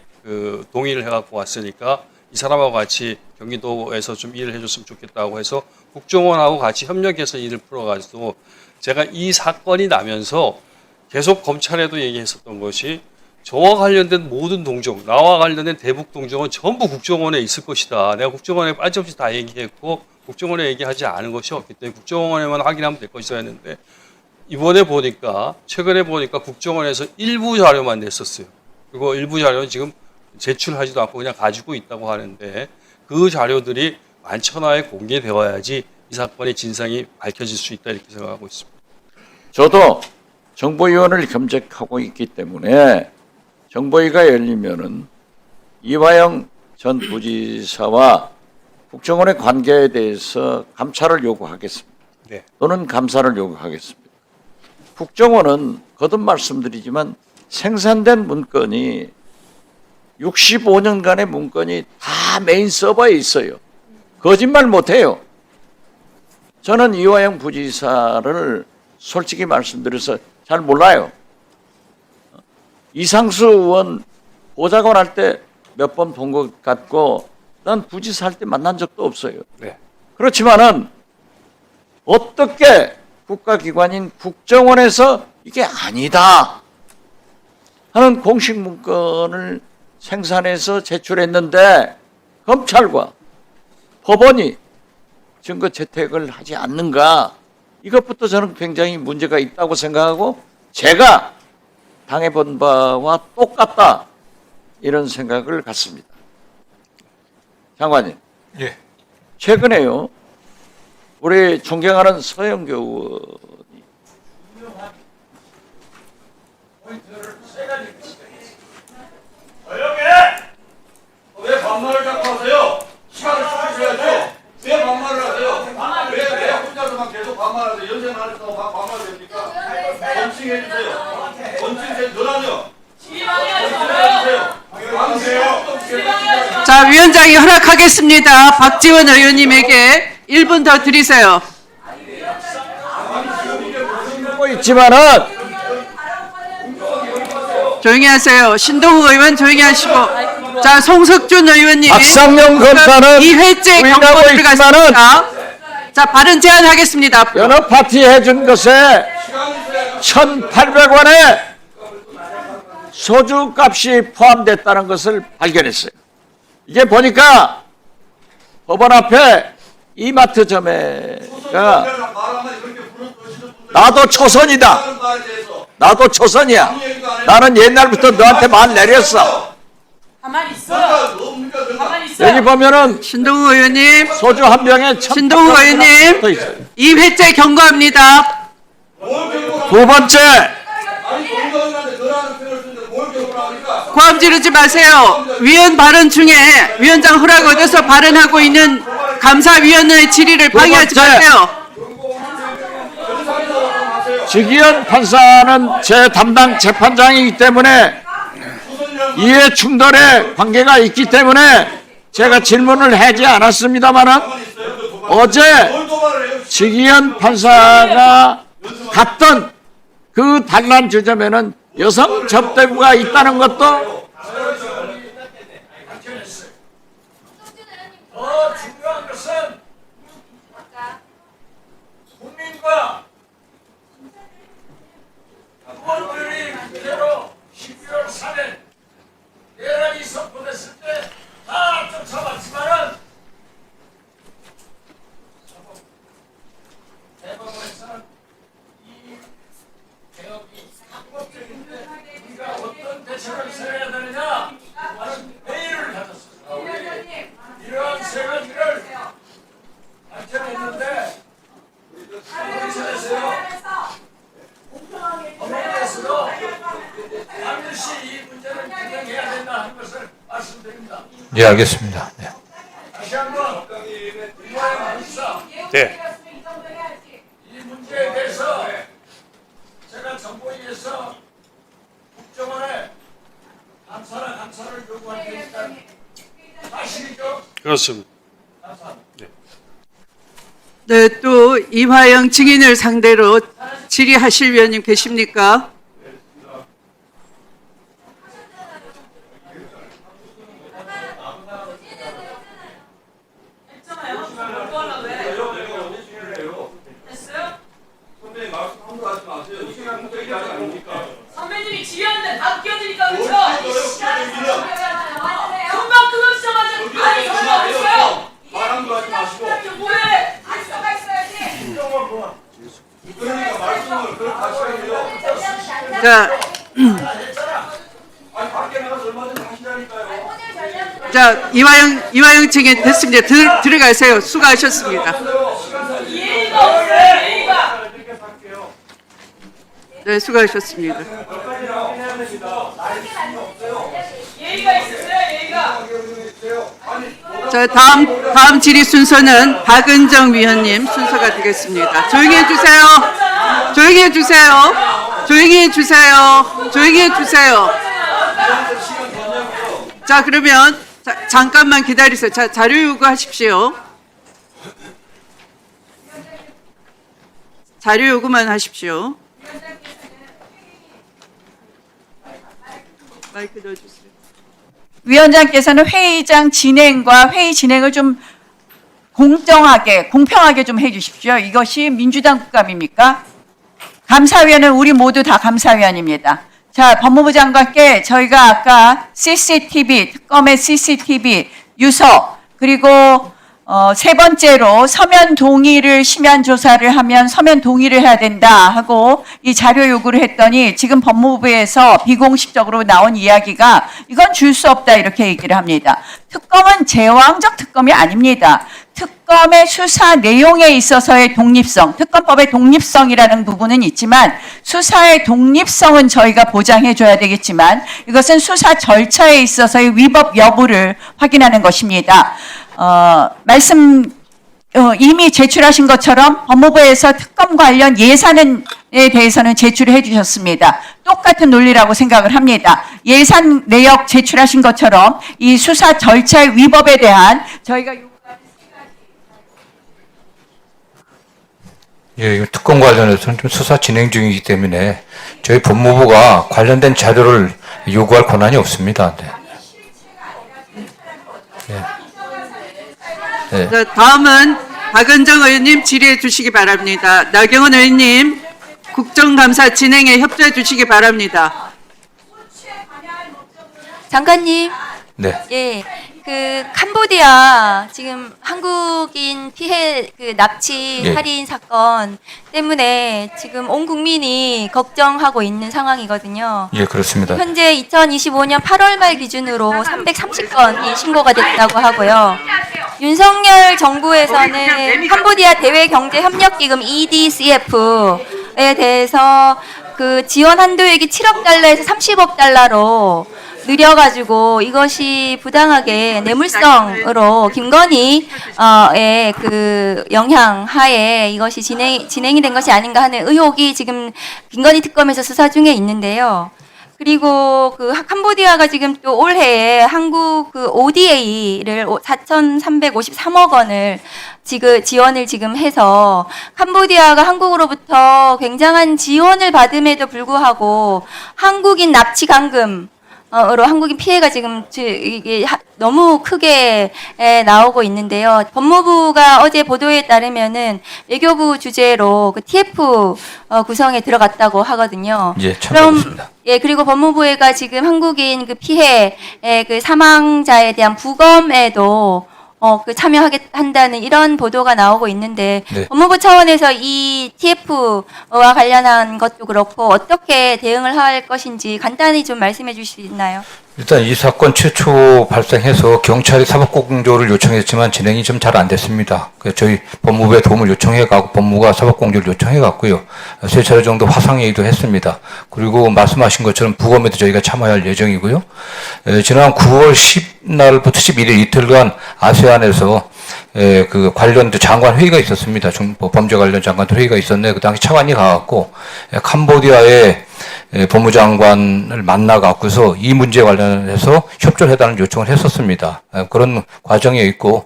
동의를 해갖고 왔으니까 이 사람하고 같이 경기도에서 좀 일을 해줬으면 좋겠다고 해서 국정원하고 같이 협력해서 일을 풀어가지고 제가 이 사건이 나면서 계속 검찰에도 얘기했었던 것이 저와 관련된 모든 동정, 나와 관련된 대북 동정은 전부 국정원에 있을 것이다. 내가 국정원에 빠짐없이 다 얘기했고 국정원에 얘기하지 않은 것이 없기 때문에 국정원에만 확인하면 될 것이다 했는데 최근에 보니까 국정원에서 일부 자료만 냈었어요. 그리고 일부 자료는 지금 제출하지도 않고 그냥 가지고 있다고 하는데 그 자료들이 만천하에 공개되어야지 이 사건의 진상이 밝혀질 수 있다 이렇게 생각하고 있습니다. 저도 정보위원을 겸직하고 있기 때문에 정보위가 열리면은 이화영 전 부지사와 국정원의 관계에 대해서 감찰을 요구하겠습니다. 네. 또는 감사를 요구하겠습니다. 국정원은 거듭 말씀드리지만 생산된 문건이 65년간의 문건이 다 메인 서버에 있어요. 거짓말 못해요. 저는 이화영 부지사를 솔직히 말씀드려서 잘 몰라요. 이상수 의원 보좌관 할 때 몇 번 본 것 같고 난 부지사 할 때 만난 적도 없어요. 네. 그렇지만은 어떻게 국가기관인 국정원에서 이게 아니다 하는 공식 문건을 생산해서 제출했는데 검찰과 법원이 증거 채택을 하지 않는가, 이것부터 저는 굉장히 문제가 있다고 생각하고 제가 당해본 바와 똑같다 이런 생각을 갖습니다. 장관님, 예. 최근에요 우리 존경하는 서영교 의원이 왜 반말을 자꾸 하세요? 시간을 주셔야죠. 왜 반말을 하세요? 왜 혼자서만 계속 반말하세요? 연세 많으셔서 반말을 됩니까? 자, 위원장이 허락하겠습니다. 박지원 의원님에게 1분 더 드리세요. 하고 있지만은 조용히 하세요. 신동욱 의원 조용히 하시고. 자, 송석준 의원님. 박상영 검사는 2회째 경고 부인하고 들어갔습니다. 자, 발언 제한하겠습니다. 여러 파티 해준 것에 1,800원의 소주 값이 포함됐다는 것을 발견했어요. 이게 보니까 법원 앞에 이마트점에가 나도 초선이다. 나도 초선이야. 나는 옛날부터 너한테 말 내렸어. 가만히 있어요. 가만히 있어요. 여기 보면은 신동욱 의원님. 소주 한 병에 신동욱 의원님. 2회째 경고합니다. 두 번째, 고함 지르지 마세요. 위원 발언 중에 위원장 허락 얻어서 발언하고 있는 감사위원회의 질의를 방해하지 번째. 마세요. 지기현 판사는 제 담당 재판장이기 때문에 이해 충돌의 관계가 있기 때문에 제가 질문을 하지 않았습니다만은 어제 지기현 판사가 갔던 그 단란 주점에는 여성 접대부가 있다는 것도 더 중요한 것은 국민과 의원들이 그대로 12월 3일 내란이 선포됐을 때 다 쫓아왔지만은 대법원에서는 이 개혁이 합법적인데 우리가 어떤 대책을 세워야 되느냐 하는 회의를 가졌습니다. 이러한 세 가지를 밝혀냈는데 법원에서요 법원에서도 반드시 이 문제를 규명해야 된다 하는 것을 말씀드립니다. 예, 알겠습니다. 네. 다시 한번 이화영 부지사 네. 이 문제에 대해서 제가 정보위에서 국정원에 감사를 요구할 테니까 사실이죠? 그렇습니다. 감사합니다. 네, 또 이화영 증인을 상대로 질의하실 위원님 계십니까? 선배님이 지휘하는데 다 끼어드니까 그렇죠? 금방 끊어지자마자 아니 설마 없어요? 바람도 하지 마시고 뭐해? 안써가 있어야지. 그러니까 말씀을 그렇게 하셔야죠. 자, 아니 밖에 나가서 얼마든지 하시라니까요. 자, 이화영 증인 됐습니다. 들어가세요. 수고하셨습니다. 예의가 없어요. 예의가. 네, 수고하셨습니다. 예의가 있으세요. 예의가. 자, 다음 질의 순서는 박은정 위원님 순서가 되겠습니다. 조용히 해주세요. 조용히 해주세요. 조용히 해주세요. 조용히 해주세요. 자, 그러면 잠깐만 기다리세요. 자, 자료 요구하십시오. 자료 요구만 하십시오. 마이크 넣어주세요. 위원장께서는 회의장 진행과 회의 진행을 좀 공정하게, 공평하게 좀 해주십시오. 이것이 민주당 국감입니까? 감사위원은 우리 모두 다 감사위원입니다. 자, 법무부 장관께 저희가 아까 CCTV, 특검의 CCTV 유서, 그리고 세 번째로 서면 동의를 심야 조사를 하면 서면 동의를 해야 된다 하고 이 자료 요구를 했더니 지금 법무부에서 비공식적으로 나온 이야기가 이건 줄 수 없다 이렇게 얘기를 합니다. 특검은 제왕적 특검이 아닙니다. 특검의 수사 내용에 있어서의 독립성, 특검법의 독립성이라는 부분은 있지만 수사의 독립성은 저희가 보장해 줘야 되겠지만 이것은 수사 절차에 있어서의 위법 여부를 확인하는 것입니다. 이미 제출하신 것처럼 법무부에서 특검 관련 예산은 대해서는 제출해 주셨습니다. 똑같은 논리라고 생각을 합니다. 예산 내역 제출하신 것처럼 이 수사 절차의 위법에 대한 저희가 예, 이 특검 관련해서는 좀 수사 진행 중이기 때문에 저희 법무부가 관련된 자료를 요구할 권한이 없습니다. 네. 네. 자, 다음은 박은정 의원님 질의해 주시기 바랍니다. 나경원 의원님 국정감사 진행에 협조해 주시기 바랍니다. 장관님. 네. 예. 그 캄보디아 지금 한국인 피해 그 납치 예. 살인 사건 때문에 지금 온 국민이 걱정하고 있는 상황이거든요. 예, 그렇습니다. 현재 2025년 8월 말 기준으로 330건이 신고가 됐다고 하고요. 윤석열 정부에서는 캄보디아 대외경제협력기금 EDCF에 대해서 그 지원 한도액이 7억 달러에서 30억 달러로 느려가지고 이것이 부당하게 뇌물성으로 김건희의 그 영향 하에 이것이 진행이 된 것이 아닌가 하는 의혹이 지금 김건희 특검에서 수사 중에 있는데요. 그리고 그 캄보디아가 지금 또 올해에 한국 그 ODA를 4,353억 원을 지원을 지금 해서 캄보디아가 한국으로부터 굉장한 지원을 받음에도 불구하고 한국인 납치 감금 으로 한국인 피해가 지금 이게 너무 크게 나오고 있는데요. 법무부가 어제 보도에 따르면은 외교부 주재로 그 TF 구성에 들어갔다고 하거든요. 예, 참고했습니다. 예, 그리고 법무부가 지금 한국인 그 피해 그 사망자에 대한 부검에도 그 참여한다는 이런 보도가 나오고 있는데 네. 법무부 차원에서 이 TF와 관련한 것도 그렇고 어떻게 대응을 할 것인지 간단히 좀 말씀해 주실 수 있나요? 일단 이 사건 최초 발생해서 경찰이 사법공조를 요청했지만 진행이 좀 잘 안 됐습니다. 저희 법무부에 도움을 요청해가고 법무부가 사법공조를 요청해갔고요. 세 차례 정도 화상회의도 했습니다. 그리고 말씀하신 것처럼 부검에도 저희가 참여할 예정이고요. 지난 9월 10날부터 11일 이틀간 아세안에서 그 관련 장관 회의가 있었습니다. 범죄 관련 장관 회의가 있었는데 그 당시 차관이 가갖고 캄보디아의 법무장관을 만나갖고서 이 문제 관련해서 협조를 해달라는 요청을 했었습니다. 그런 과정에 있고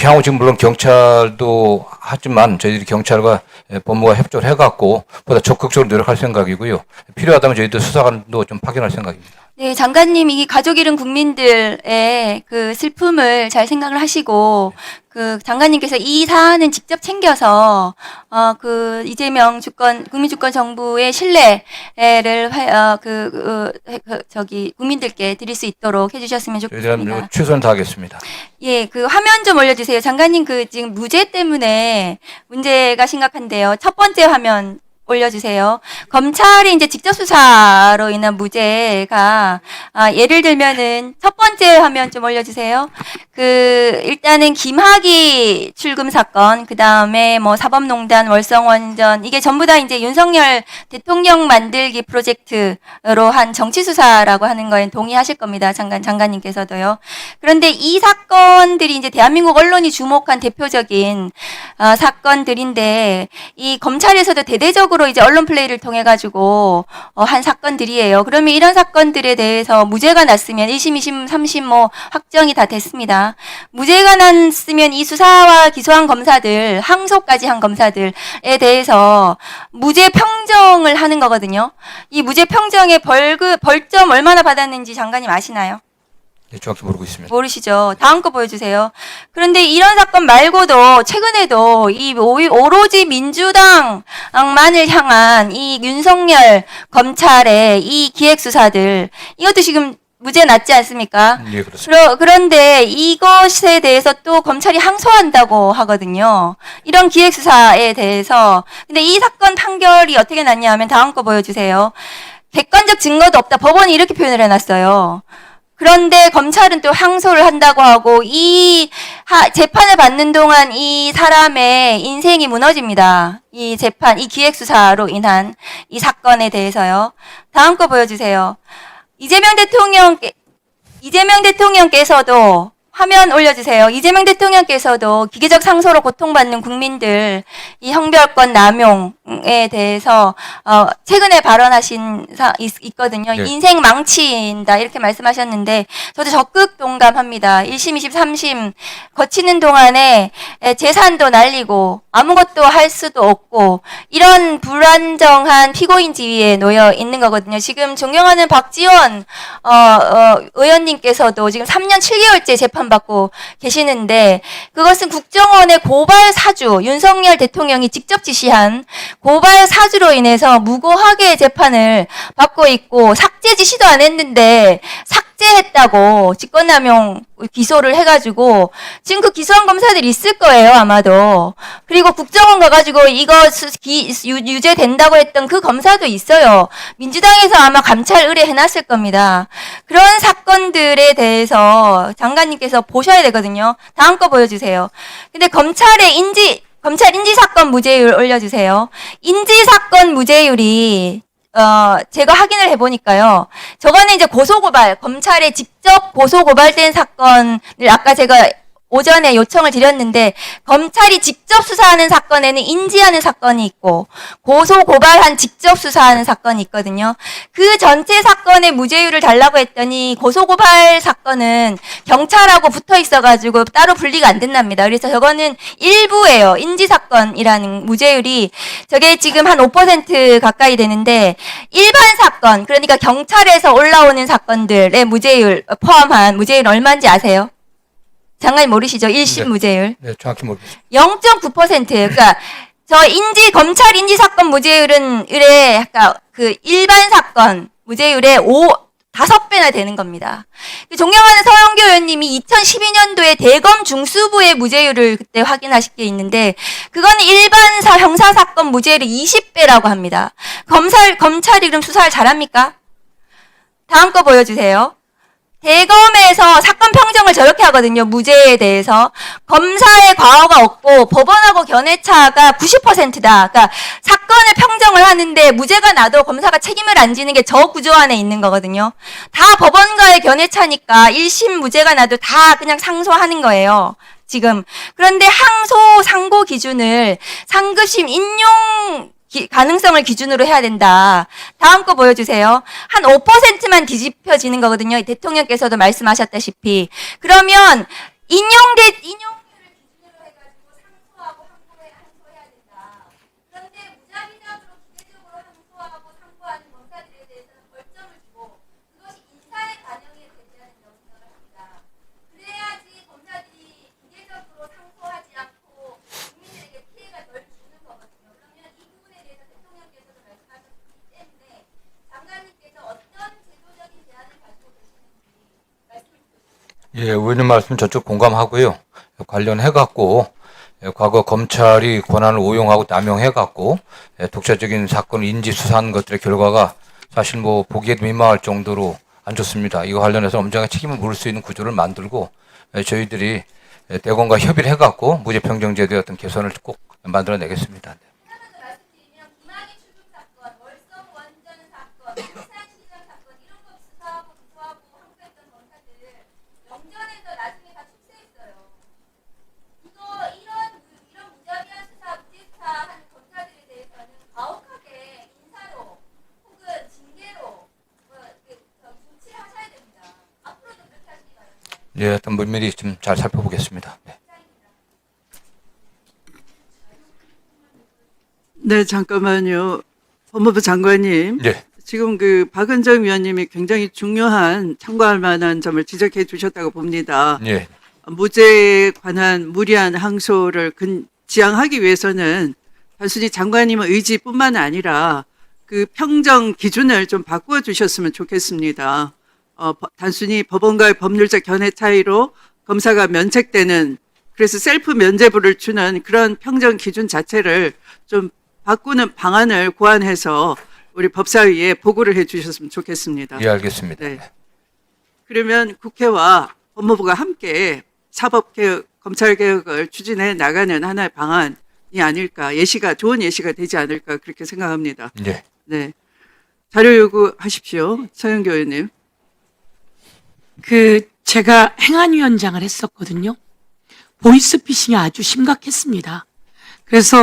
향후 지금 물론 경찰도 하지만 저희들이 경찰과 법무가 협조를 해갖고 보다 적극적으로 노력할 생각이고요. 필요하다면 저희도 수사관도 좀 파견할 생각입니다. 네, 장관님, 이 가족 잃은 국민들의 그 슬픔을 잘 생각을 하시고, 그 장관님께서 이 사안은 직접 챙겨서, 그 이재명 국민주권 정부의 신뢰를, 국민들께 드릴 수 있도록 해주셨으면 좋겠습니다. 저희들은 최선을 다하겠습니다. 예, 그 화면 좀 올려주세요. 장관님, 그 지금 무죄 때문에 문제가 심각한데요. 첫 번째 화면 올려주세요. 검찰이 이제 직접 수사로 인한 무죄가 예를 들면은 첫 번째 화면 좀 올려주세요. 그 일단은 김학의 출금 사건, 그 다음에 뭐 사법농단, 월성원전 이게 전부 다 이제 윤석열 대통령 만들기 프로젝트로 한 정치 수사라고 하는 거에 동의하실 겁니다. 장관님께서도요. 그런데 이 사건들이 이제 대한민국 언론이 주목한 대표적인 사건들인데 이 검찰에서도 대대적으로 이제 언론 플레이를 통해 가지고 한 사건들이에요. 그러면 이런 사건들에 대해서 무죄가 났으면 1심, 2심, 3심 뭐 확정이 다 됐습니다. 무죄가 났으면 이 수사와 기소한 검사들, 항소까지 한 검사들에 대해서 무죄 평정을 하는 거거든요. 이 무죄 평정의 벌점 얼마나 받았는지 장관님 아시나요? 네, 정확히 모르고 있습니다. 모르시죠? 다음 거 보여주세요. 그런데 이런 사건 말고도 최근에도 이 오로지 민주당만을 향한 이 윤석열 검찰의 이 기획수사들 이것도 지금 무죄 났지 않습니까? 예, 그렇습니다. 그런데 이것에 대해서 또 검찰이 항소한다고 하거든요. 이런 기획수사에 대해서. 근데 이 사건 판결이 어떻게 났냐 하면 다음 거 보여주세요. 객관적 증거도 없다. 법원이 이렇게 표현을 해놨어요. 그런데 검찰은 또 항소를 한다고 하고 이 재판을 받는 동안 이 사람의 인생이 무너집니다. 이 재판, 이 기획수사로 인한 이 사건에 대해서요. 다음 거 보여주세요. 이재명 대통령께서도 화면 올려주세요. 이재명 대통령께서도 기계적 상소로 고통받는 국민들 이 형별권 남용 대해서 최근에 발언하신 있거든요. 네. 인생 망친다 이렇게 말씀하셨는데 저도 적극 동감합니다. 1심, 2심, 3심 거치는 동안에 재산도 날리고 아무것도 할 수도 없고 이런 불안정한 피고인 지위에 놓여 있는 거거든요. 지금 존경하는 박지원 의원님께서도 지금 3년 7개월째 재판받고 계시는데 그것은 국정원의 고발 사주, 윤석열 대통령이 직접 지시한 고발 사주로 인해서 무고하게 재판을 받고 있고 삭제 지시도 안 했는데 삭제했다고 직권남용 기소를 해가지고 지금 그 기소한 검사들이 있을 거예요 아마도. 그리고 국정원 가가지고 이거 유죄된다고 했던 그 검사도 있어요. 민주당에서 아마 감찰 의뢰해놨을 겁니다. 그런 사건들에 대해서 장관님께서 보셔야 되거든요. 다음 거 보여주세요. 근데 검찰 인지사건 무죄율 올려주세요. 인지사건 무죄율이 제가 확인을 해보니까요. 저거는 이제 검찰에 직접 고소고발된 사건을 아까 제가 오전에 요청을 드렸는데 검찰이 직접 수사하는 사건에는 인지하는 사건이 있고 고소고발한 직접 수사하는 사건이 있거든요. 그 전체 사건의 무죄율을 달라고 했더니 고소고발 사건은 경찰하고 붙어 있어가지고 따로 분리가 안 된답니다. 그래서 저거는 일부예요. 인지사건이라는 무죄율이 저게 지금 한 5% 가까이 되는데 일반 사건 그러니까 경찰에서 올라오는 사건들의 무죄율 포함한 무죄율 얼마인지 아세요? 장관님 모르시죠? 1심 무죄율. 네, 정확히 모르겠습니다. 0.9%예요. 그러니까 검찰 인지 사건 무죄율은 아까 그 일반 사건 무죄율의 5배나 되는 겁니다. 존경하는 서영교 의원님이 2012년도에 대검 중수부의 무죄율을 그때 확인하실 게 있는데 그거는 일반 형사 사건 무죄율이 20배라고 합니다. 검찰이 그럼 수사를 잘합니까? 다음 거 보여주세요. 대검에서 사건 평정을 저렇게 하거든요. 무죄에 대해서. 검사의 과오가 없고 법원하고 견해차가 90%다. 그러니까 사건을 평정을 하는데 무죄가 나도 검사가 책임을 안 지는 게 저 구조 안에 있는 거거든요. 다 법원과의 견해차니까 1심 무죄가 나도 다 그냥 상소하는 거예요. 지금. 그런데 항소 상고 기준을 상급심 인용 가능성을 기준으로 해야 된다. 다음 거 보여주세요. 한 5%만 뒤집혀지는 거거든요. 대통령께서도 말씀하셨다시피. 그러면 인용률을 기준으로 해가지고 상소하고 항소해야 된다. 그런데 무자비자로 기계적으로 항소하고 상고하는 검사들에 대해서는 벌점을 주고 그것이 인사에 반영이 되지 않는다고 생각을 합니다. 그래야지 검사들이 기계적으로 상소하지 않고 국민들에게 피해가 덜 주는 거거든요. 그러면 이 부분에 대해서 대통령께서도 말씀하셨기 때문에 장관님께서 어떤 제도적인 제안을 가지고 계시는지 말씀을 주셨습니다. 예, 의원님 말씀 저쪽 공감하고요. 관련해갖고 과거 검찰이 권한을 오용하고 남용해갖고 독자적인 사건 인지 수사한 것들의 결과가 사실 뭐 보기에도 민망할 정도로 안 좋습니다. 이거 관련해서 엄정하게 책임을 물을 수 있는 구조를 만들고 저희들이 대검과 협의를 해갖고 무죄평정제도의 어떤 개선을 꼭 만들어내겠습니다. 예, 어떤 면밀히 좀 잘 살펴보겠습니다. 네. 네, 잠깐만요. 법무부 장관님. 예. 지금 그 박은정 위원님이 굉장히 중요한 참고할 만한 점을 지적해 주셨다고 봅니다. 예. 무죄에 관한 무리한 항소를 지향하기 위해서는 단순히 장관님의 의지뿐만 아니라 그 평정 기준을 좀 바꾸어 주셨으면 좋겠습니다. 단순히 법원과의 법률적 견해 차이로 검사가 면책되는 그래서 셀프 면죄부를 주는 그런 평정 기준 자체를 좀 바꾸는 방안을 고안해서 우리 법사위에 보고를 해 주셨으면 좋겠습니다. 예, 알겠습니다. 네. 그러면 국회와 법무부가 함께 사법개혁, 검찰개혁을 추진해 나가는 하나의 방안이 아닐까, 좋은 예시가 되지 않을까 그렇게 생각합니다. 예. 네. 자료 요구하십시오. 서영교 의원님. 제가 행안위원장을 했었거든요. 보이스피싱이 아주 심각했습니다.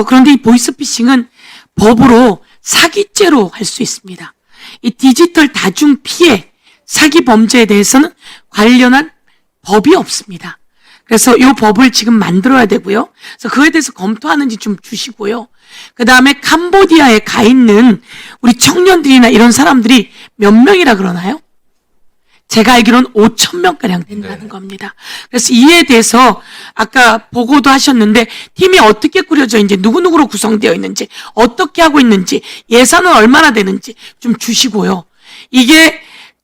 그런데 이 보이스피싱은 법으로 사기죄로 할 수 있습니다. 이 디지털 다중 피해 사기 범죄에 대해서는 관련한 법이 없습니다. 그래서 이 법을 지금 만들어야 되고요. 그래서 그거에 대해서 검토하는지 좀 주시고요. 그 다음에 캄보디아에 가 있는 우리 청년들이나 이런 사람들이 몇 명이라 그러나요? 제가 알기로는 5,000명가량 된다는 겁니다. 그래서 이에 대해서 아까 보고도 하셨는데 팀이 어떻게 꾸려져 있는지, 누구누구로 구성되어 있는지, 어떻게 하고 있는지, 예산은 얼마나 되는지 좀 주시고요. 이게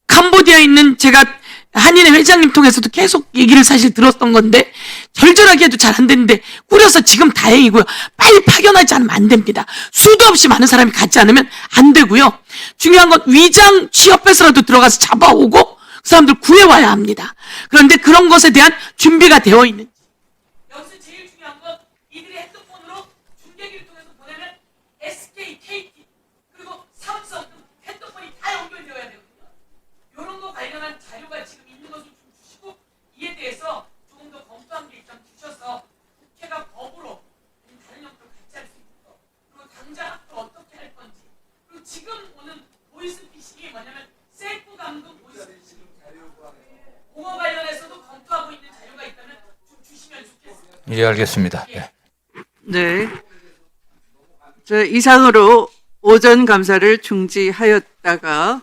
캄보디아에 있는 제가 한인회 회장님 통해서도 계속 얘기를 사실 들었던 건데 절절하게 해도 잘 안 되는데 꾸려서 지금 다행이고요. 빨리 파견하지 않으면 안 됩니다. 수도 없이 많은 사람이 가지 않으면 안 되고요. 중요한 건 위장 취업해서라도 들어가서 잡아오고 그 사람들 구해와야 합니다. 그런데 그런 것에 대한 준비가 되어 있는지. 여기서 제일 중요한 건 이들의 핸드폰으로 중계기를 통해서 보내면 SK, KT 그리고 삼성 핸드폰이 다 연결되어야 되거든요. 이런 거 관련한 자료가 지금 있는 것을 좀 주시고 이에 대해서 조금 더 검토한 게 있다면 주셔서 국회가 법으로 다른 형태로 같이 할 수 있도록 그리고 당장 앞으로 어떻게 할 건지 그리고 지금 오는 보이스피싱이 뭐냐면 셀프 감금 보이스피싱 공어 관련해서도 검토하고 있는 자료가 있다면 좀 주시면 좋겠습니다. 예, 알겠습니다. 예. 네. 저 이상으로 오전 감사를 중지하였다가